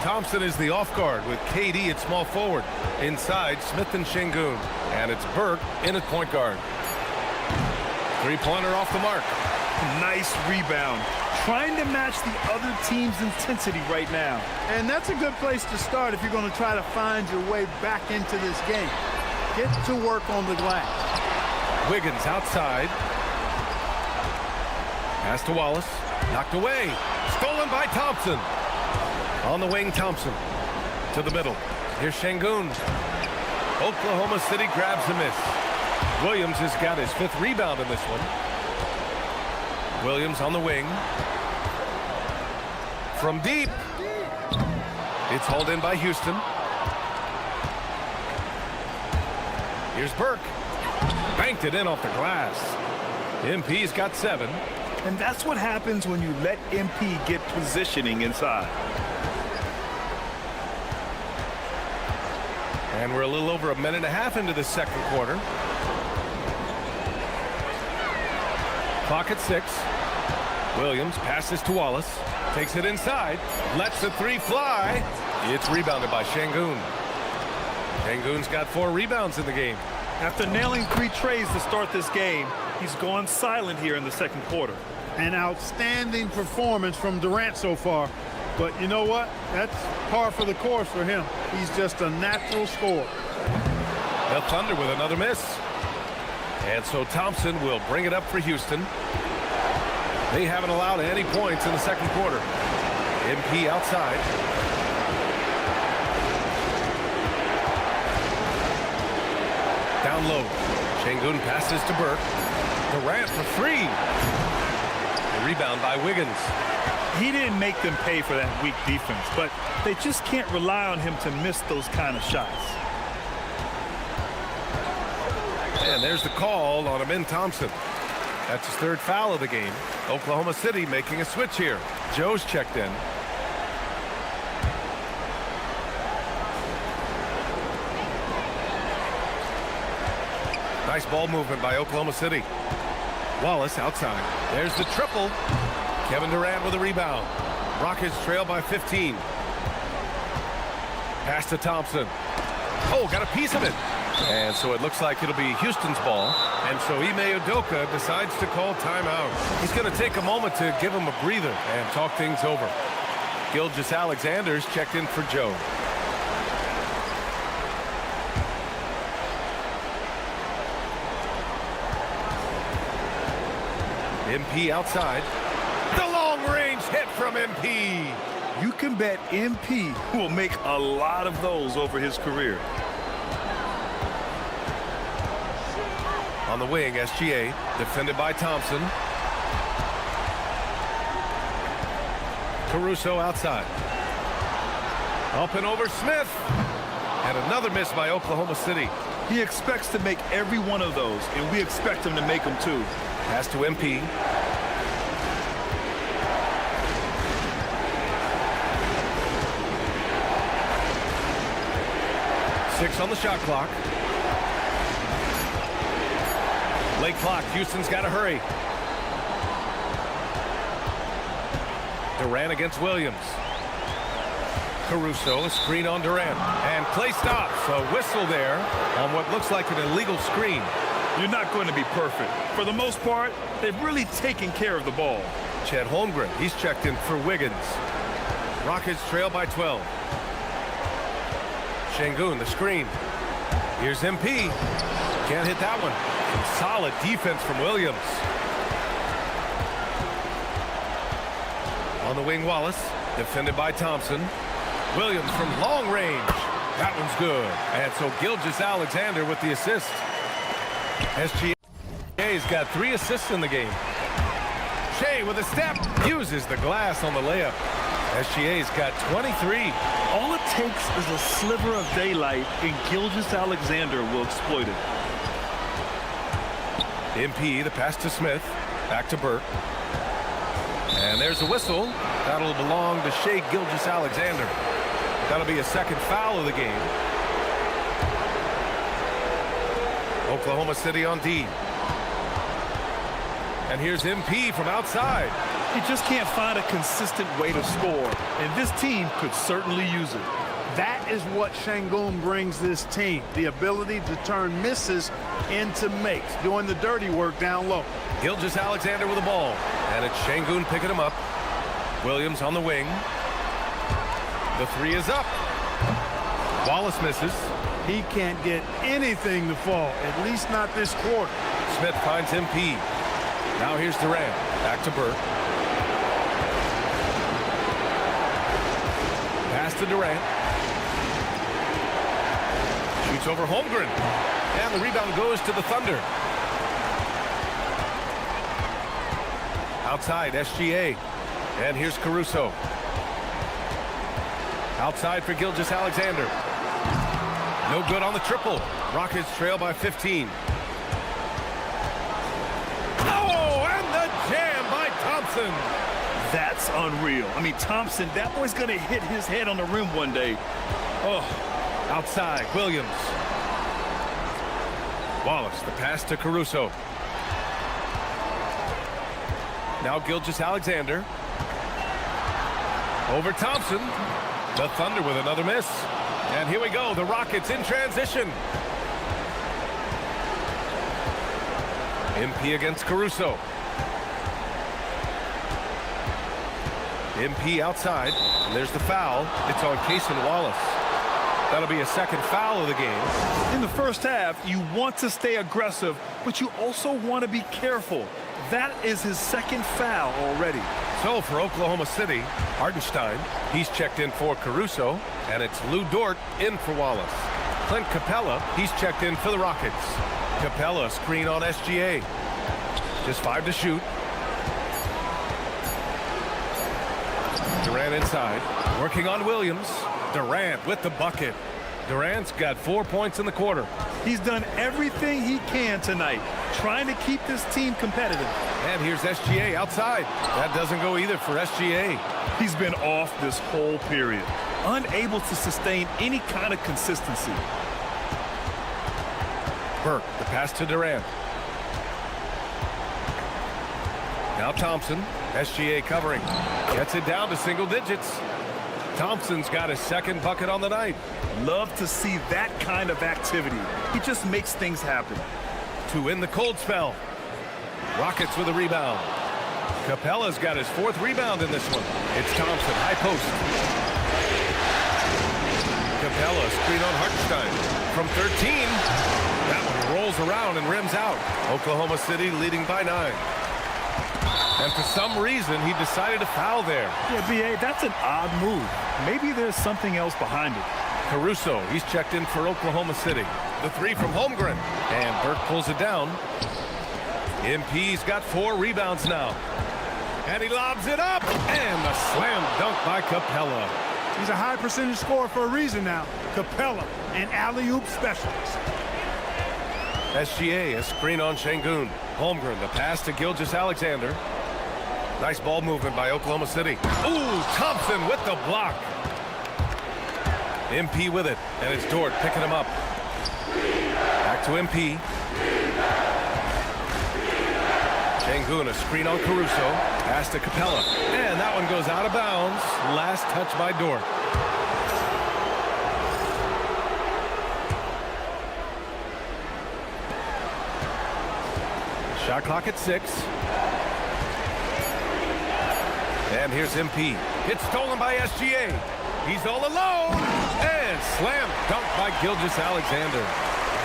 Thompson is the off guard with KD at small forward. Inside, Smith and Şengün. And it's Burke in at point guard. Three-pointer off the mark. Nice rebound. trying to match the other team's intensity right now. And that's a good place to start if you're going to try to find your way back into this game. Get to work on the glass. Wiggins outside. Pass to Wallace. Knocked away. Stolen by Thompson. On the wing, Thompson. To the middle. Here's Şengün. Oklahoma City grabs a miss. Williams has got his 5th rebound in this one. Williams on the wing. From deep. It's hauled in by Houston. Here's Burke. Banked it in off the glass. MP's got 7. And that's what happens when you let MP get positioning inside. And we're a little over a minute and a half into the second quarter. Clock at 6. Williams passes to Wallace. Takes it inside. Lets the 3 fly. It's rebounded by Şengün. Şengün's got 4 rebounds in the game. After nailing 3 trays to start this game, he's gone silent here in the second quarter. An outstanding performance from Durant so far. But you know what? That's par for the course for him. He's just a natural scorer. The Thunder with another miss. And so Thompson will bring it up for Houston. They haven't allowed any points in the second quarter. MP outside. Down low. Şengün passes to Burke. Durant for 3. A rebound by Wiggins. He didn't make them pay for that weak defense, but they just can't rely on him to miss those kind of shots. And there's the call on Amin Thompson. That's his 3rd foul of the game. Oklahoma City making a switch here. Joe's checked in. Nice ball movement by Oklahoma City. Wallace outside. There's the triple. Kevin Durant with a rebound. Rockets trail by 15. Pass to Thompson. Oh, got a piece of it. And so it looks like it'll be Houston's ball. And so Ime Udoka decides to call timeout. He's going to take a moment to give him a breather and talk things over. Gilgeous-Alexander's checked in for Joe. MP outside. The long-range hit from MP. You can bet MP will make a lot of those over his career. On the wing, SGA, defended by Thompson. Caruso outside. Up and over Smith. And another miss by Oklahoma City. He expects to make every one of those, and we expect him to make them too. Pass to MP. Six on the shot clock. Late clock. Houston's got to hurry. Durant against Williams. Caruso, a screen on Durant. And Clay stops. A whistle there on what looks like an illegal screen. You're not going to be perfect. For the most part, they've really taken care of the ball. Chet Holmgren, he's checked in for Wiggins. Rockets trail by 12. Şengün, the screen. Here's MP. Can't hit that one. Solid defense from Williams. On the wing, Wallace, defended by Thompson. Williams from long range. That one's good. And so Gilgeous-Alexander with the assist. SGA's got 3 assists in the game. Shea with a step. Uses the glass on the layup. SGA's got 23. All it takes is a sliver of daylight, and Gilgeous-Alexander will exploit it. MP, the pass to Smith. Back to Burke. And there's a whistle. That'll belong to Shea Gilgeous-Alexander. That'll be a second foul of the game. Oklahoma City on D. And here's MP from outside. He just can't find a consistent way to score, and this team could certainly use it. That is what Şengün brings this team, the ability to turn misses into makes, doing the dirty work down low. Gilgeous-Alexander with the ball. And it's Şengün picking him up. Williams on the wing. The three is up. Wallace misses. He can't get anything to fall, at least not this quarter. Smith finds MP. Now here's Durant. Back to Burke. Pass to Durant. Shoots over Holmgren. And the rebound goes to the Thunder. Outside, SGA. And here's Caruso. Outside for Gilgeous-Alexander. No good on the triple. Rockets trail by 15. Oh, and the jam by Thompson. That's unreal. I mean, Thompson, that boy's going to hit his head on the rim one day. Oh, outside, Williams. Wallace, the pass to Caruso. Now Gilgeous-Alexander. Over Thompson. The Thunder with another miss. And here we go, the Rockets in transition. MP against Caruso. MP outside. And there's the foul. It's on Cason Wallace. That'll be a second foul of the game. In the first half, you want to stay aggressive, but you also want to be careful. That is his second foul already. So for Oklahoma City, Hartenstein, he's checked in for Caruso, and it's Lou Dort in for Wallace. Clint Capella, he's checked in for the Rockets. Capella, screen on SGA. Just 5 to shoot. Durant inside, working on Williams. Durant with the bucket. Durant's got 4 points in the quarter. He's done everything he can tonight, trying to keep this team competitive. And here's SGA outside. That doesn't go either for SGA. He's been off this whole period, unable to sustain any kind of consistency. Burke, the pass to Durant. Now Thompson, SGA covering. Gets it down to single digits. Thompson's got his second bucket on the night. Love to see that kind of activity. He just makes things happen. To win the cold spell. Rockets with a rebound. Capella's got his 4th rebound in this one. It's Thompson, high post. Capella, screen on Hartenstein. From 13, that one rolls around and rims out. Oklahoma City leading by 9. And for some reason, he decided to foul there. Yeah, B.A., that's an odd move. Maybe there's something else behind it. Caruso, he's checked in for Oklahoma City. The 3 from Holmgren. And Burke pulls it down. MP's got 4 rebounds now. And he lobs it up. And a slam dunk by Capella. He's a high percentage scorer for a reason now. Capella, an alley-oop specialist. SGA, a screen on Şengün. Holmgren, the pass to Gilgeous-Alexander. Nice ball movement by Oklahoma City. Ooh, Thompson with the block. MP with it, and it's Dort picking him up. Back to MP. Şengün, a screen on Caruso. Pass to Capella. And that one goes out of bounds. Last touch by Dort. Shot clock at 6. And here's MP. It's stolen by SGA. He's all alone. And slam dunk by Gilgeous-Alexander.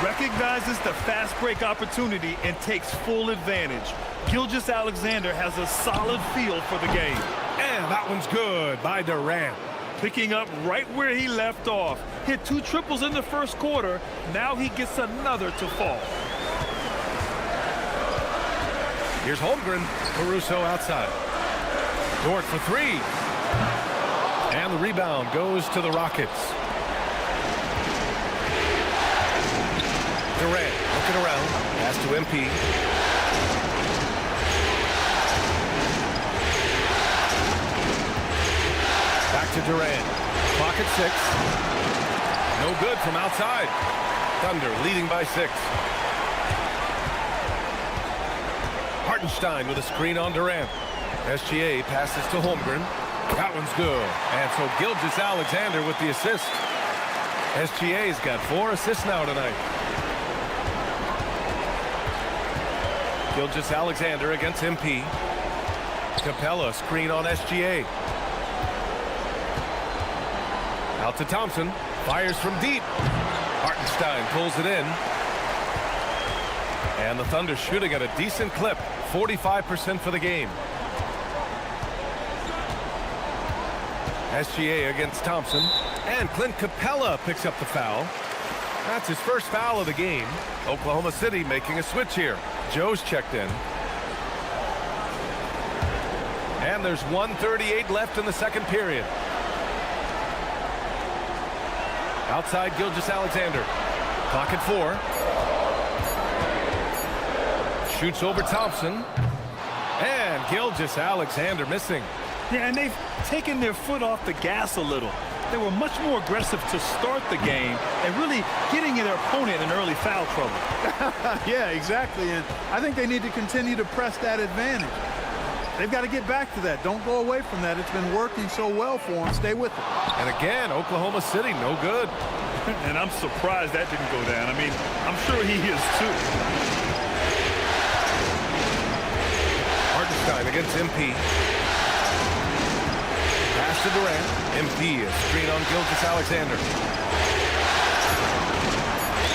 Recognizes the fast break opportunity and takes full advantage. Gilgeous-Alexander has a solid feel for the game. And that one's good by Durant. Picking up right where he left off. Hit 2 triples in the first quarter. Now he gets another to fall. Here's Holmgren. Caruso outside. Dort for 3. And the rebound goes to the Rockets. Durant looking around. Pass to MP. Back to Durant. Clock at 6. No good from outside. Thunder leading by 6. Hartenstein with a screen on Durant. SGA passes to Holmgren. That one's good. And so Gilgeous-Alexander with the assist. SGA's got 4 assists now tonight. Gilgeous-Alexander against MP. Capella screen on SGA. Out to Thompson. Fires from deep. Hartenstein pulls it in. And the Thunder shooting at a decent clip. 45% for the game. SGA against Thompson. And Clint Capella picks up the foul. That's his first foul of the game. Oklahoma City making a switch here. Joe's checked in. And there's 1:38 left in the second period. Outside Gilgeous-Alexander. Clock at 4. Shoots over Thompson. And Gilgeous-Alexander missing. Yeah, and they've taken their foot off the gas a little. They were much more aggressive to start the game and really getting their opponent in early foul trouble. Yeah, exactly. And I think they need to continue to press that advantage. They've got to get back to that. Don't go away from that. It's been working so well for them. Stay with it. And again, Oklahoma City, no good. And I'm surprised that didn't go down. I mean, I'm sure he is too. Hartenstein against MP. Pass to Durant. MP is screen on Gilgeous-Alexander.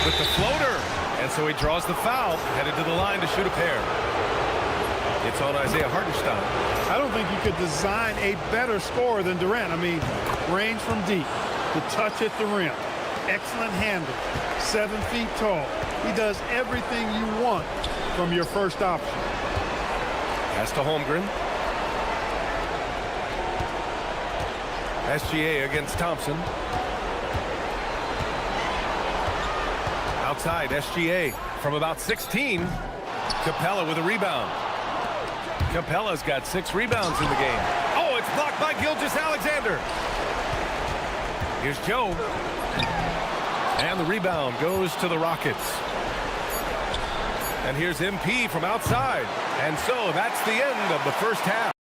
With the floater. And so he draws the foul. Headed to the line to shoot a pair. It's on Isaiah Hartenstein. I don't think you could design a better scorer than Durant. I mean, range from deep, the touch at the rim, excellent handle, 7 feet tall. He does everything you want from your first option. Pass to Holmgren. SGA against Thompson. Outside, SGA from about 16. Capella with a rebound. Capella's got 6 rebounds in the game. Oh, it's blocked by Gilgeous-Alexander. Here's Joe. And the rebound goes to the Rockets. And here's MP from outside. And so that's the end of the first half.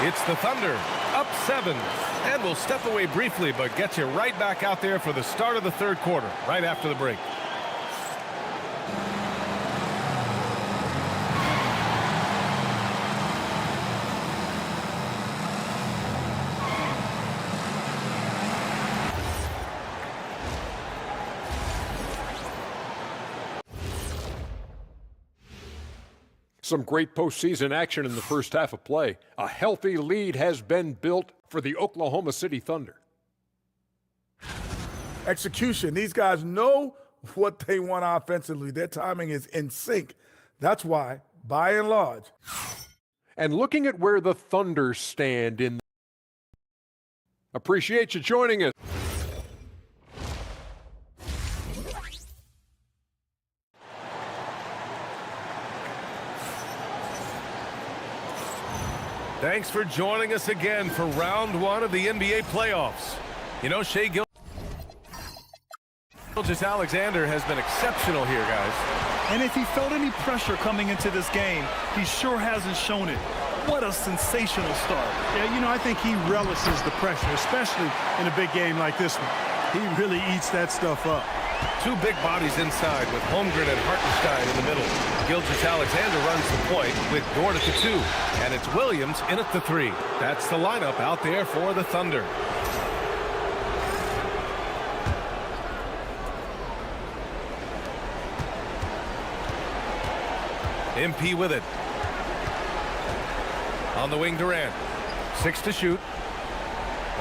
It's the Thunder, up 7. And we'll step away briefly, but get you right back out there for the start of the third quarter, right after the break. Some great postseason action in the first half of play. A healthy lead has been built for the Oklahoma City Thunder. Execution. These guys know what they want offensively. Their timing is in sync. That's why, by and large. And looking at where the Thunder stand in Appreciate you joining us. Thanks for joining us again for round one of the NBA playoffs. You know, Shai Gilgeous-Alexander has been exceptional here, guys. And if he felt any pressure coming into this game, he sure hasn't shown it. What a sensational start. Yeah, you know, I think he relishes the pressure, especially in a big game like this one. He really eats that stuff up. Two big bodies inside with Holmgren and Hartenstein in the middle. Gilgeous-Alexander runs the point with Dort at the 2. And it's Williams in at the 3. That's the lineup out there for the Thunder. MP with it. On the wing, Durant. 6 to shoot.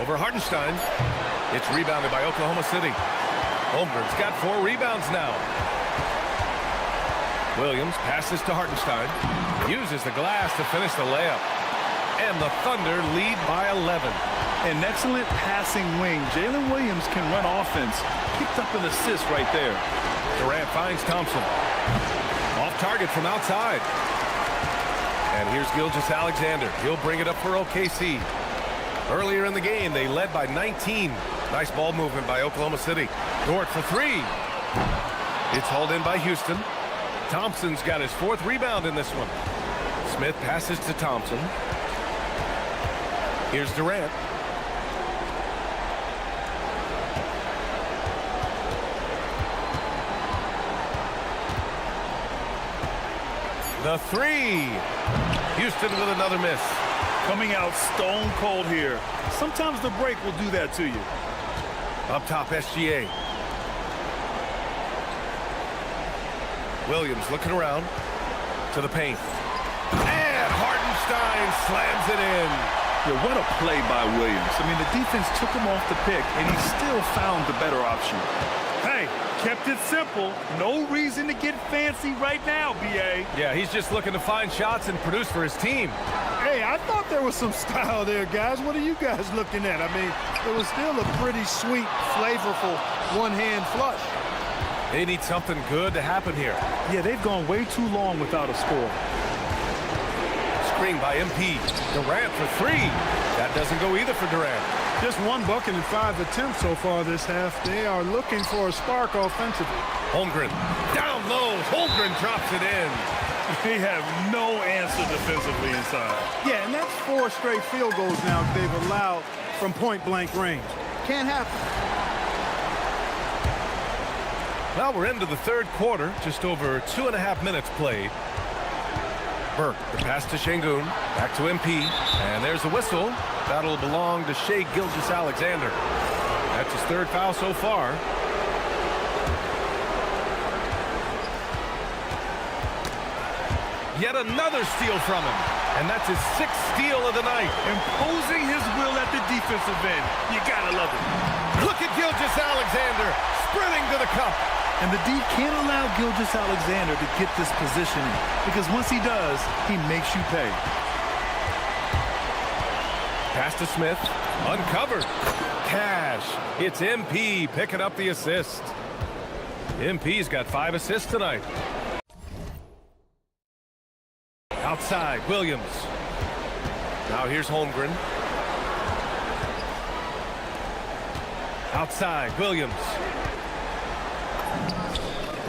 Over Hartenstein. It's rebounded by Oklahoma City. Holmgren's got 4 rebounds now. Williams passes to Hartenstein. Uses the glass to finish the layup. And the Thunder lead by 11. An excellent passing wing. Jalen Williams can run offense. Picked up an assist right there. Durant finds Thompson. Off target from outside. And here's Gilgeous-Alexander. He'll bring it up for OKC. Earlier in the game, they led by 19. Nice ball movement by Oklahoma City. Dort for 3. It's hauled in by Houston. Thompson's got his 4th rebound in this one. Smith passes to Thompson. Here's Durant. The 3. Houston with another miss. Coming out stone cold here. Sometimes the break will do that to you. Up top, SGA. Williams looking around to the paint. And Hartenstein slams it in. Yeah, what a play by Williams. I mean, the defense took him off the pick, and he still found the better option. Hey, kept it simple. No reason to get fancy right now, B.A. Yeah, he's just looking to find shots and produce for his team. Hey, I thought there was some style there, guys. What are you guys looking at? I mean, it was still a pretty sweet, flavorful one-hand flush. They need something good to happen here. Yeah, they've gone way too long without a score. Screen by MP. Durant for 3. That doesn't go either for Durant. Just 1 bucket and 5 attempts so far this half. They are looking for a spark offensively. Holmgren down low. Holmgren drops it in. They have no answer defensively inside. Yeah, and that's 4 straight field goals now they've allowed from point-blank range. Can't happen. Well, we're into the 3rd quarter. Just over 2.5 minutes played. Burke, the pass to Şengün. Back to MP. And there's the whistle. That'll belong to Shai Gilgeous-Alexander. That's his 3rd foul so far. Yet another steal from him. And that's his 6th steal of the night. Imposing his will at the defensive end. You gotta love it. Look at Gilgeous-Alexander sprinting to the cup. And the D can't allow Gilgeous-Alexander to get this positioning, because once he does, he makes you pay. Pass to Smith. Uncovered. Cash. It's MP picking up the assist. MP's got 5 assists tonight. Outside, Williams. Now here's Holmgren. Outside, Williams.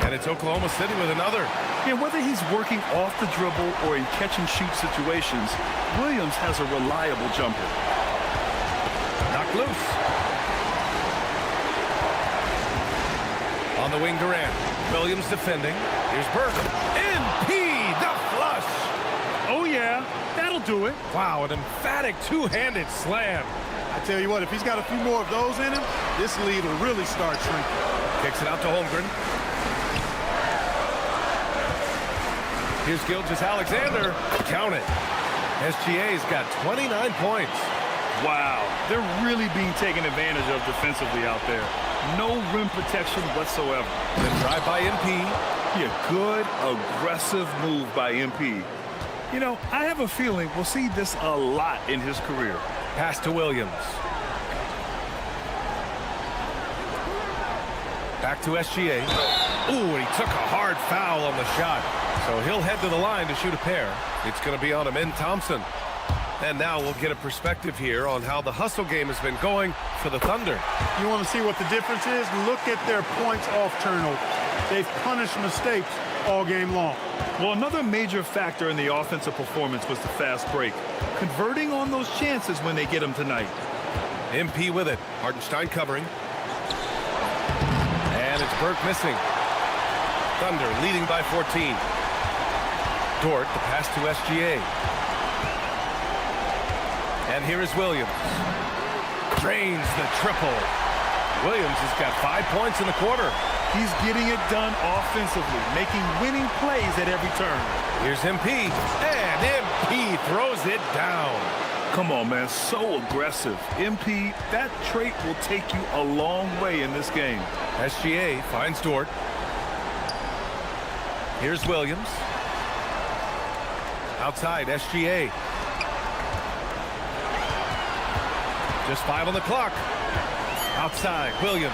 And it's Oklahoma City with another. Yeah, whether he's working off the dribble or in catch-and-shoot situations, Williams has a reliable jumper. Knocked loose. On the wing, Durant. Williams defending. Here's Burke. MP, the flush. Oh, yeah, that'll do it. Wow, an emphatic two-handed slam. I tell you what, if he's got a few more of those in him, this lead will really start shrinking. Kicks it out to Holmgren. Here's Gilgeous-Alexander. Count it. SGA's got 29 points. Wow, they're really being taken advantage of defensively out there. No rim protection whatsoever. The drive by MP. Yeah, good, aggressive move by MP. You know, I have a feeling we'll see this a lot in his career. Pass to Williams. Back to SGA. Ooh, and he took a hard foul on the shot. So he'll head to the line to shoot a pair. It's going to be on Amin Thompson. And now we'll get a perspective here on how the hustle game has been going for the Thunder. You want to see what the difference is? Look at their points off turnover. They've punished mistakes all game long. Well, another major factor in the offensive performance was the fast break. Converting on those chances when they get them tonight. MP with it. Hartenstein covering. And it's Burke missing. Thunder leading by 14. Dort, the pass to SGA. And here is Williams. Drains the triple. Williams has got 5 points in the quarter. He's getting it done offensively, making winning plays at every turn. Here's MP. And MP throws it down. Come on, man, so aggressive. MP, that trait will take you a long way in this game. SGA finds Dort. Here's Williams. Outside, SGA. Just 5 on the clock. Outside, Williams.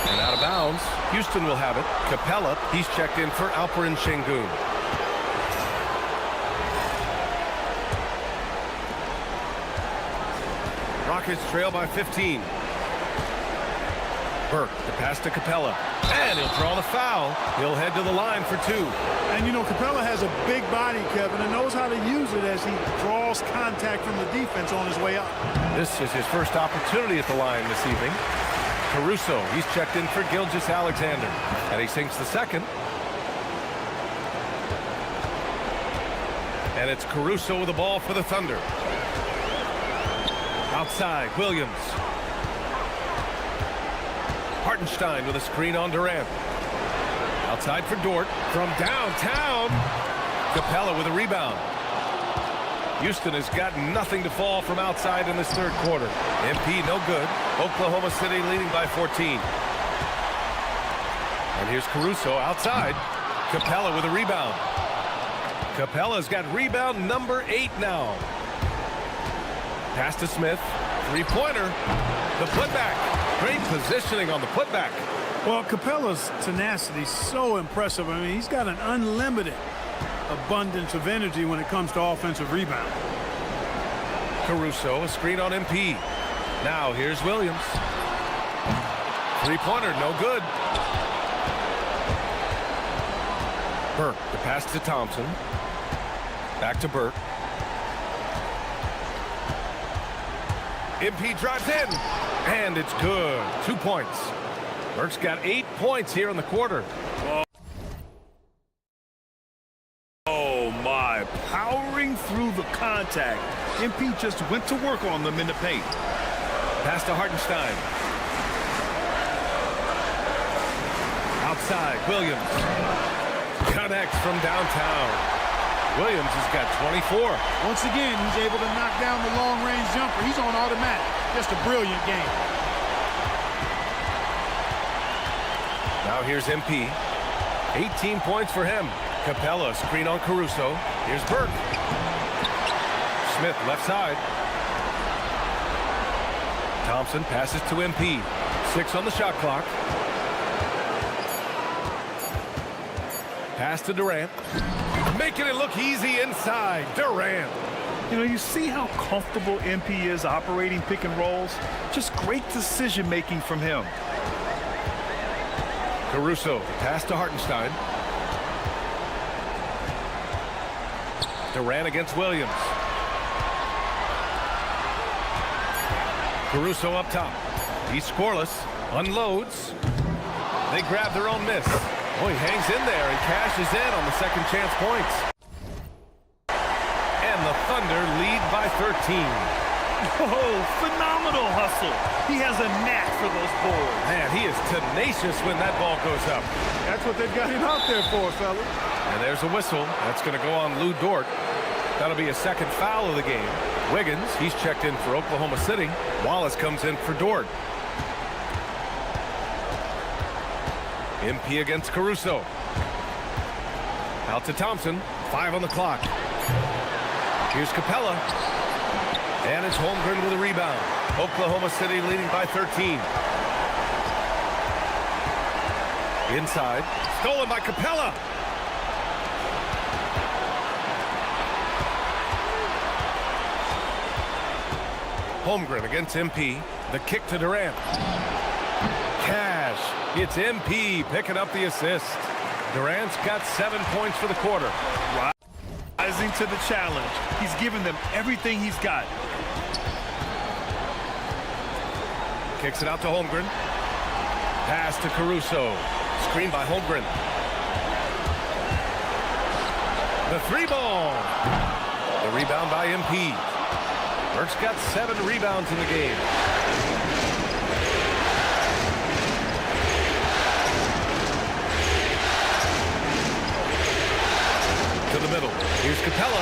And out of bounds. Houston will have it. Capella, he's checked in for Alperen Şengün. Rockets trail by 15. Burke, the pass to Capella. And he'll draw the foul. He'll head to the line for 2. And, you know, Capella has a big body, Kevin, and knows how to use it as he draws contact from the defense on his way up. This is his first opportunity at the line this evening. Caruso, he's checked in for Gilgeous-Alexander. And he sinks the second. And it's Caruso with the ball for the Thunder. Outside, Williams. Hartenstein with a screen on Durant. Outside for Dort from downtown. Capella with a rebound. Houston has got nothing to fall from outside in this third quarter. MP no good. Oklahoma City leading by 14. And here's Caruso outside. Capella with a rebound. Capella's got rebound number 8 now. Pass to Smith. Three-pointer. The putback. Great positioning on the putback. Well, Capella's tenacity is so impressive. I mean, he's got an unlimited abundance of energy when it comes to offensive rebound. Caruso, a screen on MP. Now here's Williams. Three-pointer, no good. Burke, the pass to Thompson. Back to Burke. MP drives in, and it's good. 2 points. Burke's got 8 points here in the quarter. Oh, my. Powering through the contact. MP just went to work on them in the paint. Pass to Hartenstein. Outside, Williams. Connects from downtown. Williams has got 24. Once again, he's able to knock down the long-range jumper. He's on automatic. Just a brilliant game. Now here's MP. 18 points for him. Capella, screen on Caruso. Here's Burke. Smith, left side. Thompson passes to MP. 6 on the shot clock. Pass to Durant. Making it look easy inside. Durant. You know, you see how comfortable MP is operating pick and rolls? Just great decision-making from him. Caruso, pass to Hartenstein. Durant against Williams. Caruso up top. He's scoreless. Unloads. They grab their own miss. Oh, he hangs in there and cashes in on the second chance points. And the Thunder lead by 13. Oh, phenomenal hustle. He has a knack for those boards. Man, he is tenacious when that ball goes up. That's what they've got him out there for, fellas. And there's a whistle. That's going to go on Lou Dort. That'll be a second foul of the game. Wiggins, he's checked in for Oklahoma City. Wallace comes in for Dort. MP against Caruso. Out to Thompson. 5 on the clock. Here's Capella. And it's Holmgren with a rebound. Oklahoma City leading by 13. Inside. Stolen by Capella. Holmgren against MP. The kick to Durant. Cash. It's MP picking up the assist. Durant's got 7 points for the quarter. Rising to the challenge. He's given them everything he's got. Kicks it out to Holmgren. Pass to Caruso. Screen by Holmgren. The three ball. The rebound by MP. Burke's got 7 rebounds in the game. To the middle. Here's Capella.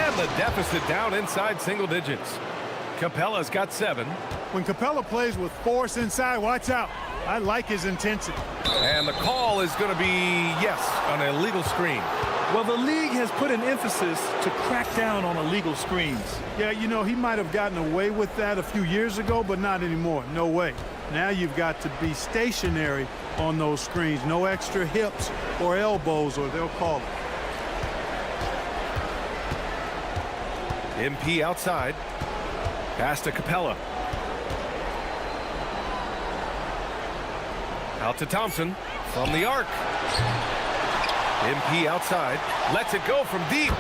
And the deficit down inside single digits. Capella's got 7. When Capella plays with force inside, watch out. I like his intensity. And the call is going to be, yes, an illegal screen. Well, the league has put an emphasis to crack down on illegal screens. Yeah, you know, he might have gotten away with that a few years ago, but not anymore. No way. Now you've got to be stationary on those screens. No extra hips or elbows, or they'll call it. MP outside. Pass to Capella. Out to Thompson from the arc. MP outside. Lets it go from deep.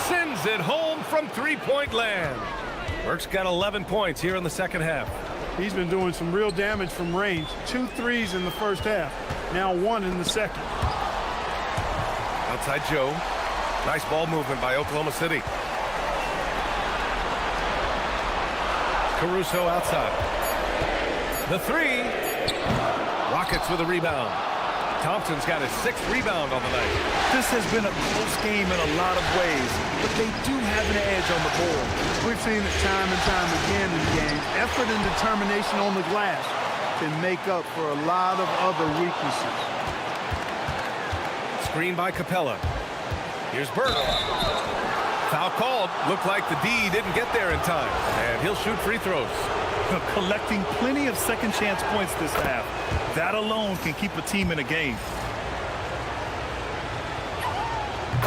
Sends it home from three-point land. Burke's got 11 points here in the second half. He's been doing some real damage from range. 2 threes in the first half. Now 1 in the second. Outside Joe. Nice ball movement by Oklahoma City. Caruso outside. The three. Rockets with a rebound. Thompson's got his 6th rebound on the night. This has been a close game in a lot of ways, but they do have an edge on the board. We've seen it time and time again in games. Effort and determination on the glass can make up for a lot of other weaknesses. Screen by Capella. Here's Burke. Foul called. Looked like the D didn't get there in time, and he'll shoot free throws. Collecting plenty of second chance points this half. That alone can keep a team in a game.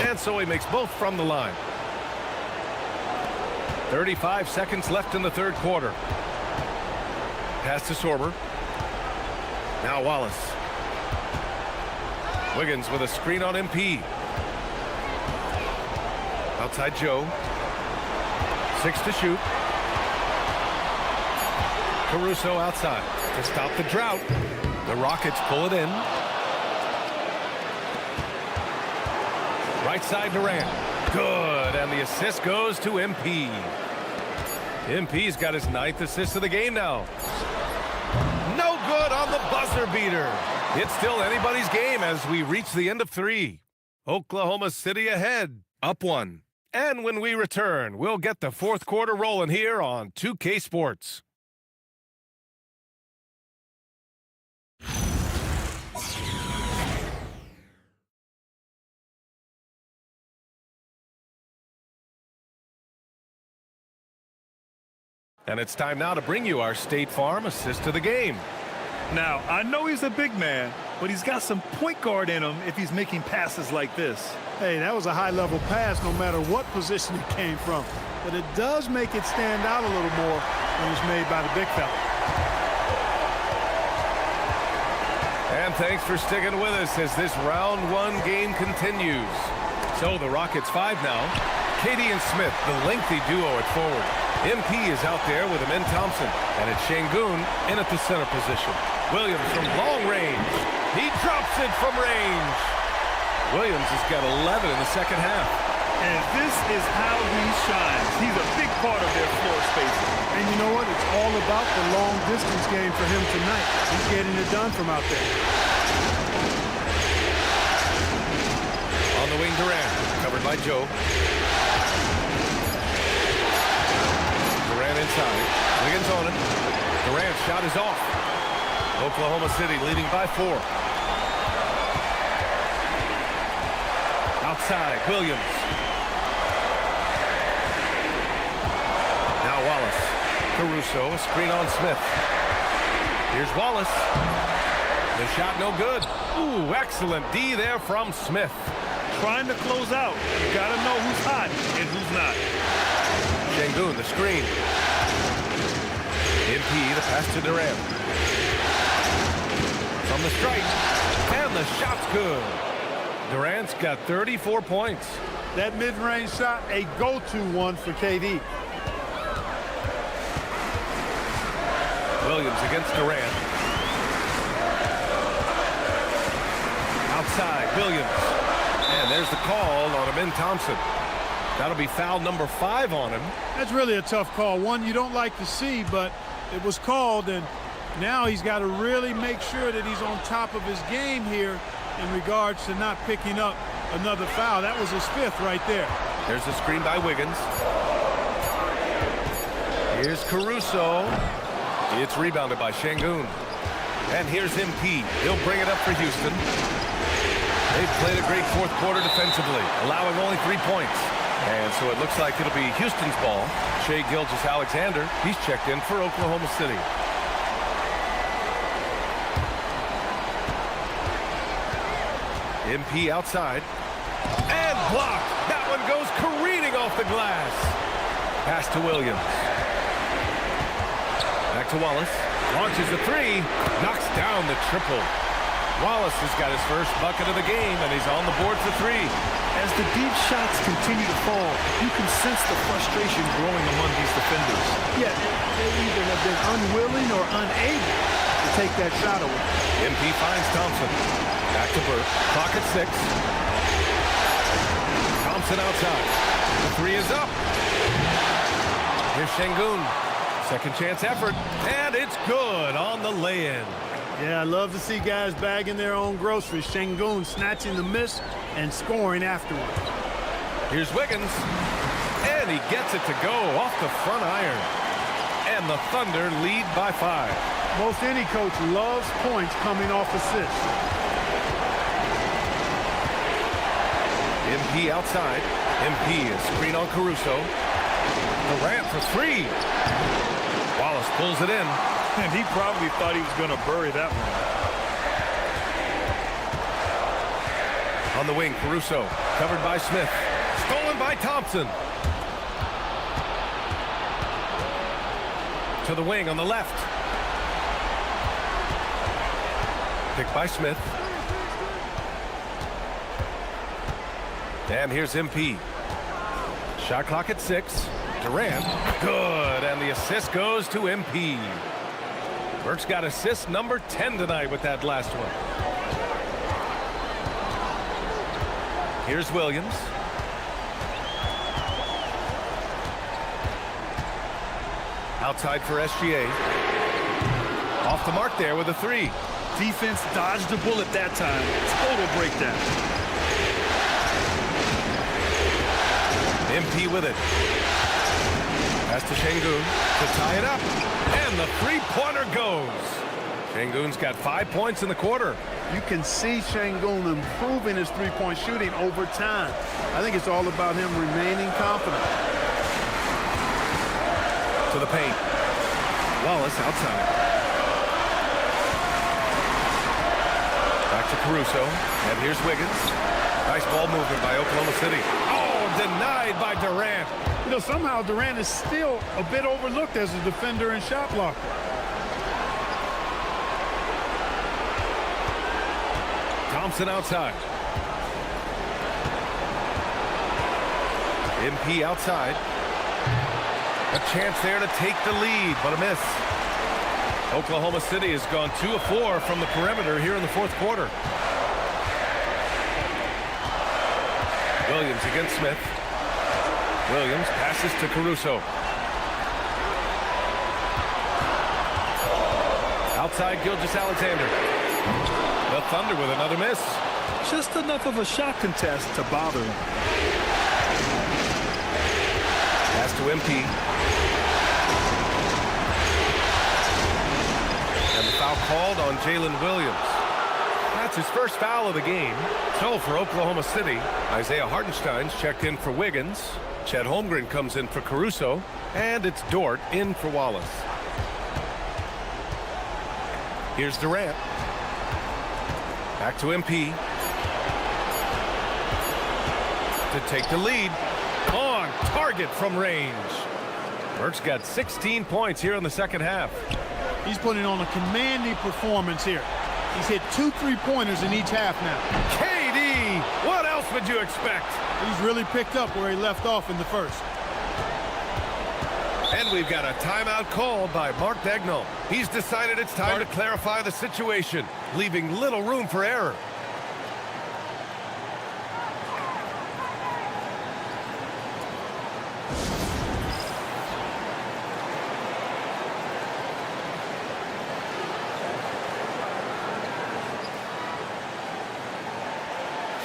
And so he makes both from the line. 35 seconds left in the third quarter. Pass to Sorber. Now Wallace. Wiggins with a screen on MP. Outside Joe. 6 to shoot. Caruso outside to stop the drought. The Rockets pull it in. Right side Durant. Good, and the assist goes to MP. MP's got his 9th assist of the game now. No good on the buzzer beater. It's still anybody's game as we reach the end of 3. Oklahoma City ahead, up 1. And when we return, we'll get the fourth quarter rolling here on 2K Sports. And it's time now to bring you our State Farm assist of the game. Now, I know he's a big man, but he's got some point guard in him if he's making passes like this. Hey, that was a high-level pass no matter what position it came from. But it does make it stand out a little more when it's made by the big fella. And thanks for sticking with us as this round 1 game continues. So the Rockets 5 now. Katie and Smith, the lengthy duo at forward. MP is out there with Amin Thompson, and it's Şengün in at the center position. Williams from long range. He drops it from range. Williams has got 11 in the second half. And this is how he shines. He's a big part of their floor spacing. And you know what? It's all about the long distance game for him tonight. He's getting it done from out there. On the wing, Durant, covered by Joe. Durant inside. Wiggins on him. Durant's shot is off. Oklahoma City leading by 4. Outside, Williams. Now Wallace. Caruso, a screen on Smith. Here's Wallace. The shot no good. Ooh, excellent D there from Smith. Trying to close out. You got to know who's hot and who's not. Şengün, the screen. MP, the pass to Durant. From the strike, and the shot's good. Durant's got 34 points. That mid-range shot, a go-to one for KD. Williams against Durant. Outside, Williams. And there's the call on Amin Thompson. That'll be foul number 5 on him. That's really a tough call. One you don't like to see, but it was called, and now he's got to really make sure that he's on top of his game here in regards to not picking up another foul. That was his 5th right there. There's the screen by Wiggins. Here's Caruso. It's rebounded by Şengün. And here's MP. He'll bring it up for Houston. They've played a great 4th quarter defensively, allowing only 3 points. And so it looks like it'll be Houston's ball. Shai Gilgeous-Alexander, he's checked in for Oklahoma City. MP outside. And blocked. That one goes careening off the glass. Pass to Williams. Back to Wallace. Launches the 3. Knocks down the triple. Wallace has got his first bucket of the game, and he's on the board for 3. As the deep shots continue to fall, you can sense the frustration growing among these defenders. Yeah, they either have been unwilling or unable to take that shot away. MP finds Thompson. Back to Burke. Clock at 6. Thompson outside. The 3 is up. Here's Şengün. Second chance effort. And it's good on the lay-in. Yeah, I love to see guys bagging their own groceries. Şengün snatching the miss and scoring afterward. Here's Wiggins. And he gets it to go off the front iron. And the Thunder lead by 5. Most any coach loves points coming off assists. MP outside. MP is screen on Caruso. Durant for 3. Wallace pulls it in. And he probably thought he was going to bury that one. On the wing, Caruso. Covered by Smith. Stolen by Thompson. To the wing on the left. Picked by Smith. And here's MP. Shot clock at 6. Durant. Good. And the assist goes to MP. Burke's got assist number 10 tonight with that last one. Here's Williams. Outside for SGA. Off the mark there with a 3. Defense dodged the bullet that time. Total breakdown. MP with it. Pass to Şengün to tie it up. And the 3-pointer goes. Şengün's got 5 points in the quarter. You can see Şengün improving his three-point shooting over time. I think it's all about him remaining confident. To the paint. Wallace outside. Back to Caruso. And here's Wiggins. Nice ball movement by Oklahoma City. Oh, denied by Durant. You know, somehow Durant is still a bit overlooked as a defender and shot blocker. Thompson outside. MP outside. A chance there to take the lead, but a miss. Oklahoma City has gone 2 of 4 from the perimeter here in the 4th quarter. Williams against Smith. Williams passes to Caruso. Outside Gilgeous-Alexander. The Thunder with another miss. Just enough of a shot contest to bother him. Pass to MP. And the foul called on Jalen Williams. That's his first foul of the game. So for Oklahoma City, Isaiah Hartenstein's checked in for Wiggins. Chet Holmgren comes in for Caruso. And it's Dort in for Wallace. Here's Durant. Back to MP. To take the lead. On target from range. Burke's got 16 points here in the second half. He's putting on a commanding performance here. He's hit 2 3-pointers in each half now. KD, what else would you expect? He's really picked up where he left off in the first. And we've got a timeout called by Mark Daigneault. He's decided it's time to clarify the situation, leaving little room for error.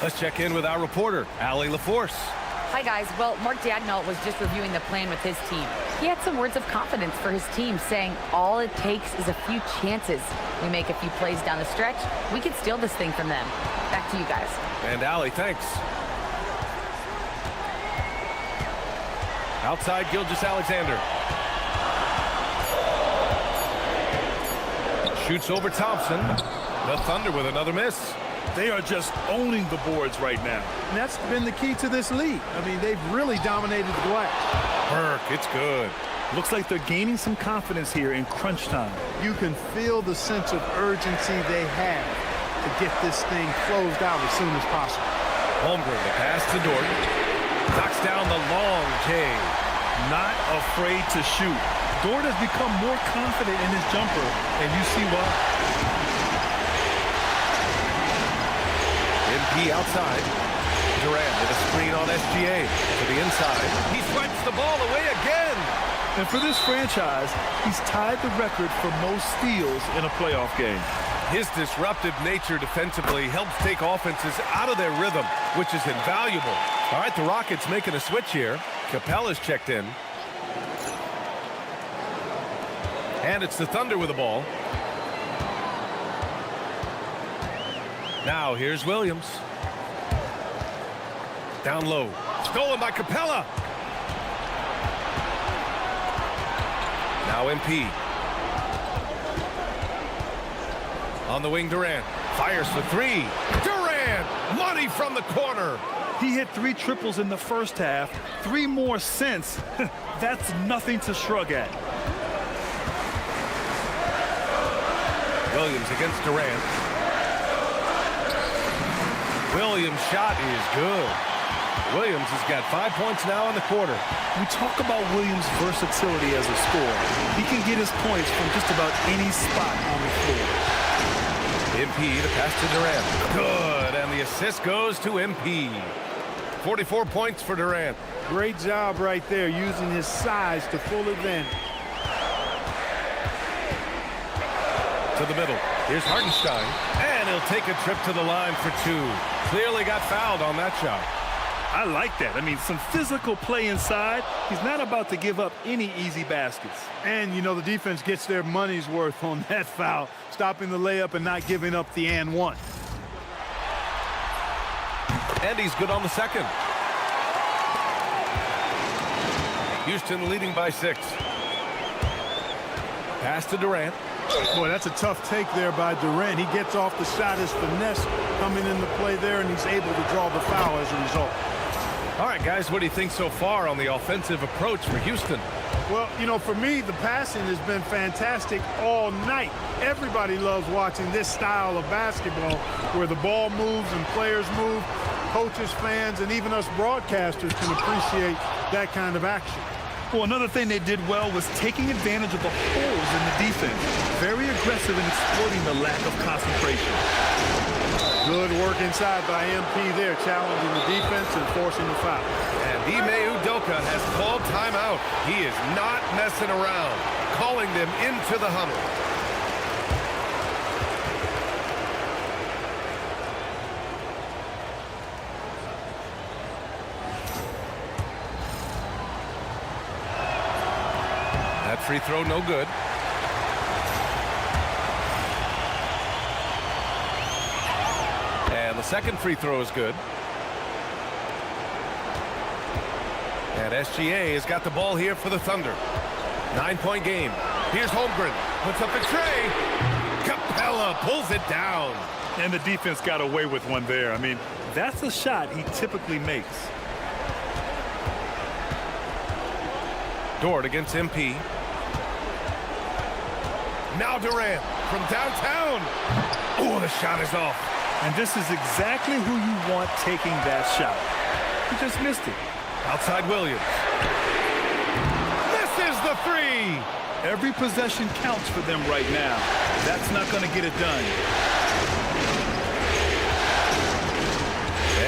Let's check in with our reporter, Allie LaForce. Hi, guys. Well, Mark Daigneault was just reviewing the plan with his team. He had some words of confidence for his team, saying all it takes is a few chances. We make a few plays down the stretch, we could steal this thing from them. Back to you guys. And Allie, thanks. Outside, Gilgeous-Alexander. Shoots over Thompson. The Thunder with another miss. They are just owning the boards right now. And that's been the key to this league. I mean, they've really dominated the glass. Burke, it's good. Looks like they're gaining some confidence here in crunch time. You can feel the sense of urgency they have to get this thing closed out as soon as possible. Holmgren, the pass to Dort. Knocks down the long J. Not afraid to shoot. Dort has become more confident in his jumper, and you see why. MP outside. Durant with a screen on SGA. To the inside. He swipes the ball away again. And for this franchise, he's tied the record for most steals in a playoff game. His disruptive nature defensively helps take offenses out of their rhythm, which is invaluable. All right, the Rockets making a switch here. Capella's checked in. And it's the Thunder with the ball. Now here's Williams. Down low. Stolen by Capella. Now MP. On the wing, Durant. Fires for three. Durant! Money from the corner. He hit 3 triples in the first half. 3 more since. That's nothing to shrug at. Williams against Durant. Williams' shot is good. Williams has got 5 points now in the quarter. We talk about Williams' versatility as a scorer. He can get his points from just about any spot on the floor. MP, the pass to Durant. Good, and the assist goes to MP. 44 points for Durant. Great job right there, using his size to full advantage. To the middle. Here's Hartenstein. And he'll take a trip to the line for 2. Clearly got fouled on that shot. I like that. I mean, some physical play inside. He's not about to give up any easy baskets. And, you know, the defense gets their money's worth on that foul, stopping the layup and not giving up the and one. And he's good on the second. Houston leading by 6. Pass to Durant. Boy, that's a tough take there by Durant. He gets off the shot, his finesse coming into play there, and he's able to draw the foul as a result. All right, guys, what do you think so far on the offensive approach for Houston? Well, you know, for me, the passing has been fantastic all night. Everybody loves watching this style of basketball where the ball moves and players move. Coaches, fans, and even us broadcasters can appreciate that kind of action. Well, another thing they did well was taking advantage of the holes in the defense. Very aggressive in exploiting the lack of concentration. Good work inside by MP there, challenging the defense and forcing the foul. And Ime Udoka has called timeout. He is not messing around, calling them into the huddle. That free throw no good. And the second free throw is good. And SGA has got the ball here for the Thunder. 9-point game. Here's Holmgren. Puts up a tray. Capella pulls it down. And the defense got away with one there. I mean, that's a shot he typically makes. Dort against MP. Now Durant from downtown. Oh, the shot is off. And this is exactly who you want taking that shot. He just missed it. Outside Williams. Misses the three. Every possession counts for them right now. That's not going to get it done.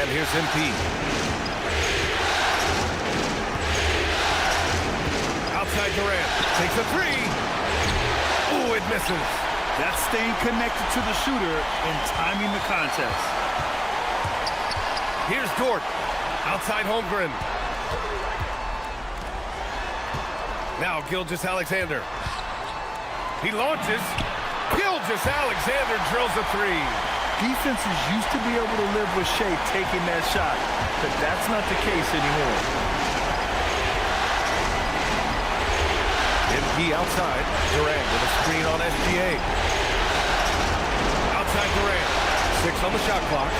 And here's MP. Outside Durant. Takes a three. Oh, it misses. That's staying connected to the shooter and timing the contest. Here's Dort. Outside Holmgren. Now Gilgeous-Alexander. He launches. Gilgeous-Alexander drills a three. Defenses used to be able to live with Shea taking that shot, but that's not the case anymore. MP outside. Durant with a screen on SGA. Outside Durant. 6 on the shot clock.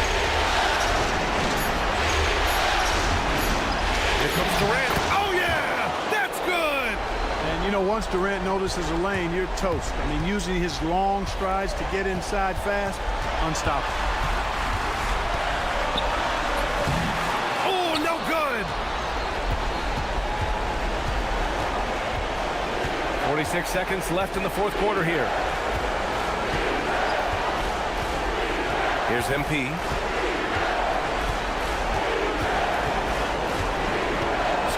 Here comes Durant. Oh, yeah! That's good! And, you know, once Durant notices a lane, you're toast. I mean, using his long strides to get inside fast, unstoppable. Oh, no good! 46 seconds left in the fourth quarter here. Here's MP.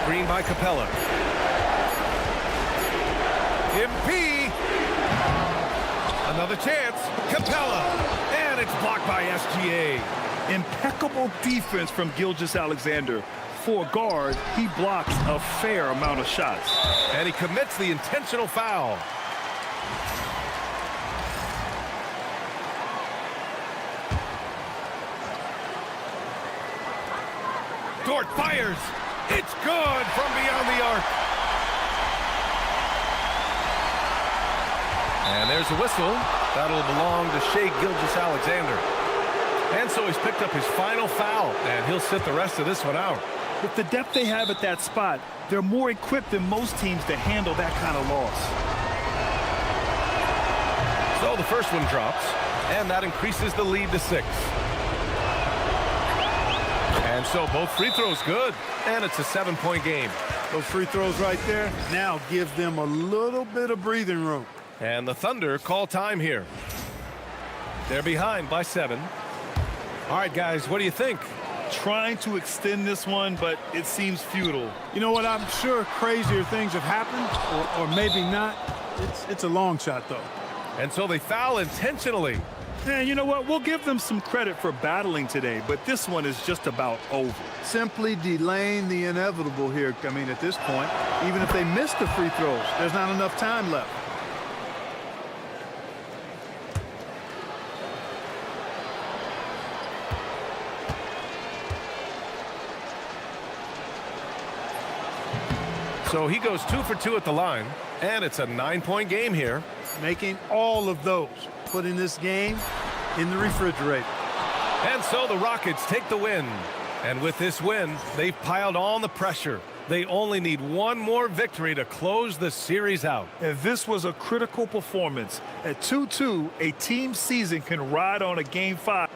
Screen by Capella. MP. Another chance. Capella. And it's blocked by SGA. Impeccable defense from Gilgeous-Alexander. For a guard, he blocks a fair amount of shots. And he commits the intentional foul. Dort fires. It's good from beyond the arc. And there's a whistle. That'll belong to Shea Gilgeous-Alexander. And so he's picked up his final foul, and he'll sit the rest of this one out. With the depth they have at that spot, they're more equipped than most teams to handle that kind of loss. So the first one drops, and that increases the lead to 6. And so both free throws good, and it's a 7-point game. Those free throws right there now give them a little bit of breathing room. And the Thunder call time here. They're behind by 7. All right, guys, what do you think? Trying to extend this one, but it seems futile. You know what? I'm sure crazier things have happened, or maybe not. It's a long shot, though. And so they foul intentionally. And you know what? We'll give them some credit for battling today, but this one is just about over. Simply delaying the inevitable here. I mean, at this point, even if they miss the free throws, there's not enough time left. So he goes 2 for 2 at the line, and it's a 9-point game here. Making all of those, putting this game in the refrigerator. And so the Rockets take the win. And with this win, they've piled on the pressure. They only need one more victory to close the series out. And this was a critical performance. At 2-2, a team season can ride on a Game 5.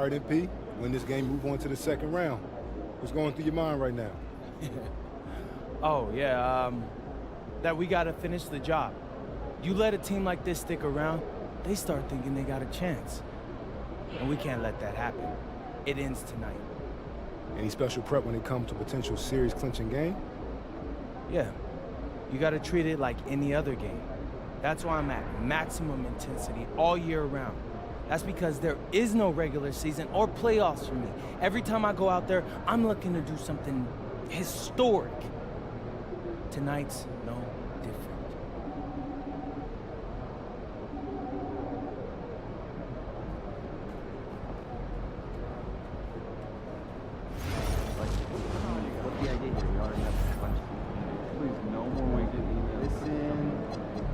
All right, MP, win this game, move on to the second round. What's going through your mind right now? That we got to finish the job. You let a team like this stick around, they start thinking they got a chance. And we can't let that happen. It ends tonight. Any special prep when it comes to potential series clinching game? Yeah, you got to treat it like any other game. That's why I'm at maximum intensity all year round. That's because there is no regular season or playoffs for me. Every time I go out there, I'm looking to do something historic. Tonight's no different. What's the idea here? We already have a bunch of people. Please, no more wages. Listen,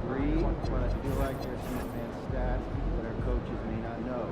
agree, but I feel like there's some advanced stats that our coaches may not know.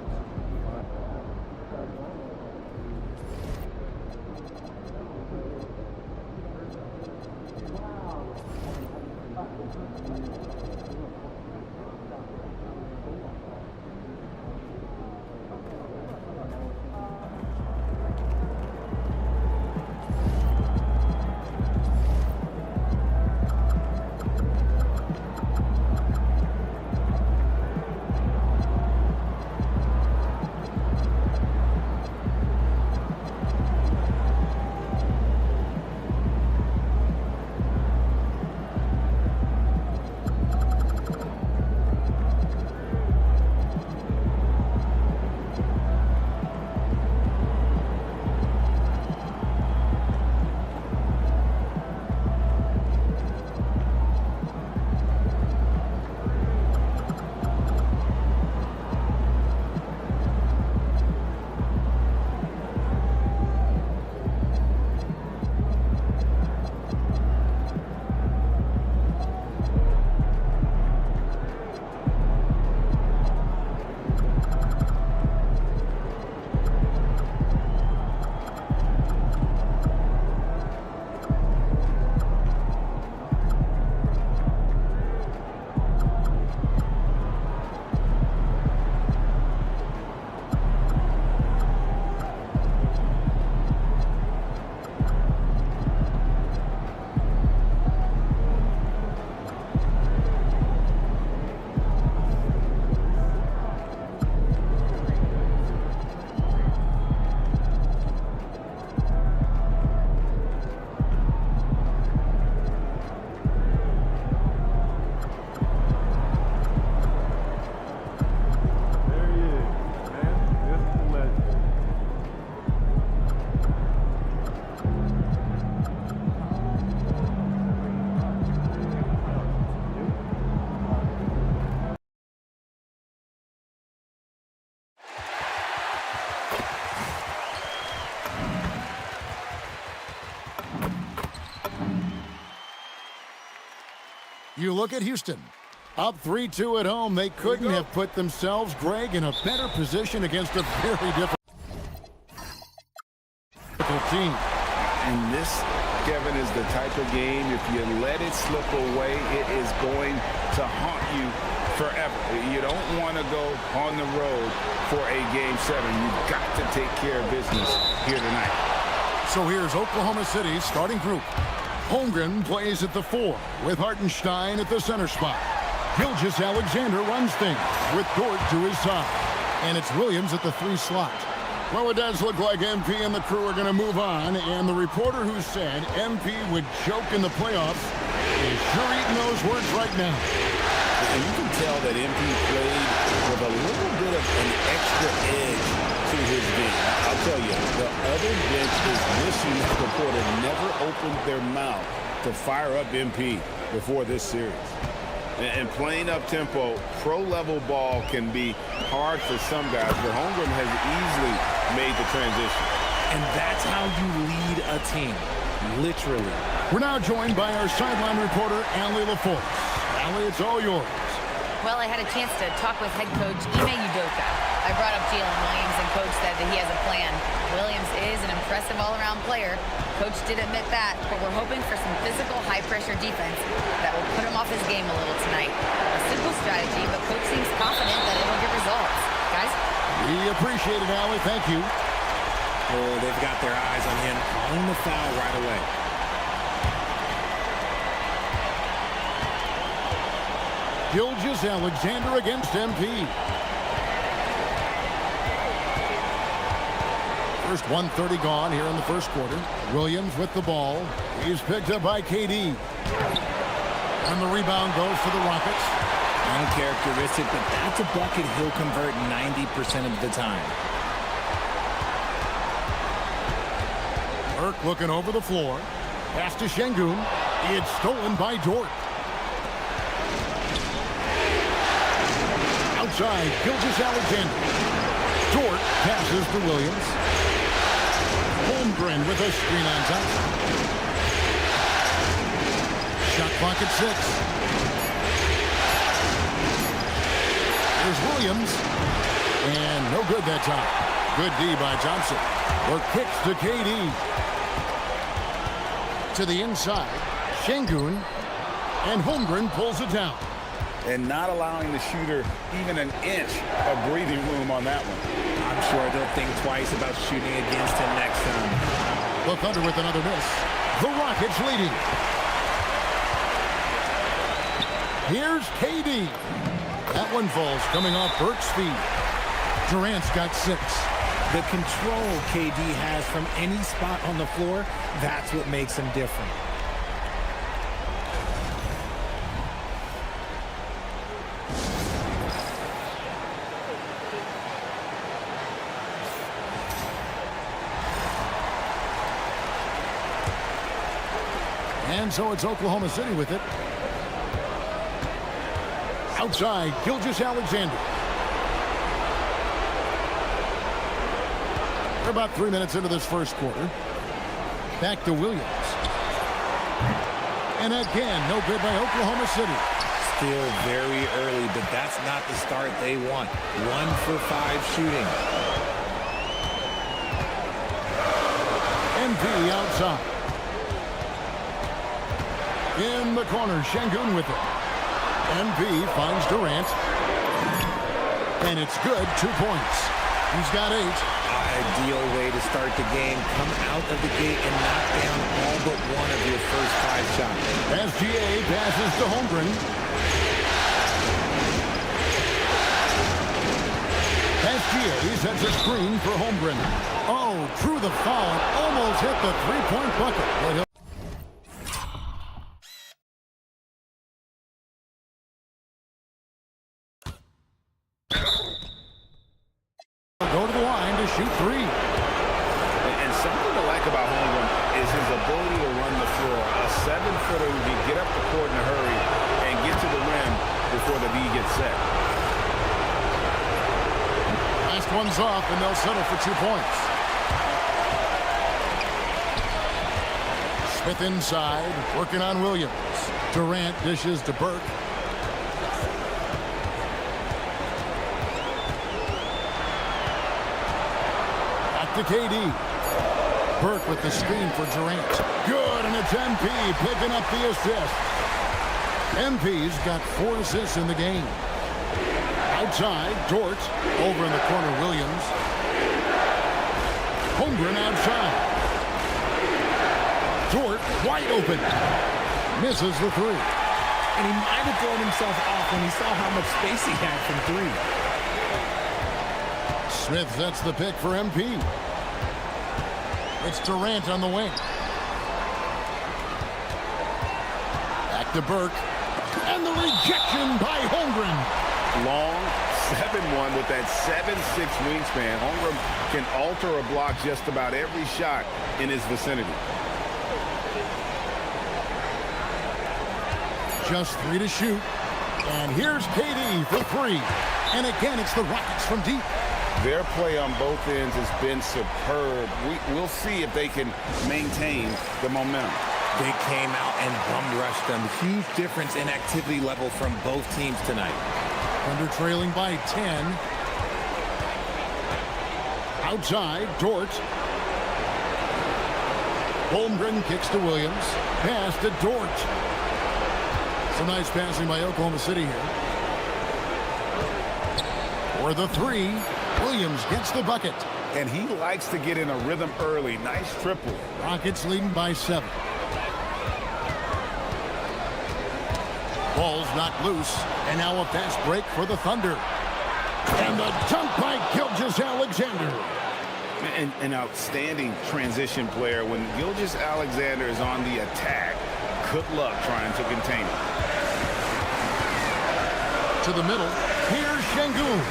You look at Houston. Up 3-2 at home, they couldn't have put themselves, Greg, in a better position against a very difficult team. And this, Kevin, is the type of game, if you let it slip away, it is going to haunt you forever. You don't want to go on the road for a Game 7. You've got to take care of business here tonight. So here's Oklahoma City's starting group. Holmgren plays at the 4 with Hartenstein at the center spot. Gilgeous-Alexander runs things with Dort to his side. And it's Williams at the 3 slot. Well, it does look like MP and the crew are going to move on. And the reporter who said MP would choke in the playoffs is sure eating those words right now. And you can tell that MP played with a little bit of an extra edge to his game. I'll tell you, the other bench is wishing that the reporter never opened their mouth to fire up MP before this series. And playing up-tempo, pro-level ball can be hard for some guys, but Holmgren has easily made the transition. And that's how you lead a team, literally. We're now joined by our sideline reporter, Allie LaForce. Allie, it's all yours. Well, I had a chance to talk with head coach Ime Udoka. I brought up Jalen Williams, and Coach said that he has a plan. Williams is an impressive all-around player. Coach did admit that, but we're hoping for some physical, high-pressure defense that will put him off his game a little tonight. A simple strategy, but Coach seems confident that it will get results. Guys? We appreciate it, Allie. Thank you. Oh, they've got their eyes on him, calling the foul right away. Gilgeous-Alexander against MP. First 1:30 gone here in the first quarter. Williams with the ball. He's picked up by KD. And the rebound goes to the Rockets. Uncharacteristic, but that's a bucket he'll convert 90% of the time. Burke looking over the floor. Pass to Şengün. It's stolen by Dort. Outside, Gilgeous-Alexander. Dort passes to Williams. Holmgren with a screen on top. Shot clock at 6. Here's Williams. And no good that time. Good D by Johnson. Or kicks to KD. To the inside. Şengün. And Holmgren pulls it down. And not allowing the shooter even an inch of breathing room on that one. I'm sure they'll think twice about shooting against him next time. The Thunder with another miss. The Rockets leading. Here's KD. That one falls coming off Burke's feet. Durant's got 6. The control KD has from any spot on the floor, that's what makes him different. And so it's Oklahoma City with it. Outside, Gilgeous-Alexander. We're about 3 minutes into this first quarter. Back to Williams. And again, no good by Oklahoma City. Still very early, but that's not the start they want. 1 for 5 shooting. MP outside. In the corner, Şengün with it. MP finds Durant. And it's good, 2 points. He's got 8. Ideal way to start the game. Come out of the gate and knock down all but one of your first 5 shots. SGA passes to Holmgren. SGA sets a screen for Holmgren. Oh, through the foul. Almost hit the 3-point bucket. But he'll go to the line to shoot 3. And something to like about Holmgren is his ability to run the floor. A 7-footer who can get up the court in a hurry and get to the rim before the D gets set. Last one's off, and they'll settle for 2 points. Smith inside, working on Williams. Durant dishes to Burke. To KD. Burke with the screen for Durant. Good, and it's MP picking up the assist. MP's got 4 assists in the game. Outside, Dort. Over in the corner, Williams. Holmgren outside. Dort wide open. Misses the 3. And he might have thrown himself off when he saw how much space he had from 3. Smith sets the pick for MP. It's Durant on the wing. Back to Burke. And the rejection by Holmgren. Long 7-1 with that 7'6" wingspan. Holmgren can alter a block just about every shot in his vicinity. Just 3 to shoot. And here's KD for 3. And again, it's the Rockets from deep. Their play on both ends has been superb. We'll see if they can maintain the momentum. They came out and bum rushed them. Huge difference in activity level from both teams tonight. Thunder trailing by 10. Outside, Dort. Holmgren kicks to Williams. Pass to Dort. Some nice passing by Oklahoma City here. For the 3. Williams gets the bucket. And he likes to get in a rhythm early. Nice triple. Rockets leading by 7. Ball's knocked loose. And now a fast break for the Thunder. And the dunk by Gilgeous-Alexander. An outstanding transition player. When Gilgeous-Alexander is on the attack, good luck trying to contain him. To the middle. Here's Şengün.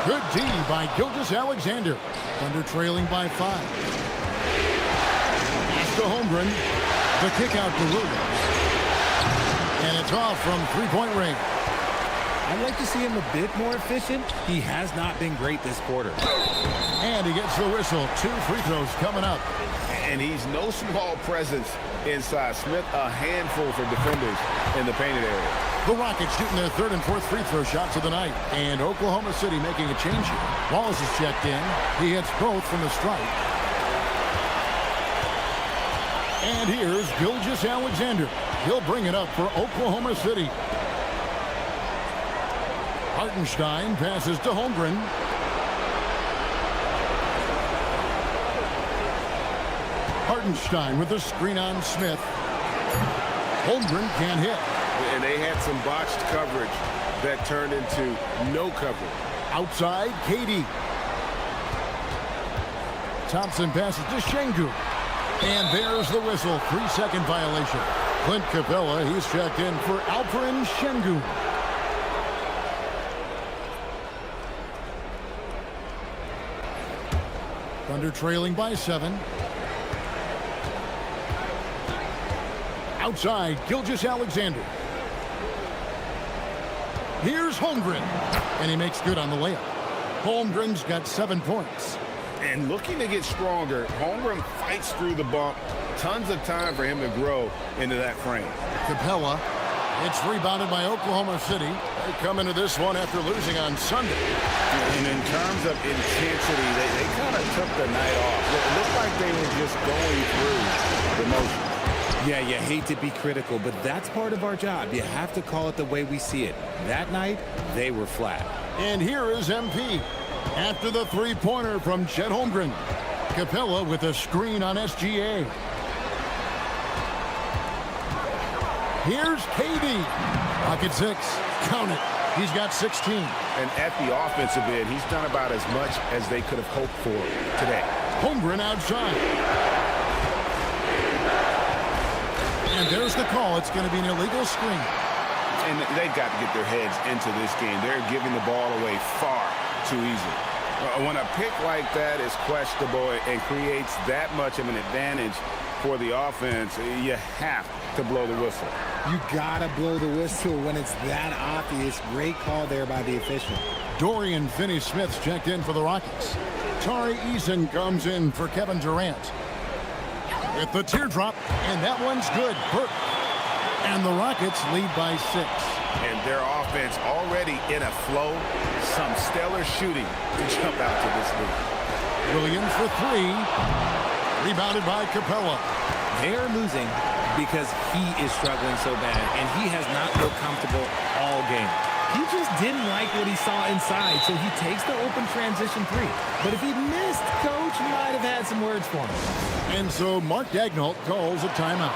Good D by Gilgeous-Alexander. Thunder trailing by 5. Pass to Holmgren. The kick out to Williams. And it's off from three-point range. I'd like to see him a bit more efficient. He has not been great this quarter. And he gets the whistle. 2 free throws coming up. And he's no small presence inside. Smith, a handful for defenders in the painted area. The Rockets shooting their 3rd and 4th free throw shots of the night. And Oklahoma City making a change here. Wallace is checked in. He hits both from the stripe. And here's Gilgeous-Alexander. He'll bring it up for Oklahoma City. Hartenstein passes to Holmgren. Hartenstein with the screen on Smith. Holmgren can't hit. And they had some botched coverage that turned into no coverage. Outside, KD. Thompson passes to Şengün. And there's the whistle. 3-second violation. Clint Capella, he's checked in for Alperen Şengün. Thunder trailing by 7. Outside, Gilgeous-Alexander. Here's Holmgren. And he makes good on the layup. Holmgren's got 7 points. And looking to get stronger, Holmgren fights through the bump. Tons of time for him to grow into that frame. Capella. It's rebounded by Oklahoma City. They come into this one after losing on Sunday. And in terms of intensity, they kind of took the night off. It looked like they were just going through the motions. Yeah, you hate to be critical, but that's part of our job. You have to call it the way we see it. That night, they were flat. And here is MP. After the three-pointer from Chet Holmgren. Capella with a screen on SGA. Here's KD. Pocket 6. Count it. He's got 16. And at the offensive end, he's done about as much as they could have hoped for today. Holmgren outside. And there's the call. It's going to be an illegal screen. And they've got to get their heads into this game. They're giving the ball away far too easy. When a pick like that is questionable and creates that much of an advantage for the offense, you have to blow the whistle. You gotta blow the whistle when it's that obvious. Great call there by the official. Dorian Finney-Smith's checked in for the Rockets. Tari Eason comes in for Kevin Durant. With the teardrop, and that one's good. Burke. And the Rockets lead by 6. And their offense already in a flow. Some stellar shooting to jump out to this lead. Williams for 3. Rebounded by Capella. They're losing because he is struggling so bad, and he has not looked comfortable all game. He just didn't like what he saw inside, so he takes the open transition 3. But if he missed, Coach might have had some words for him. And so Mark Daigneault calls a timeout.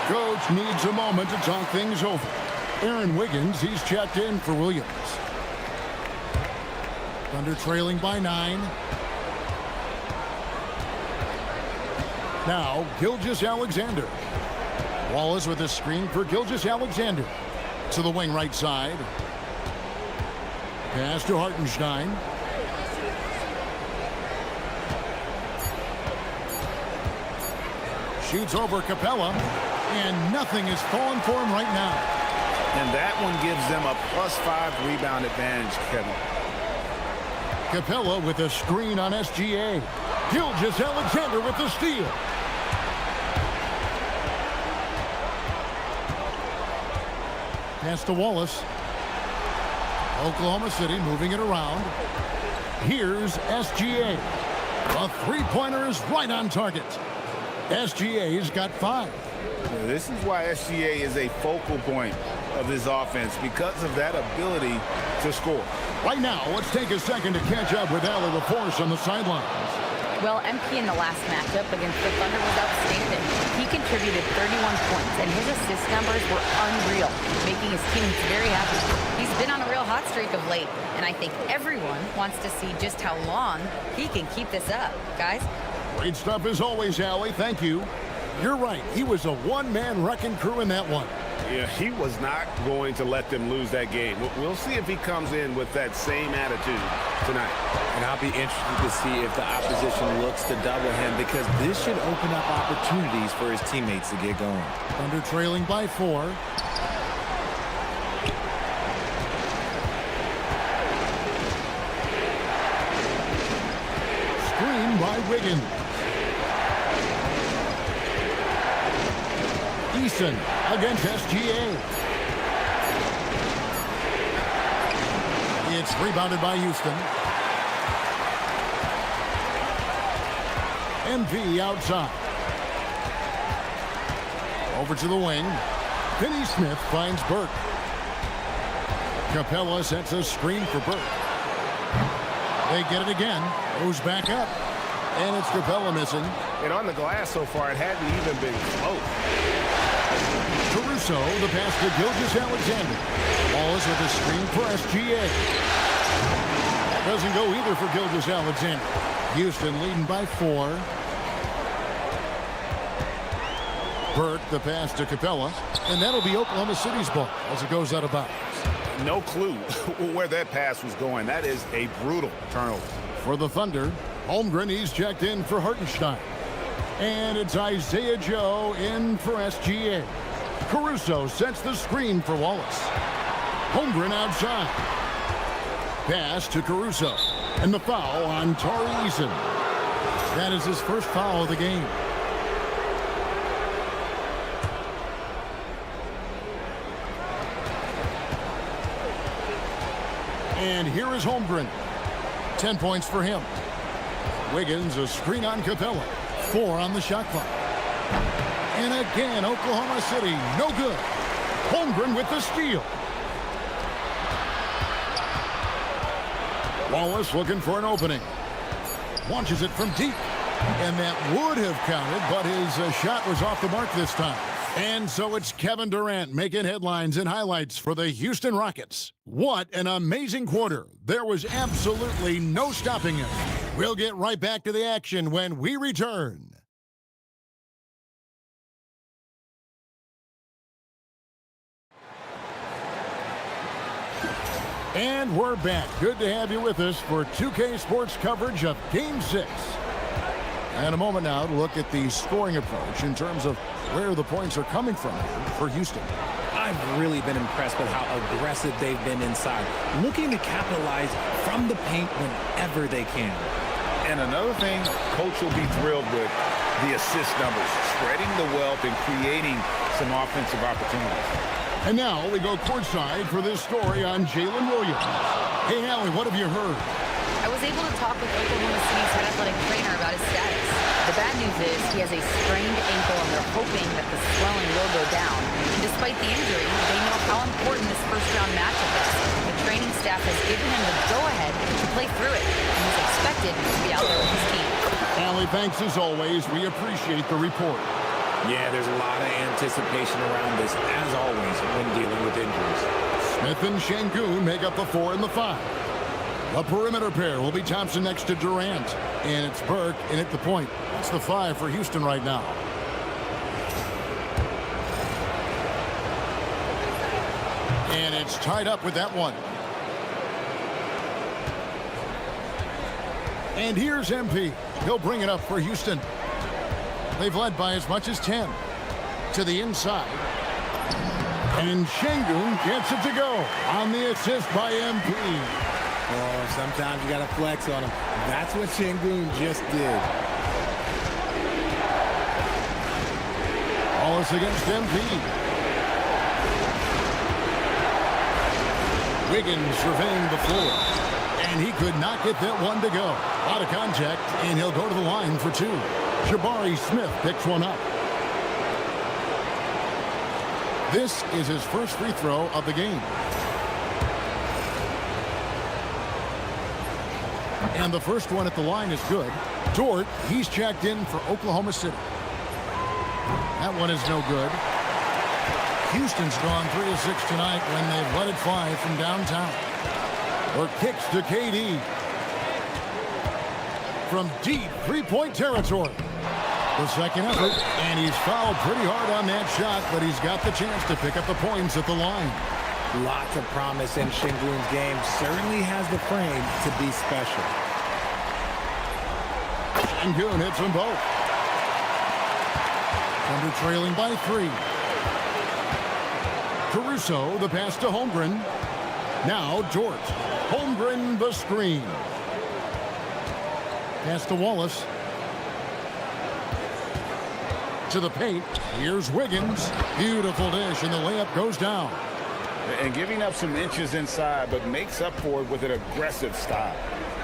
Coach needs a moment to talk things over. Aaron Wiggins, he's checked in for Williams. Thunder trailing by 9. Now, Gilgeous-Alexander. Wallace with a screen for Gilgeous-Alexander. To the wing right side. Pass to Hartenstein. Shoots over Capella. And nothing is falling for him right now. And that one gives them a +5 rebound advantage, Kevin. Capella with a screen on SGA. Gilgeous-Alexander with the steal. Pass to Wallace. Oklahoma City moving it around. Here's SGA. The three-pointer is right on target. SGA's got 5. This is why SGA is a focal point of this offense because of that ability to score. Right now, let's take a second to catch up with Allie LaForce on the sidelines. Well, MP in the last matchup against the Thunder was outstanding. He contributed 31 points, and his assist numbers were unreal, making his teammates very happy. He's been on a real hot streak of late, and I think everyone wants to see just how long he can keep this up. Guys? Great stuff as always, Allie. Thank you. You're right. He was a one-man wrecking crew in that one. Yeah, he was not going to let them lose that game. We'll see if he comes in with that same attitude tonight. And I'll be interested to see if the opposition looks to double him, because this should open up opportunities for his teammates to get going. Thunder trailing by 4. Screen by Wiggins. Eason against SGA. It's rebounded by Houston. MP outside. Over to the wing. Finney Smith finds Burke. Capella sets a screen for Burke. They get it again. Goes back up. And it's Capella missing. And on the glass so far, it hadn't even been close. Caruso, the pass to Gilgeous-Alexander. Wallace with a screen for SGA. Doesn't go either for Gilgeous-Alexander. Houston leading by 4. Burke, the pass to Capella. And that'll be Oklahoma City's ball as it goes out of bounds. No clue where that pass was going. That is a brutal turnover. For the Thunder, Holmgren, he's checked in for Hartenstein. And it's Isaiah Joe in for SGA. Caruso sets the screen for Wallace. Holmgren outside. Pass to Caruso. And the foul on Tari Eason. That is his first foul of the game. And here is Holmgren. 10 points for him. Wiggins, a screen on Capella. 4 on the shot clock. And again, Oklahoma City, no good. Holmgren with the steal. Wallace looking for an opening. Launches it from deep. And that would have counted, but his shot was off the mark this time. And so it's Kevin Durant making headlines and highlights for the Houston Rockets. What an amazing quarter. There was absolutely no stopping him. We'll get right back to the action when we return. And we're back. Good to have you with us for 2K Sports coverage of Game 6. And a moment now to look at the scoring approach in terms of where the points are coming from here for Houston. I've really been impressed with how aggressive they've been inside, looking to capitalize from the paint whenever they can. And another thing, Coach will be thrilled with the assist numbers, spreading the wealth and creating some offensive opportunities. And now we go courtside for this story on Jalen Williams. Hey, Allie, what have you heard? I was able to talk with Oklahoma City's head athletic trainer about his status. The bad news is he has a sprained ankle, and they're hoping that the swelling will go down. And despite the injury, they know how important this first-round matchup is. The training staff has given him the go-ahead to play through it, and he's expected to be out there with his team. Allie, thanks as always. We appreciate the report. Yeah, there's a lot of anticipation around this, as always, when dealing with injuries. Smith and Şengün make up the 4 and the 5. The perimeter pair will be Thompson next to Durant. And it's Burke in at the point. That's the 5 for Houston right now. And it's tied up with that one. And here's MP. He'll bring it up for Houston. They've led by as much as 10. To the inside. And Şengün gets it to go on the assist by MP. Oh, sometimes you got to flex on him. That's what Şengün just did. Wallace against MP. Wiggins surveying the floor. And he could not get that one to go. Out of contact, and he'll go to the line for 2. Jabari Smith picks one up. This is his first free throw of the game. And the first one at the line is good. Dort, he's checked in for Oklahoma City. That one is no good. Houston's gone 3 of 6 tonight when they've let it fly from downtown. Or kicks to KD. From deep three-point territory. The second effort, and he's fouled pretty hard on that shot, but he's got the chance to pick up the points at the line. Lots of promise in Şengün's game. Certainly has the frame to be special. Şengün hits them both. Thunder trailing by 3. Caruso, the pass to Holmgren. Now Dort. Holmgren, the screen. Pass to Wallace. To the paint. Here's Wiggins. Beautiful dish, and the layup goes down. And giving up some inches inside, but makes up for it with an aggressive style.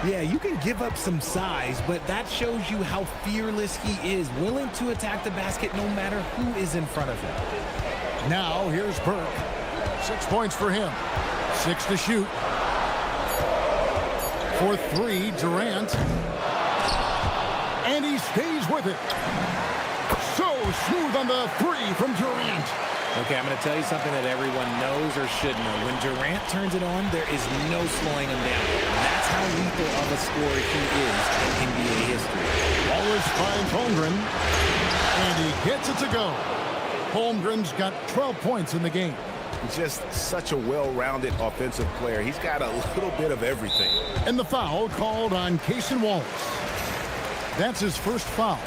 Yeah, you can give up some size, but that shows you how fearless he is, willing to attack the basket no matter who is in front of him. Now here's Burke. 6 points for him. 6 to shoot. For 3, Durant. And he stays with it. So smooth on the 3 from Durant. Okay, I'm going to tell you something that everyone knows or should know. When Durant turns it on, there is no slowing him down. That's how lethal of a scorer he is in NBA history. Wallace finds Holmgren, and he gets it to go. Holmgren's got 12 points in the game. Just such a well-rounded offensive player. He's got a little bit of everything. And the foul called on Cason Wallace. That's his first foul.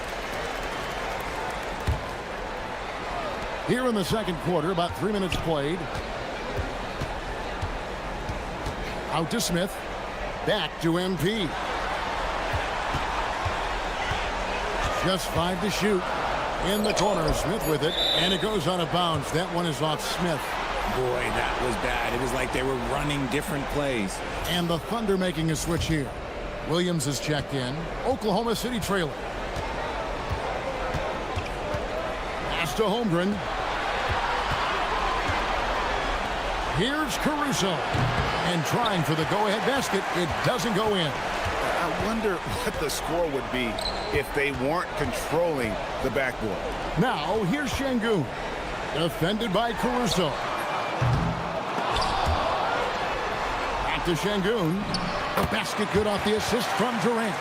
Here in the second quarter, about 3 minutes played. Out to Smith. Back to MP. Just 5 to shoot. In the corner, Smith with it, and it goes out of bounds. That one is off Smith. Boy, that was bad. It was like they were running different plays. And the Thunder making a switch here. Williams is checked in. Oklahoma City trailing. Pass to Holmgren. Here's Caruso. And trying for the go-ahead basket. It doesn't go in. I wonder what the score would be if they weren't controlling the backboard. Now, here's Şengün. Defended by Caruso. Back to Şengün. The basket good off the assist from Durant.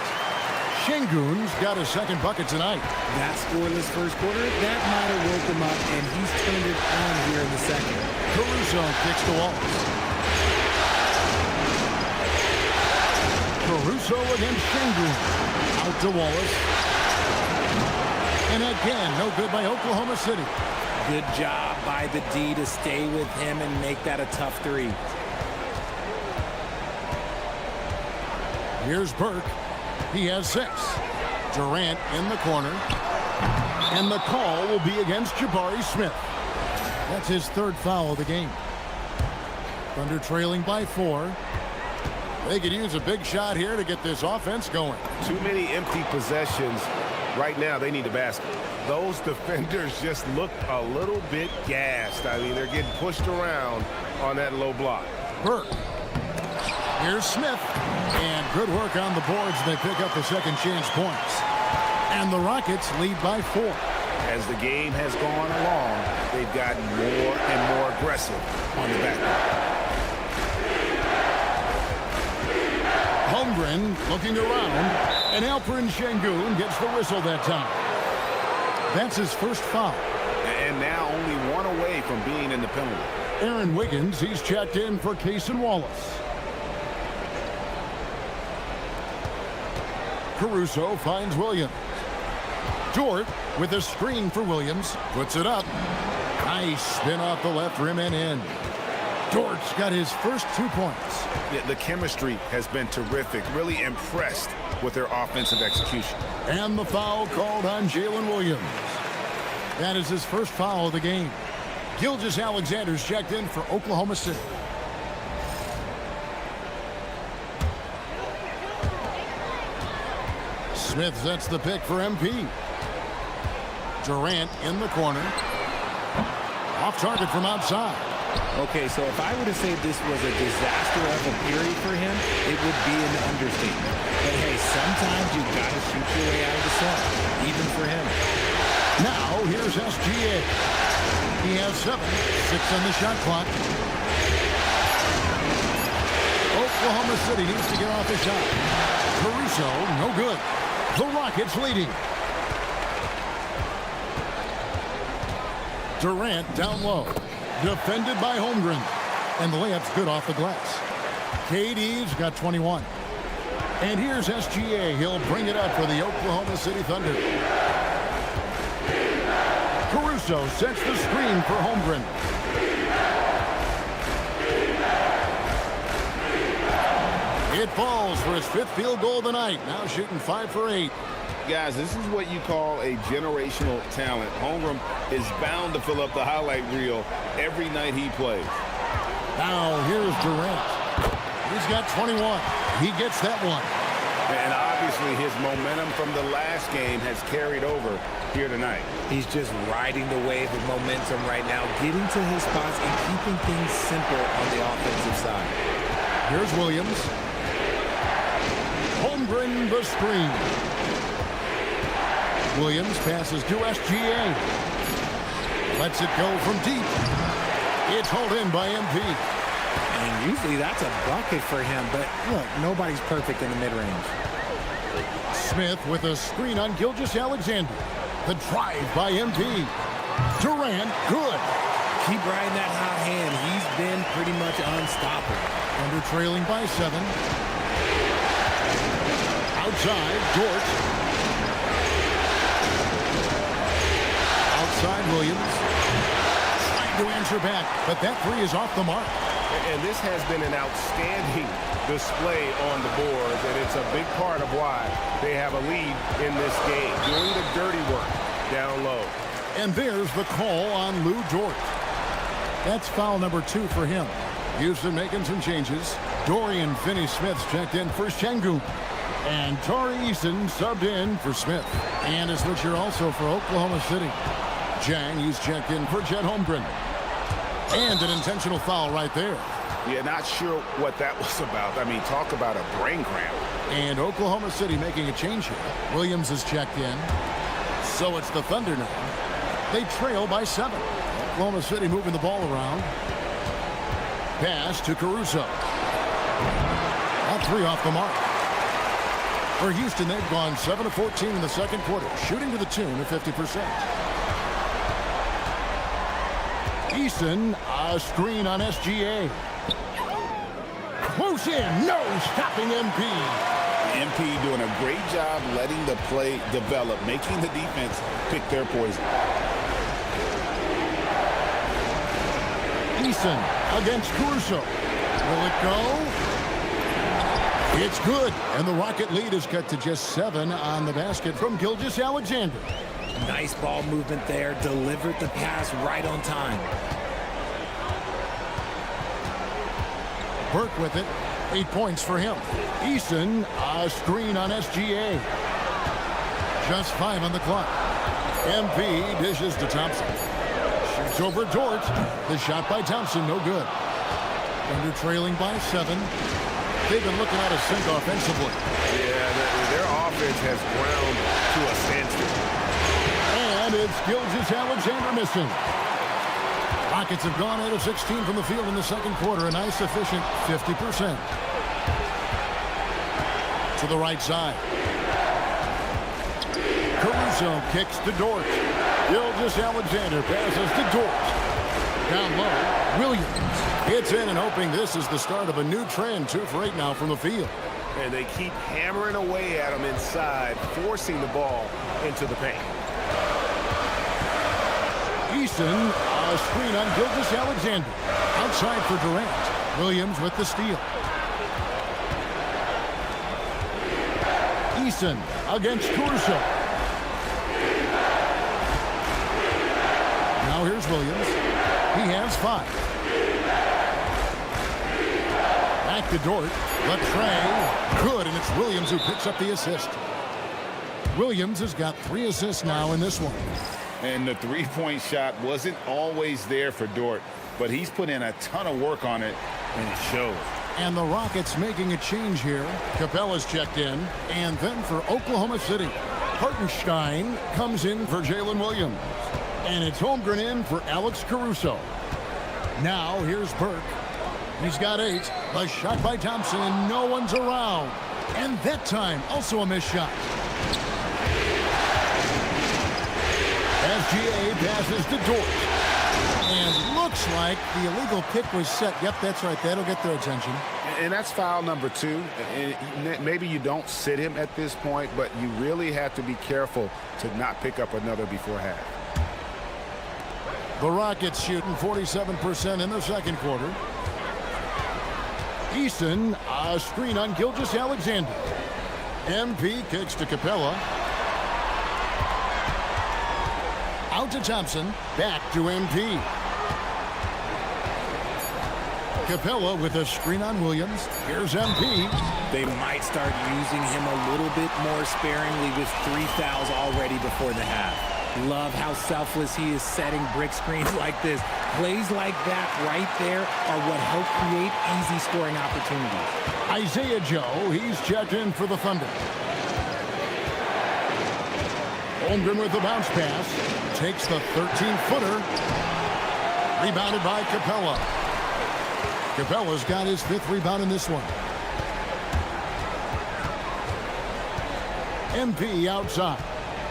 Şengün's got his second bucket tonight. That scoreless first quarter, that might have woke him up, and he's turned it on here in the second. Caruso kicks to Wallace. Caruso against Şengün. Out to Wallace. And again, no good by Oklahoma City. Good job by the D to stay with him and make that a tough 3. Here's Burke. He has 6. Durant in the corner. And the call will be against Jabari Smith. That's his third foul of the game. Thunder trailing by 4. They could use a big shot here to get this offense going. Too many empty possessions. Right now, they need a basket. Those defenders just look a little bit gassed. I mean, they're getting pushed around on that low block. Burke. Here's Smith. And good work on the boards. They pick up the second chance points. And the Rockets lead by 4. As the game has gone along, they've gotten more and more aggressive on the backboard. Holmgren looking around, and Alperen Şengün gets the whistle that time. That's his first foul. And now only one away from being in the penalty. Aaron Wiggins, he's checked in for Cason Wallace. Caruso finds Williams. Dort with a screen for Williams. Puts it up. Nice spin off the left rim and in. Dort's got his first 2 points. Yeah, the chemistry has been terrific. Really impressed with their offensive execution. And the foul called on Jalen Williams. That is his first foul of the game. Gilgeous-Alexander's checked in for Oklahoma City. Smith sets the pick for MP. Durant in the corner. Off target from outside. Okay, so if I were to say this was a disaster of a period for him, it would be an understatement. But hey, sometimes you got to shoot your way out of the slump, even for him. Now, here's SGA. He has 7, 6 on the shot clock. Oklahoma City needs to get off the shot. Caruso, no good. The Rockets leading. Durant down low. Defended by Holmgren. And the layup's good off the glass. KD's got 21. And here's SGA. He'll bring it up for the Oklahoma City Thunder. Caruso sets the screen for Holmgren. It falls for his 5th field goal of the night. Now shooting 5 for 8. Guys, this is what you call a generational talent. Holmgren is bound to fill up the highlight reel every night he plays. Now here's Durant. He's got 21. He gets that one. And obviously his momentum from the last game has carried over here tonight. He's just riding the wave of momentum right now, getting to his spots and keeping things simple on the offensive side. Here's Williams. Holmgren the screen. Williams passes to SGA. Lets it go from deep. It's hauled in by MP. And usually that's a bucket for him, but look, nobody's perfect in the mid-range. Smith with a screen on Gilgeous-Alexander. The drive by MP. Durant, good. Keep riding that hot hand. He's been pretty much unstoppable. Under trailing by 7. Outside, Dort. Outside, Williams. Trying to answer back, but that 3 is off the mark. And this has been an outstanding display on the board, and it's a big part of why they have a lead in this game, doing the dirty work down low. And there's the call on Lou Dort. That's foul number 2 for him. Houston making some changes. Dorian Finney-Smith's checked in for Şengün. And Tari Eason subbed in for Smith. And a switcher also for Oklahoma City. Jang, he's checked in for Chet Holmgren. And an intentional foul right there. Yeah, not sure what that was about. I mean, talk about a brain cramp. And Oklahoma City making a change here. Williams is checked in. So it's the Thunder now. They trail by 7. Oklahoma City moving the ball around. Pass to Caruso. That 3 off the mark. For Houston, they've gone 7 of 14 in the second quarter, shooting to the tune of 50%. Eason, a screen on SGA. Close in, no stopping MP. MP doing a great job letting the play develop, making the defense pick their poison. Eason against Caruso. Will it go? It's good, and the Rocket lead is cut to just 7 on the basket from Gilgeous-Alexander. Nice ball movement there. Delivered the pass right on time. Burke with it. 8 points for him. Eason, a screen on SGA. Just 5 on the clock. MP dishes to Thompson. Shoots over Dort. The shot by Thompson, no good. Under trailing by 7. They've been looking out of sync offensively. Yeah, their offense has ground to a standstill. And it's Gilgeous-Alexander missing. Rockets have gone 8 of 16 from the field in the second quarter, a nice efficient 50%. To the right side. Caruso kicks to Dort. Gilgeous-Alexander passes to Dort. Down low, Williams. It's in and hoping this is the start of a new trend. 2 for 8 now from the field. And they keep hammering away at him inside, forcing the ball into the paint. Eason, a screen on Gilgeous-Alexander. Outside for Durant. Williams with the steal. Eason against Caruso. Now here's Williams. He has 5. Back to Dort. The tray. Good, and it's Williams who picks up the assist. Williams has got 3 assists now in this one. And the three-point shot wasn't always there for Dort, but he's put in a ton of work on it, and it shows. And the Rockets making a change here. Capella's checked in. And then for Oklahoma City, Hartenstein comes in for Jalen Williams. And it's Holmgren in for Alex Caruso. Now here's Burke. He's got 8. A shot by Thompson, and no one's around. And that time, also a missed shot. SGA passes to Dort. And looks like the illegal pick was set. Yep, that's right. That'll get their attention. And that's foul number 2. And maybe you don't sit him at this point, but you really have to be careful to not pick up another before half. The Rockets shooting 47% in the second quarter. Easton, a screen on Gilgeous-Alexander. MP kicks to Capella. Out to Thompson, back to MP. Capella with a screen on Williams. Here's MP. They might start using him a little bit more sparingly with 3 fouls already before the half. Love how selfless he is setting brick screens like this. Plays like that right there are what help create easy scoring opportunities. Isaiah Joe, he's checked in for the Thunder. Holmgren with the bounce pass. Takes the 13-footer. Rebounded by Capella. Capella's got his 5th rebound in this one. MP outside.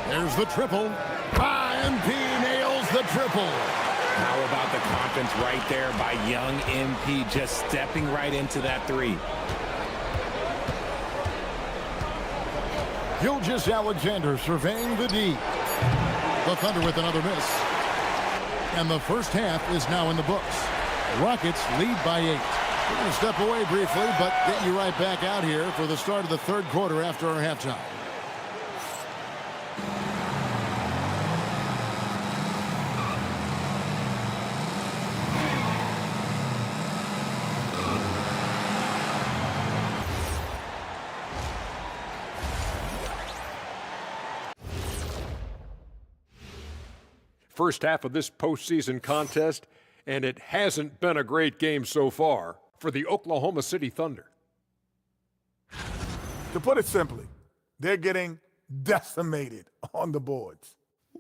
There's the triple. MP nails the triple. How about the confidence right there by young MP, just stepping right into that 3. Gilgeous-Alexander surveying the D. The Thunder with another miss. And the first half is now in the books. Rockets lead by 8. We're going to step away briefly, but get you right back out here for the start of the third quarter after our halftime. First half of this postseason contest, and it hasn't been a great game so far for the Oklahoma City Thunder. To put it simply, they're getting decimated on the boards.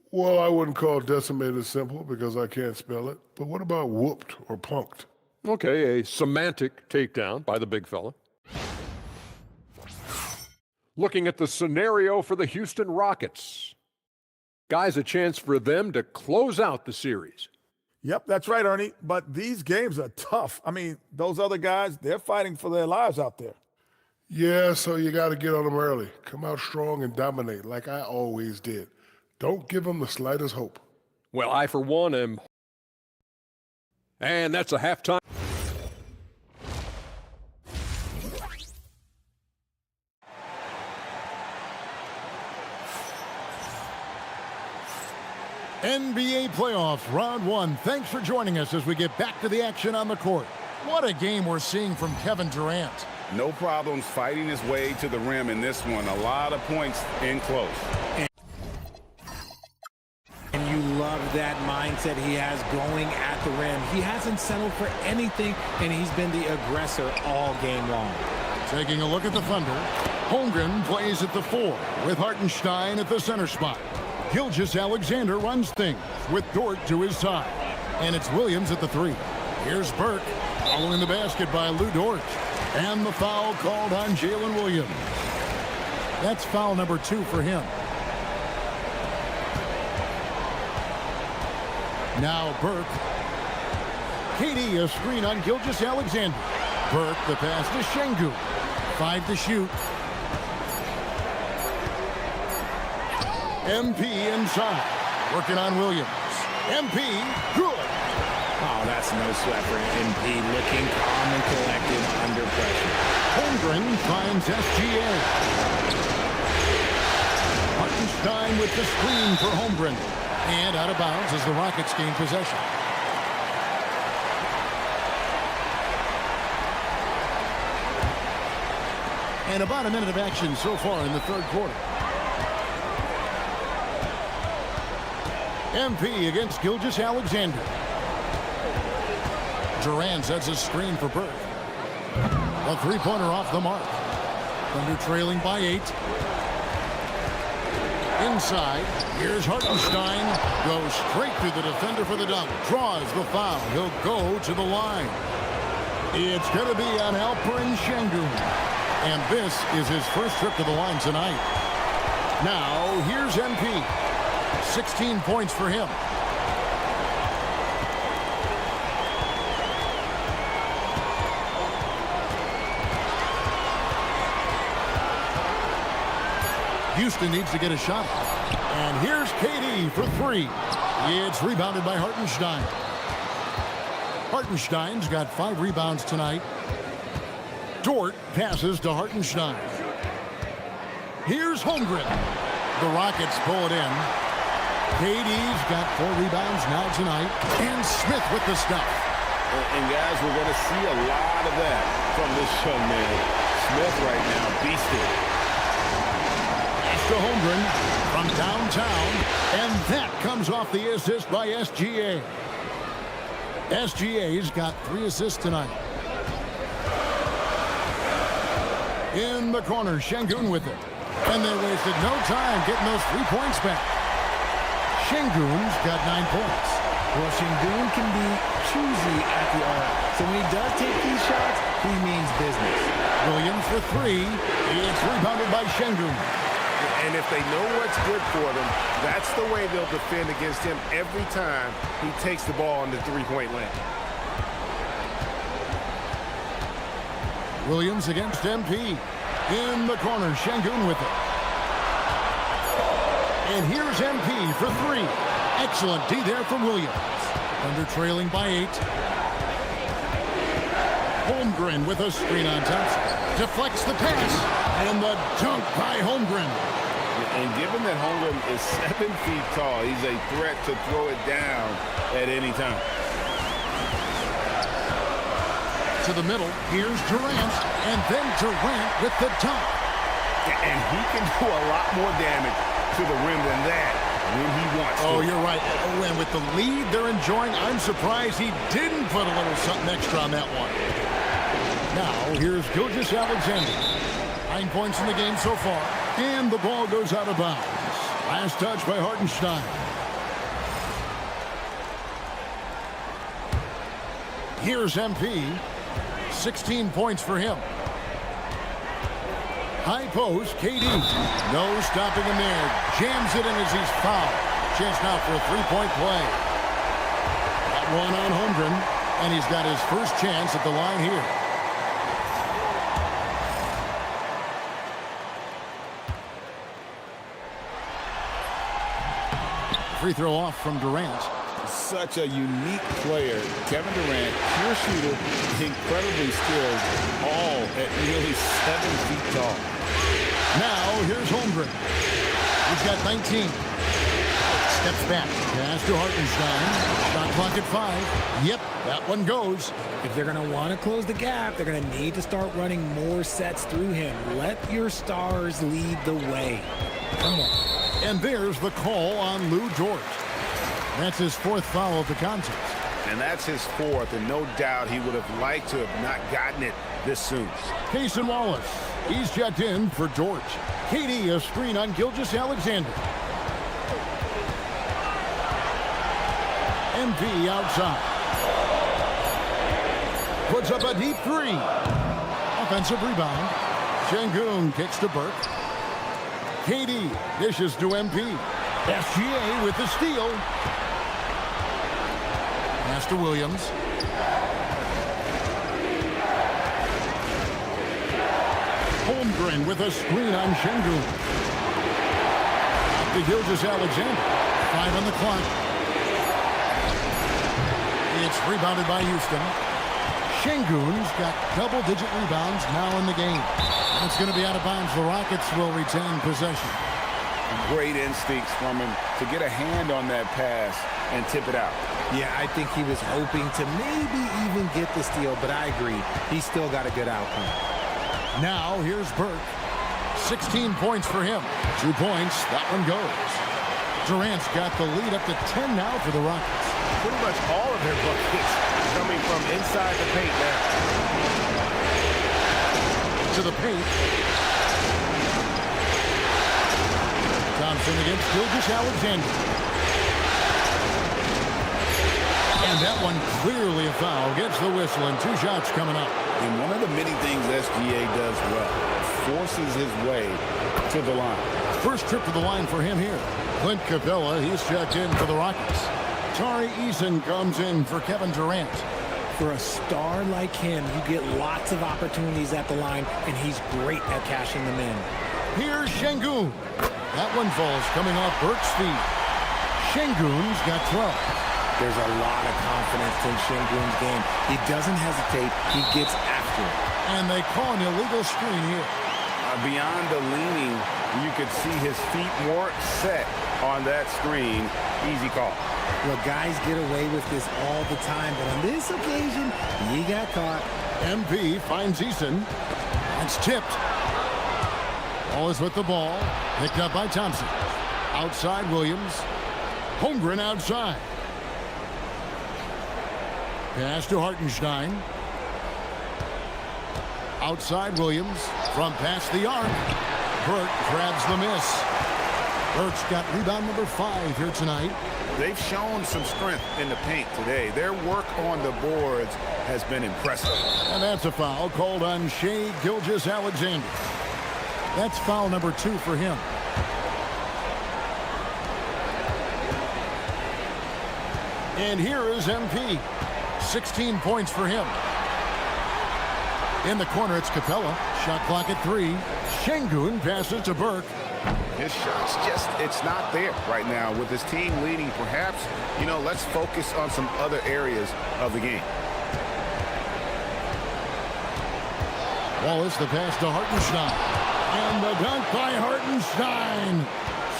Well, I wouldn't call decimated simple because I can't spell it. But what about whooped or punked? Okay, a semantic takedown by the big fella. Looking at the scenario for the Houston Rockets. Guys, a chance for them to close out the series. Yep, that's right, Ernie. But these games are tough. I mean, those other guys, they're fighting for their lives out there. Yeah, so you got to get on them early. Come out strong and dominate like I always did. Don't give them the slightest hope. Well, I, for one, am. And that's a halftime. NBA playoffs, round 1. Thanks for joining us as we get back to the action on the court. What a game we're seeing from Kevin Durant. No problems fighting his way to the rim in this one. A lot of points in close. And you love that mindset he has going at the rim. He hasn't settled for anything, and he's been the aggressor all game long. Taking a look at the Thunder. Holmgren plays at the 4 with Hartenstein at the center spot. Gilgeous-Alexander runs things with Dort to his side. And it's Williams at the 3. Here's Burke following the basket by Lou Dort. And the foul called on Jalen Williams. That's foul number 2 for him. Now Burke. KD a screen on Gilgeous-Alexander. Burke the pass to Şengün. 5 to shoot. MP inside. Working on Williams. MP, good. Oh, that's no sweat for MP. Looking calm and collected under pressure. Holmgren finds SGA. Hartenstein with the screen for Holmgren. And out of bounds as the Rockets gain possession. And about a minute of action so far in the third quarter. MP against Gilgeous-Alexander. Durant sets a screen for Burke. A three-pointer off the mark. Thunder trailing by 8. Inside, here's Hartenstein. Goes straight through the defender for the dunk. Draws the foul. He'll go to the line. It's going to be on Alperen Şengün. And this is his first trip to the line tonight. Now, here's MP. 16 points for him. Houston needs to get a shot. And here's KD for 3. It's rebounded by Hartenstein. Hartenstein's got 5 rebounds tonight. Dort passes to Hartenstein. Here's Holmgren. The Rockets pull it in. KD's got 4 rebounds now tonight. And Smith with the stuff. And guys, we're going to see a lot of that from this young man. Smith right now, beasted. To Holmgren from downtown, and that comes off the assist by SGA. SGA's got 3 assists tonight. In the corner, Şengün with it. And they wasted no time getting those 3 points back. Şengün's got 9 points. Well, Şengün can be choosy at the arc. So when he does take these shots, he means business. Williams for 3. It's rebounded by Şengün. And if they know what's good for them, that's the way they'll defend against him every time he takes the ball in the three-point lane. Williams against MP. In the corner, Şengün with it. And here's MP for 3. Excellent D there from Williams. Under trailing by 8. Holmgren with a screen on top. Deflects the pass. And the dunk by Holmgren. And given that Holmgren is 7 feet tall, he's a threat to throw it down at any time. To the middle, here's Durant, and then Durant with the dunk. And he can do a lot more damage to the rim than that when he wants to. Oh, you're right. Oh, and with the lead they're enjoying, I'm surprised he didn't put a little something extra on that one. Now, here's Gilgeous-Alexander. 9 points in the game so far. And the ball goes out of bounds. Last touch by Hartenstein. Here's MP. 16 points for him. High post, KD. No stopping him there. Jams it in as he's fouled. Chance now for a 3-point play. That one on Holmgren. And he's got his first chance at the line here. Free throw off from Durant. Such a unique player. Kevin Durant, pure shooter, incredibly skilled, all at nearly 7 feet tall. Now, here's Holmgren. He's got 19. Steps back. Pass to Hartenstein. Shot clock at 5. Yep, that one goes. If they're going to want to close the gap, they're going to need to start running more sets through him. Let your stars lead the way. Come on. And there's the call on Lou Dort. That's his 4th foul of the contest. And that's his 4th, and no doubt he would have liked to have not gotten it this soon. Cason Wallace. He's checked in for Dort. KD a screen on Gilgeous-Alexander. MP outside. Puts up a deep 3. Offensive rebound. Şengün kicks to Burke. KD dishes to MP. SGA with the steal. Pass to Williams. Holmgren with a screen on Şengün. To Gilgeous-Alexander. 5 on the clock. It's rebounded by Houston. Şengün's got double-digit rebounds now in the game. And it's going to be out of bounds. The Rockets will retain possession. Great instincts from him to get a hand on that pass and tip it out. Yeah, I think he was hoping to maybe even get the steal, but I agree. He still got a good outcome. Now, here's Burke. 16 points for him. 2 points. That one goes. Durant's got the lead up to 10 now for the Rockets. Pretty much all of their buckets coming from inside the paint now. To the paint. Thompson against Gilgeous-Alexander. And that one clearly a foul. Gets the whistle and 2 shots coming up. And one of the many things SGA does well, forces his way to the line. First trip to the line for him here. Clint Capella, he's checked in for the Rockets. Tari Eason comes in for Kevin Durant. For a star like him, you get lots of opportunities at the line, and he's great at cashing them in. Here's Şengün. That one falls coming off Burke's feet. Şengün's got 12. There's a lot of confidence in Şengün's game. He doesn't hesitate. He gets after it. And they call an illegal screen here. Beyond the leaning, you could see his feet more set on that screen. Easy call. Well, guys get away with this all the time, but on this occasion, he got caught. MP finds Eason. It's tipped. Ball is with the ball. Picked up by Thompson. Outside Williams. Holmgren outside. Pass to Hartenstein. Outside Williams. From past the arc. Burke grabs the miss. Burke's got rebound number 5 here tonight. They've shown some strength in the paint today. Their work on the boards has been impressive. And that's a foul called on Shai Gilgeous-Alexander. That's foul number 2 for him. And here is MP. 16 points for him. In the corner, it's Capella. Shot clock at 3. Şengün passes to Burke. His shot's just, it's not there right now. With his team leading, perhaps, let's focus on some other areas of the game. Wallace, the pass to Hartenstein. And the dunk by Hartenstein.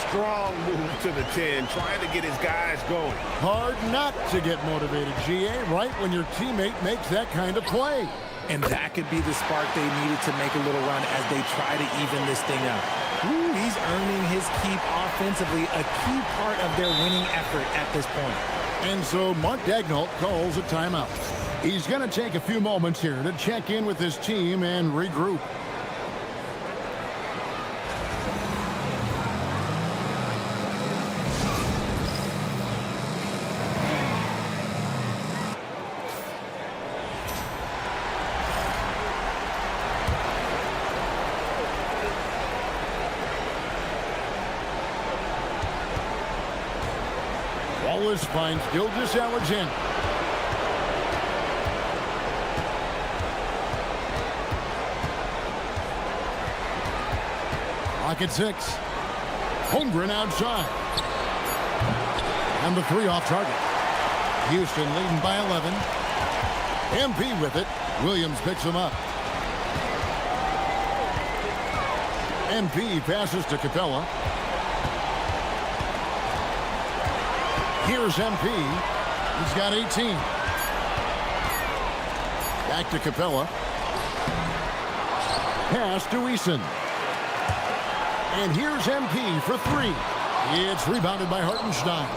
Strong move to the 10, trying to get his guys going. Hard not to get motivated, GA, right when your teammate makes that kind of play. And that could be the spark they needed to make a little run as they try to even this thing up. Ooh, he's earning his keep offensively, a key part of their winning effort at this point. And so Mark Daigneault calls a timeout. He's going to take a few moments here to check in with his team and regroup. Wallace finds Gilgeous-Alexander. Lock at 6. Holmgren outside. And the 3 off target. Houston leading by 11. MP with it. Williams picks him up. MP passes to Capella. Here's MP. He's got 18. Back to Capella. Pass to Eason. And here's MP for 3. It's rebounded by Hartenstein.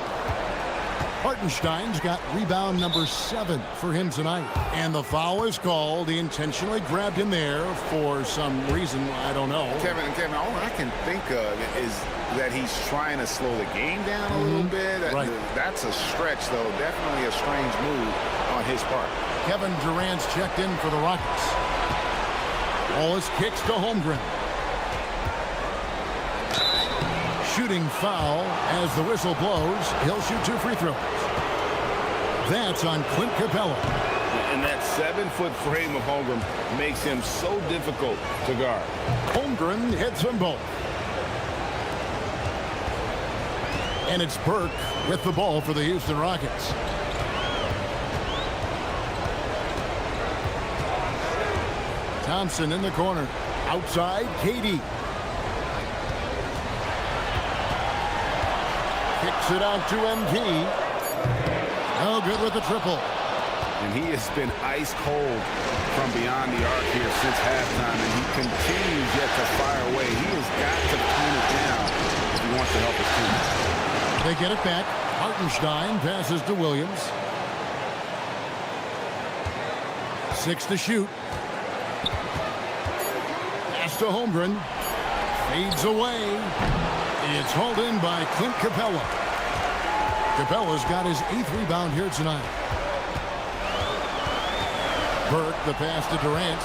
Hartenstein's got rebound number 7 for him tonight. And the foul is called. He intentionally grabbed him there for some reason. I don't know. Kevin, all I can think of is that he's trying to slow the game down a little bit. Right. That's a stretch, though. Definitely a strange move on his part. Kevin Durant's checked in for the Rockets. Wallace kicks to Holmgren. Shooting foul as the whistle blows. He'll shoot 2 free throws. That's on Clint Capella. And that 7-foot frame of Holmgren makes him so difficult to guard. Holmgren hits them both. And it's Burke with the ball for the Houston Rockets. Thompson in the corner. Outside, KD. Kicks it out to MP. Oh, good with the triple. And he has been ice cold from beyond the arc here since halftime, and he continues yet to fire away. He has got to tone it down if he wants to help his team. They get it back. Hartenstein passes to Williams. 6 to shoot. Pass to Holmgren. Fades away. It's hauled in by Clint Capella. Capella's got his 8th rebound here tonight. Burke, the pass to Durant.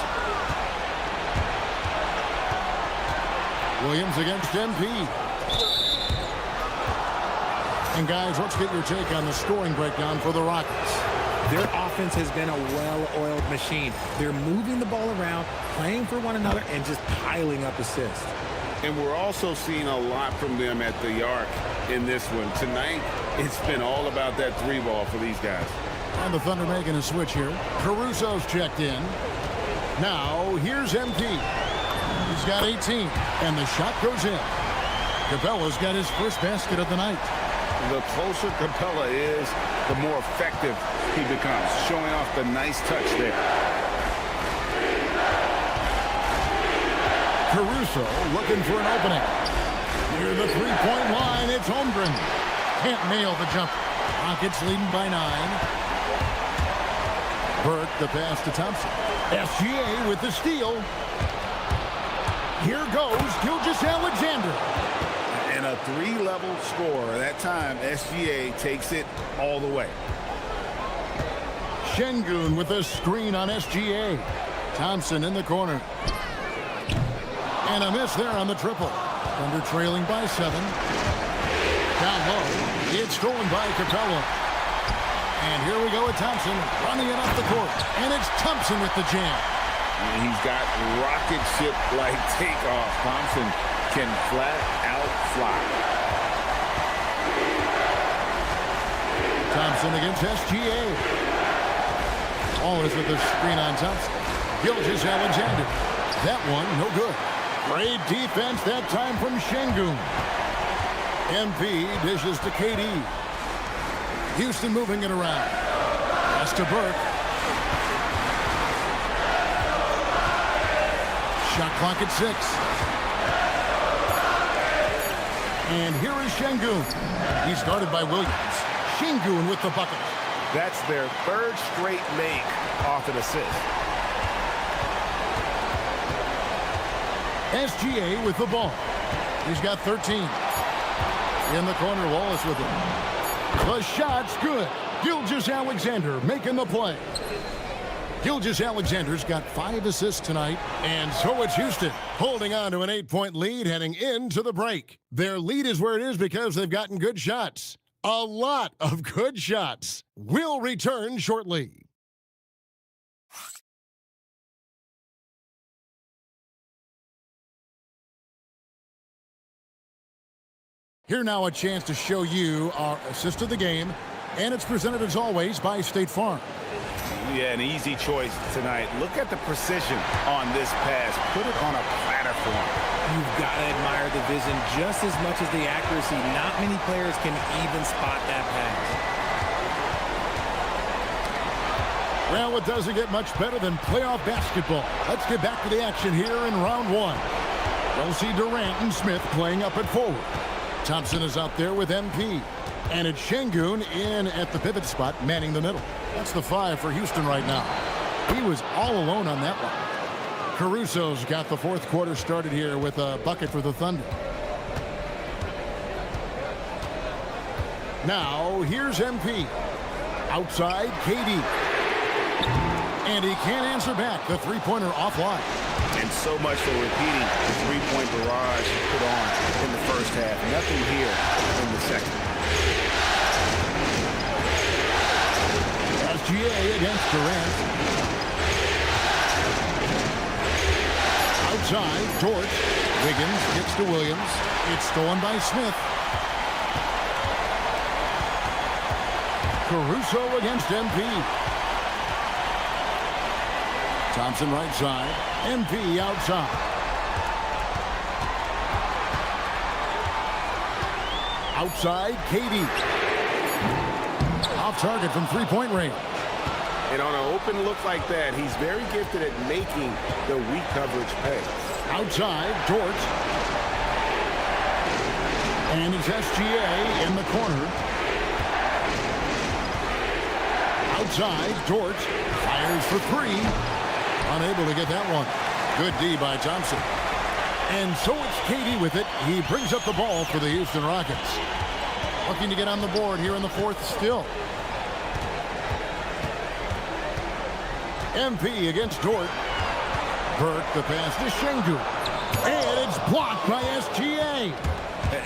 Williams against MP. And guys, let's get your take on the scoring breakdown for the Rockets. Their offense has been a well-oiled machine. They're moving the ball around, playing for one another, and just piling up assists. And we're also seeing a lot from them at the arc in this one. Tonight, it's been all about that 3-ball for these guys. And the Thunder making a switch here. Caruso's checked in. Now, here's MP. He's got 18, and the shot goes in. Capella's got his first basket of the night. The closer Capella is, the more effective he becomes, showing off the nice touch there. Caruso looking for an opening. Near the three-point line, it's Holmgren. Can't nail the jump. Rockets leading by 9. Burke, the pass to Thompson. SGA with the steal. Here goes Gilgeous-Alexander. And a 3-level score. That time, SGA takes it all the way. Şengün with a screen on SGA. Thompson in the corner. And a miss there on the triple. Thunder trailing by 7. Down low. It's stolen by Capella. And here we go with Thompson running it up the court. And it's Thompson with the jam. And he's got rocket ship-like takeoff. Thompson can flat out fly. Thompson against SGA. Always with the screen on Thompson. Gilgeous-Alexander. That one, no good. Great defense that time from Şengün. MP dishes to KD. Houston moving it around. Pass to Burke. Shot clock at 6. And here is Şengün. He's guarded by Williams. Şengün with the bucket. That's their 3rd straight make off an assist. SGA with the ball. He's got 13. In the corner, Wallace with it. The shot's good. Gilgeous-Alexander making the play. Gilgeous-Alexander's got 5 assists tonight, and so it's Houston holding on to an 8-point lead heading into the break. Their lead is where it is because they've gotten good shots. A lot of good shots. We'll return shortly. Here now a chance to show you our assist of the game, and it's presented as always by State Farm. Yeah, an easy choice tonight. Look at the precision on this pass. Put it on a platter for him. You've got to admire the vision just as much as the accuracy. Not many players can even spot that pass. Well, it doesn't get much better than playoff basketball. Let's get back to the action here in round 1. We'll see Durant and Smith playing up at forward. Thompson is out there with MP. And it's Şengün in at the pivot spot, manning the middle. That's the 5 for Houston right now. He was all alone on that one. Caruso's got the 4th quarter started here with a bucket for the Thunder. Now, here's MP. Outside, KD. And he can't answer back. The 3-pointer offline. And so much for repeating the 3-point barrage he put on in the first half. Nothing here in the second. SGA against Durant. Outside, Torch. Wiggins gets to Williams. It's stolen by Smith. Caruso against MP. Thompson right side. MP outside. Outside, KD. Off target from 3-point range. And on an open look like that, he's very gifted at making the weak coverage pay. Outside, George. And it's SGA in the corner. Outside, Dort fires for three. Unable to get that one. Good D by Thompson. And so it's KD with it. He brings up the ball for the Houston Rockets. Looking to get on the board here in the fourth still. MP against Dort. Burke, the pass to Şengün. And it's blocked by SGA.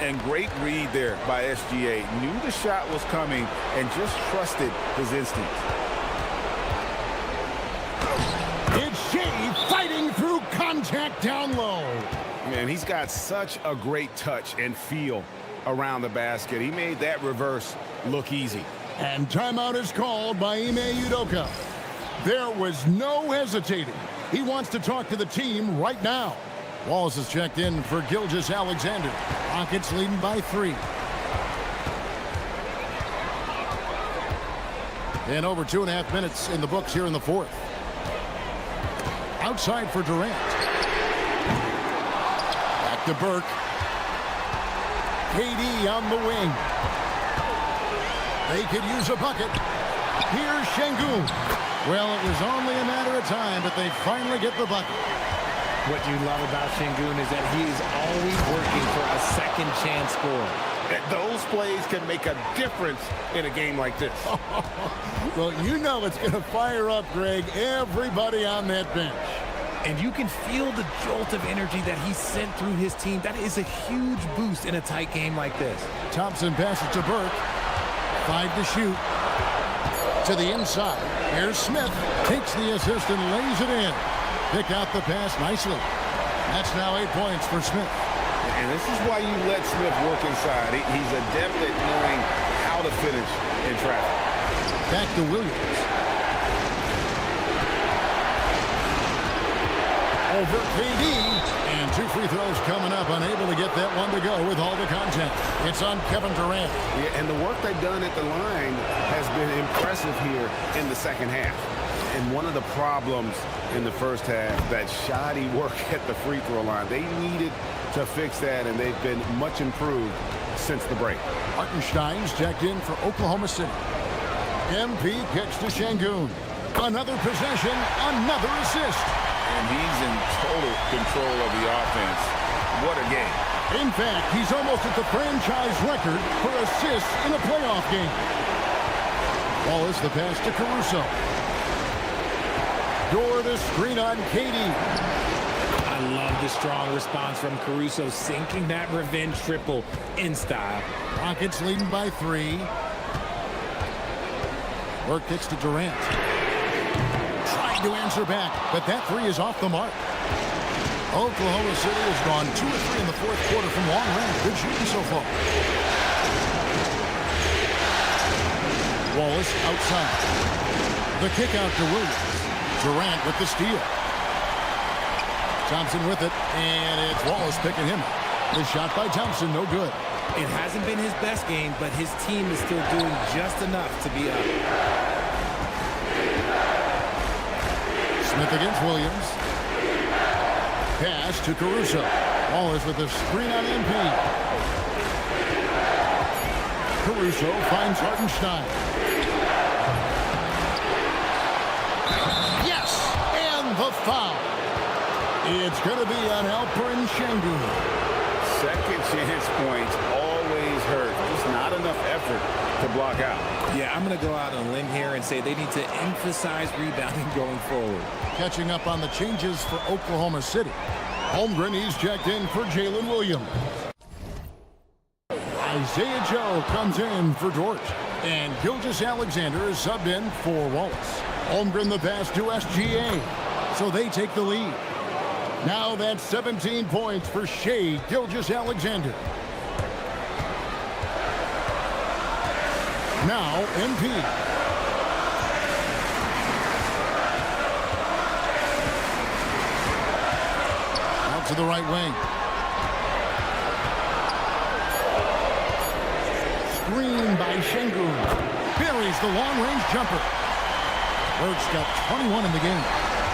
And great read there by SGA. Knew the shot was coming and just trusted his instincts. It's Shea fighting through contact down low. Man, he's got such a great touch and feel around the basket. He made that reverse look easy. And timeout is called by Ime Udoka. There was no hesitating. He wants to talk to the team right now. Wallace is checked in for Gilgeous-Alexander. Rockets leading by 3. And over 2.5 minutes in the books here in the fourth. Outside for Durant. Back to Burke. KD on the wing. They could use a bucket. Here's Şengün. Well, it was only a matter of time, but they finally get the bucket. What you love about Şengün is that he is always working for a second chance score. Those plays can make a difference in a game like this. Well, you know it's going to fire up, Greg, everybody on that bench. And you can feel the jolt of energy that he sent through his team. That is a huge boost in a tight game like this. Thompson passes to Burke. 5 to shoot. To the inside. Here's Smith. Takes the assist and lays it in. Picked out the pass nicely. That's now 8 points for Smith. And this is why you let Smith work inside. He's adept at knowing how to finish in traffic. Back to Williams. Over KD. And 2 free throws coming up. Unable to get that one to go with all the contact. It's on Kevin Durant. Yeah, and the work they've done at the line has been impressive here in the second half. And one of the problems in the first half, that shoddy work at the free throw line. They needed to fix that, and they've been much improved since the break. Hartenstein's checked in for Oklahoma City. MP kicks to Şengün. Another possession, another assist. And he's in total control of the offense. What a game. In fact, he's almost at the franchise record for assists in a playoff game. Wallace the pass to Caruso. Door to screen on KD. I love the strong response from Caruso, sinking that revenge triple in style. Rockets leading by 3. Burke kicks to Durant. Trying to answer back, but that 3 is off the mark. Oklahoma City has gone 2 of 3 in the fourth quarter from long range. Good shooting so far. Wallace outside. The kick out to Williams. Durant with the steal. Thompson with it, and it's Wallace picking him up. The shot by Thompson, no good. It hasn't been his best game, but his team is still doing just enough to be up. Smith against Williams. Pass to Caruso. Wallace with the screen on MP. Caruso finds Hartenstein. The foul. It's going to be on Alperen Şengün. Second chance points always hurt. Just not enough effort to block out. Yeah, I'm going to go out on a limb here and say they need to emphasize rebounding going forward. Catching up on the changes for Oklahoma City. Holmgren, he's checked in for Jalen Williams. Isaiah Joe comes in for Dort. And Gilgeous-Alexander is subbed in for Wallace. Holmgren the pass to SGA. So they take the lead. Now that's 17 points for Shea Gilgeous-Alexander. Now MP. Out to the right wing. Screen by Şengün. Buries the long-range jumper. Burke's got 21 in the game.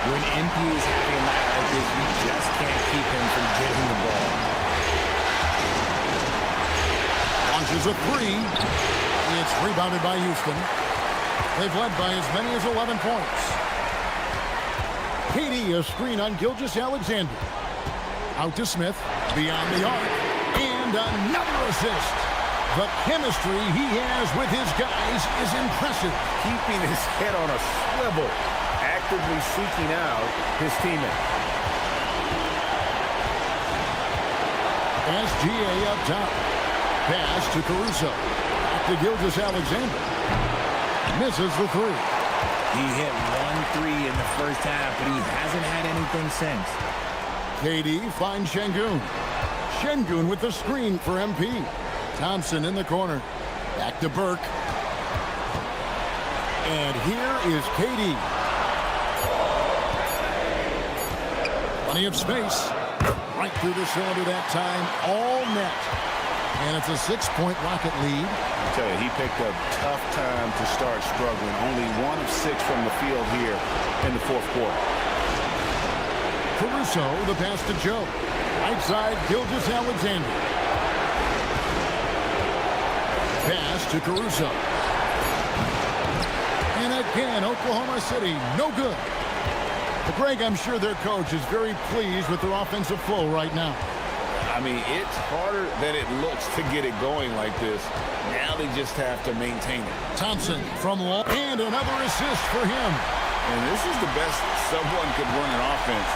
When MP is having a night like this, you just can't keep him from getting the ball. Here's a three. It's rebounded by Houston. They've led by as many as 11 points. KD, a screen on Gilgeous-Alexander. Out to Smith, beyond the arc, and another assist. The chemistry he has with his guys is impressive. Keeping his head on a swivel, actively seeking out his teammate. SGA up top. Pass to Caruso. Back to Gilgeous-Alexander. Misses the three. He hit 1 3 in the first half, but he hasn't had anything since. KD finds Şengün. Şengün with the screen for MP. Thompson in the corner. Back to Burke. And here is KD. Plenty of space. Right through the cylinder that time. All net. And it's a 6-point Rocket lead. I tell you, he picked a tough time to start struggling. Only 1 of 6 from the field here in the fourth quarter. Caruso, the pass to Joe. Right side, Gilgeous-Alexander. Pass to Caruso. And again, Oklahoma City, no good. But Greg, I'm sure their coach is very pleased with their offensive flow right now. I mean, it's harder than it looks to get it going like this. Now they just have to maintain it. Thompson from long, and another assist for him. And this is the best someone could run an offense.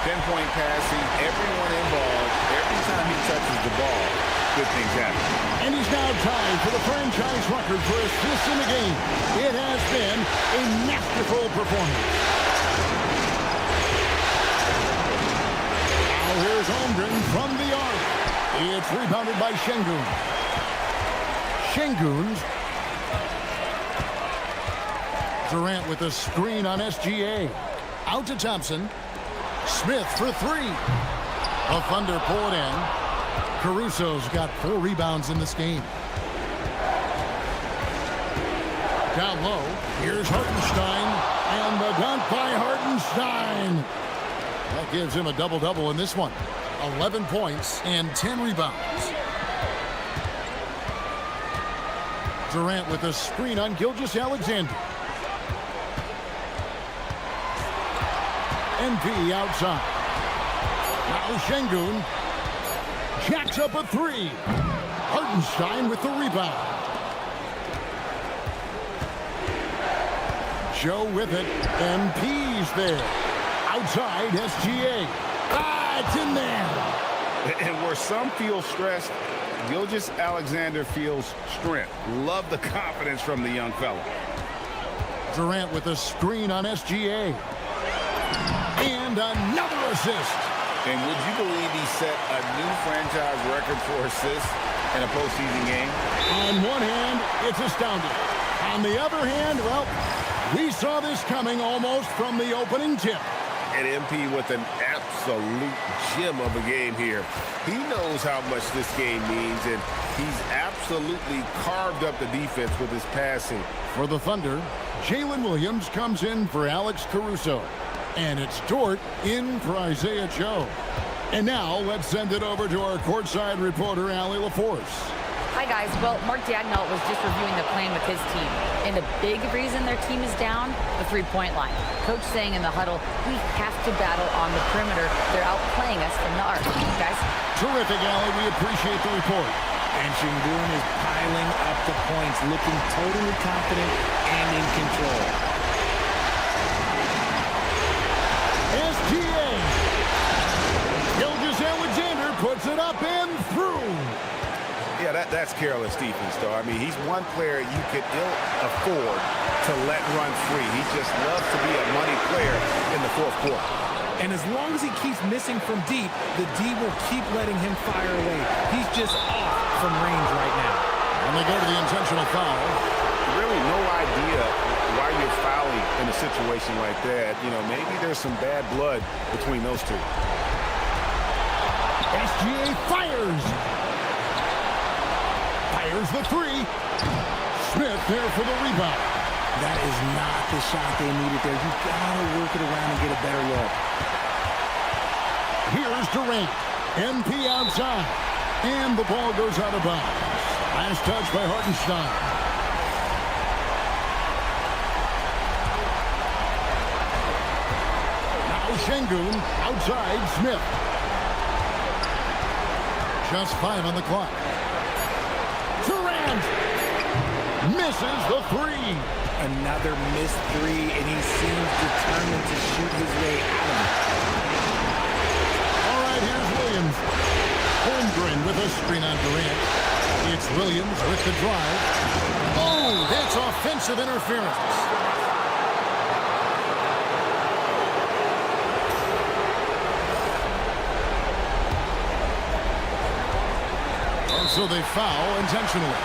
Pinpoint passing, everyone involved. Every time he touches the ball, good things happen. And he's now tied for the franchise record for assists in the game. It has been a masterful performance. Here's Holmgren from the arc. It's rebounded by Şengün. Şengün. Durant with a screen on SGA. Out to Thompson. Smith for three. A Thunder pull it in. Caruso's got 4 rebounds in this game. Down low. Here's Hartenstein. And the dunk by Hartenstein. That gives him a double-double in this one. 11 points and 10 rebounds. Durant with a screen on Gilgeous-Alexander. MP outside. Now Şengün jacks up a three. Hartenstein with the rebound. Joe with it. MP's there. Outside, SGA. It's in there. And where some feel stressed, Gilgeous-Alexander feels strength. Love the confidence from the young fella. Durant with a screen on SGA. And another assist. And would you believe he set a new franchise record for assists in a postseason game? On one hand, it's astounding. On the other hand, well, we saw this coming almost from the opening tip. And MP with an absolute gem of a game here. He knows how much this game means, and he's absolutely carved up the defense with his passing. For the Thunder, Jalen Williams comes in for Alex Caruso. And it's Dort in for Isaiah Joe. And now let's send it over to our courtside reporter, Allie LaForce. Hi, guys. Well, Mark Dagnall was just reviewing the plan with his team. And the big reason their team is down, the three-point line. Coach saying in the huddle, we have to battle on the perimeter. They're outplaying us from the arc. Guys? Terrific, Allie. We appreciate the report. And Şengün is piling up the points, looking totally confident and in control. SGA. Gilgeous-Alexander puts it up and through. Yeah, that's careless defense, though. I mean, he's one player you could ill afford to let run free. He just loves to be a money player in the fourth quarter. And as long as he keeps missing from deep, the D will keep letting him fire away. He's just off from range right now. And they go to the intentional foul. Really no idea why you're fouling in a situation like that. You know, maybe there's some bad blood between those two. SGA fires. Fires the three. Smith there for the rebound. That is not the shot they needed there. You gotta work it around and get a better look. Here's Durant. MP outside. And the ball goes out of bounds. Last touch by Hartenstein. Now Şengün outside Smith. Just 5 on the clock. Durant misses the 3. Another missed 3, and he seems determined to shoot his way out of it. All right, here's Williams. Holmgren with a screen on Durant. It's Williams with the drive. Oh, that's offensive interference. So they foul intentionally.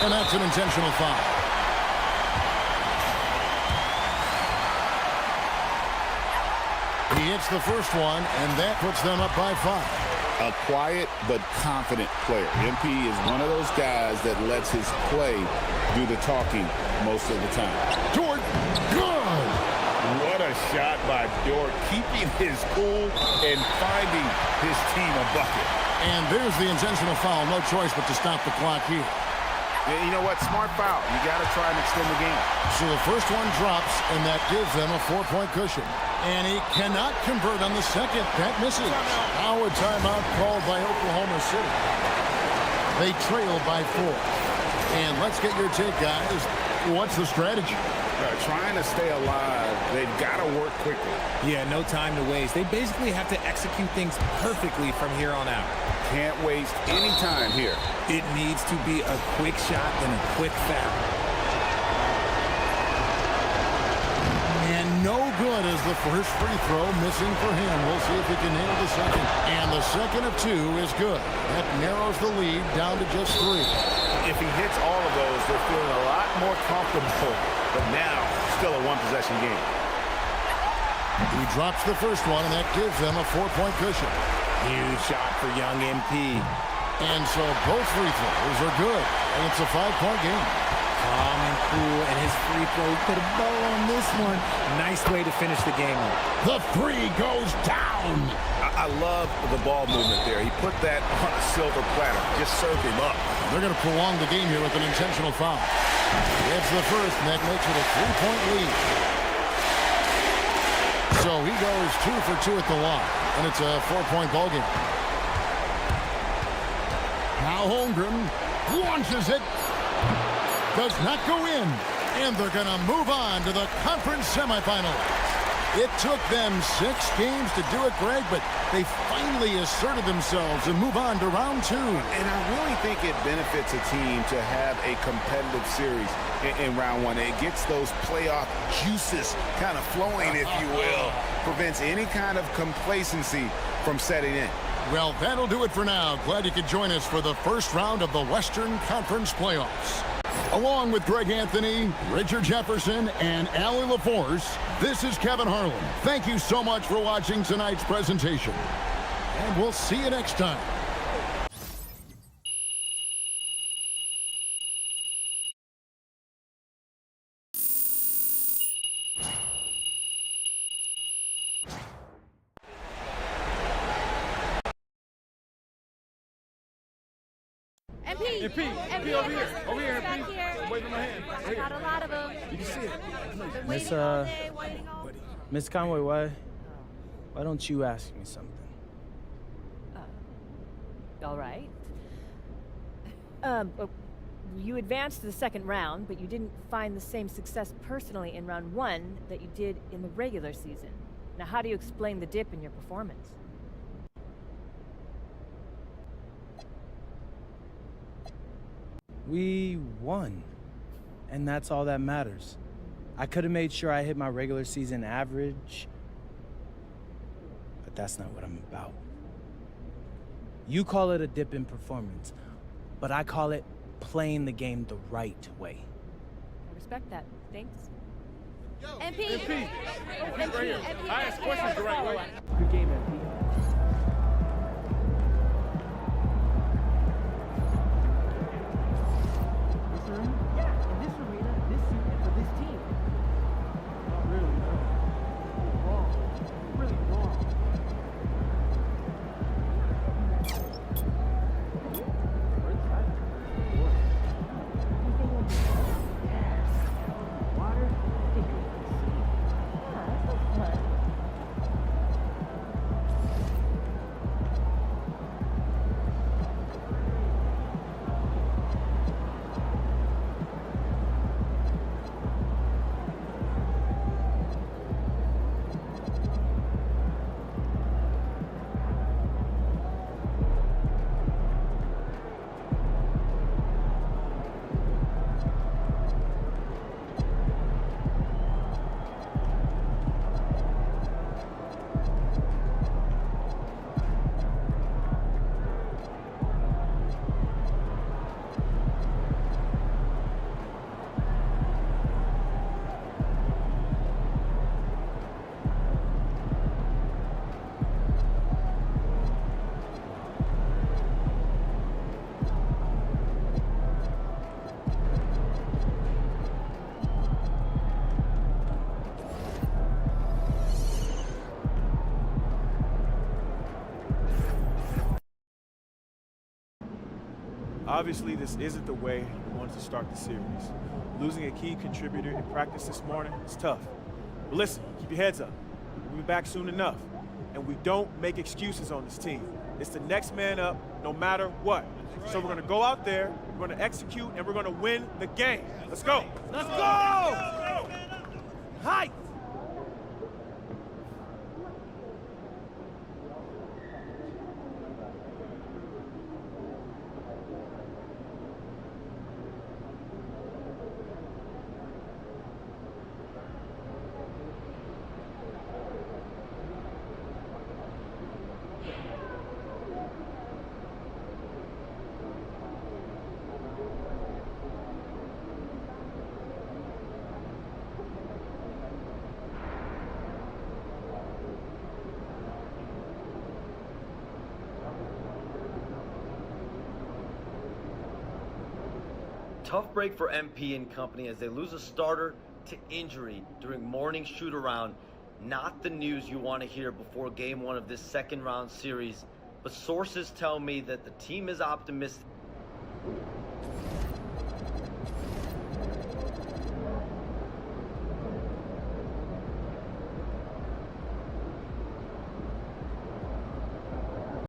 And that's an intentional foul. He hits the first one, and that puts them up by 5. A quiet but confident player. MP is one of those guys that lets his play do the talking most of the time. Dort, good! What a shot by Dort, keeping his cool and finding his team a bucket. And there's the intentional foul. No choice but to stop the clock here. Yeah, you know what? Smart foul. You got to try and extend the game. So the first one drops, and that gives them a 4-point cushion. And he cannot convert on the second. That misses. Now a timeout called by Oklahoma City. They trail by 4. And let's get your take, guys. What's the strategy? Trying to stay alive, they've got to work quickly. Yeah, no time to waste. They basically have to execute things perfectly from here on out. Can't waste any time here. It needs to be a quick shot and a quick foul. And no good as the first free throw missing for him. We'll see if he can nail the second. And the second of 2 is good. That narrows the lead down to just 3. If he hits all of those, they're feeling a lot more comfortable. But now, still a one-possession game. He drops the first one, and that gives them a 4-point cushion. Huge shot for young MP. And so both free throws are good, and it's a 5-point game. Calm and cool, and his free throw put a bow on this one. Nice way to finish the game. The 3 goes down. I love the ball movement there. He put that on a silver platter. Just served him up. They're going to prolong the game here with an intentional foul. It's the first, and that makes it a 3-point lead. So he goes 2 for 2 at the line, and it's a 4-point ball game. Now Holmgren launches it. Does not go in. And they're going to move on to the conference semifinals. It took them 6 games to do it, Greg, but they finally asserted themselves and move on to round 2. And I really think it benefits a team to have a competitive series in round 1. It gets those playoff juices kind of flowing, if you will. Prevents any kind of complacency from setting in. Well, that'll do it for now. Glad you could join us for the first round of the Western Conference playoffs. Along with Greg Anthony, Richard Jefferson, and Allie LaForce, this is Kevin Harlan. Thank you so much for watching tonight's presentation. And we'll see you next time. MP, over here. Over here, MP. Wait for my hand. I got a lot of them. You can see it. Miss Conway, why don't you ask me something? All right. You advanced to the second round, but you didn't find the same success personally in round 1 that you did in the regular season. Now, how do you explain the dip in your performance? We won, and that's all that matters. I could have made sure I hit my regular season average, but that's not what I'm about. You call it a dip in performance, but I call it playing the game the right way. I respect that. Thanks. MP. I ask questions the right way. Good game, MP. Obviously, this isn't the way we wanted to start the series. Losing a key contributor in practice this morning is tough. But listen, keep your heads up. We'll be back soon enough. And we don't make excuses on this team. It's the next man up, no matter what. So we're going to go out there, we're going to execute, and we're going to win the game. Let's go. Let's go! Height! Tough break for MP and company as they lose a starter to injury during morning shoot-around. Not the news you want to hear before game one of this second-round series, but sources tell me that the team is optimistic.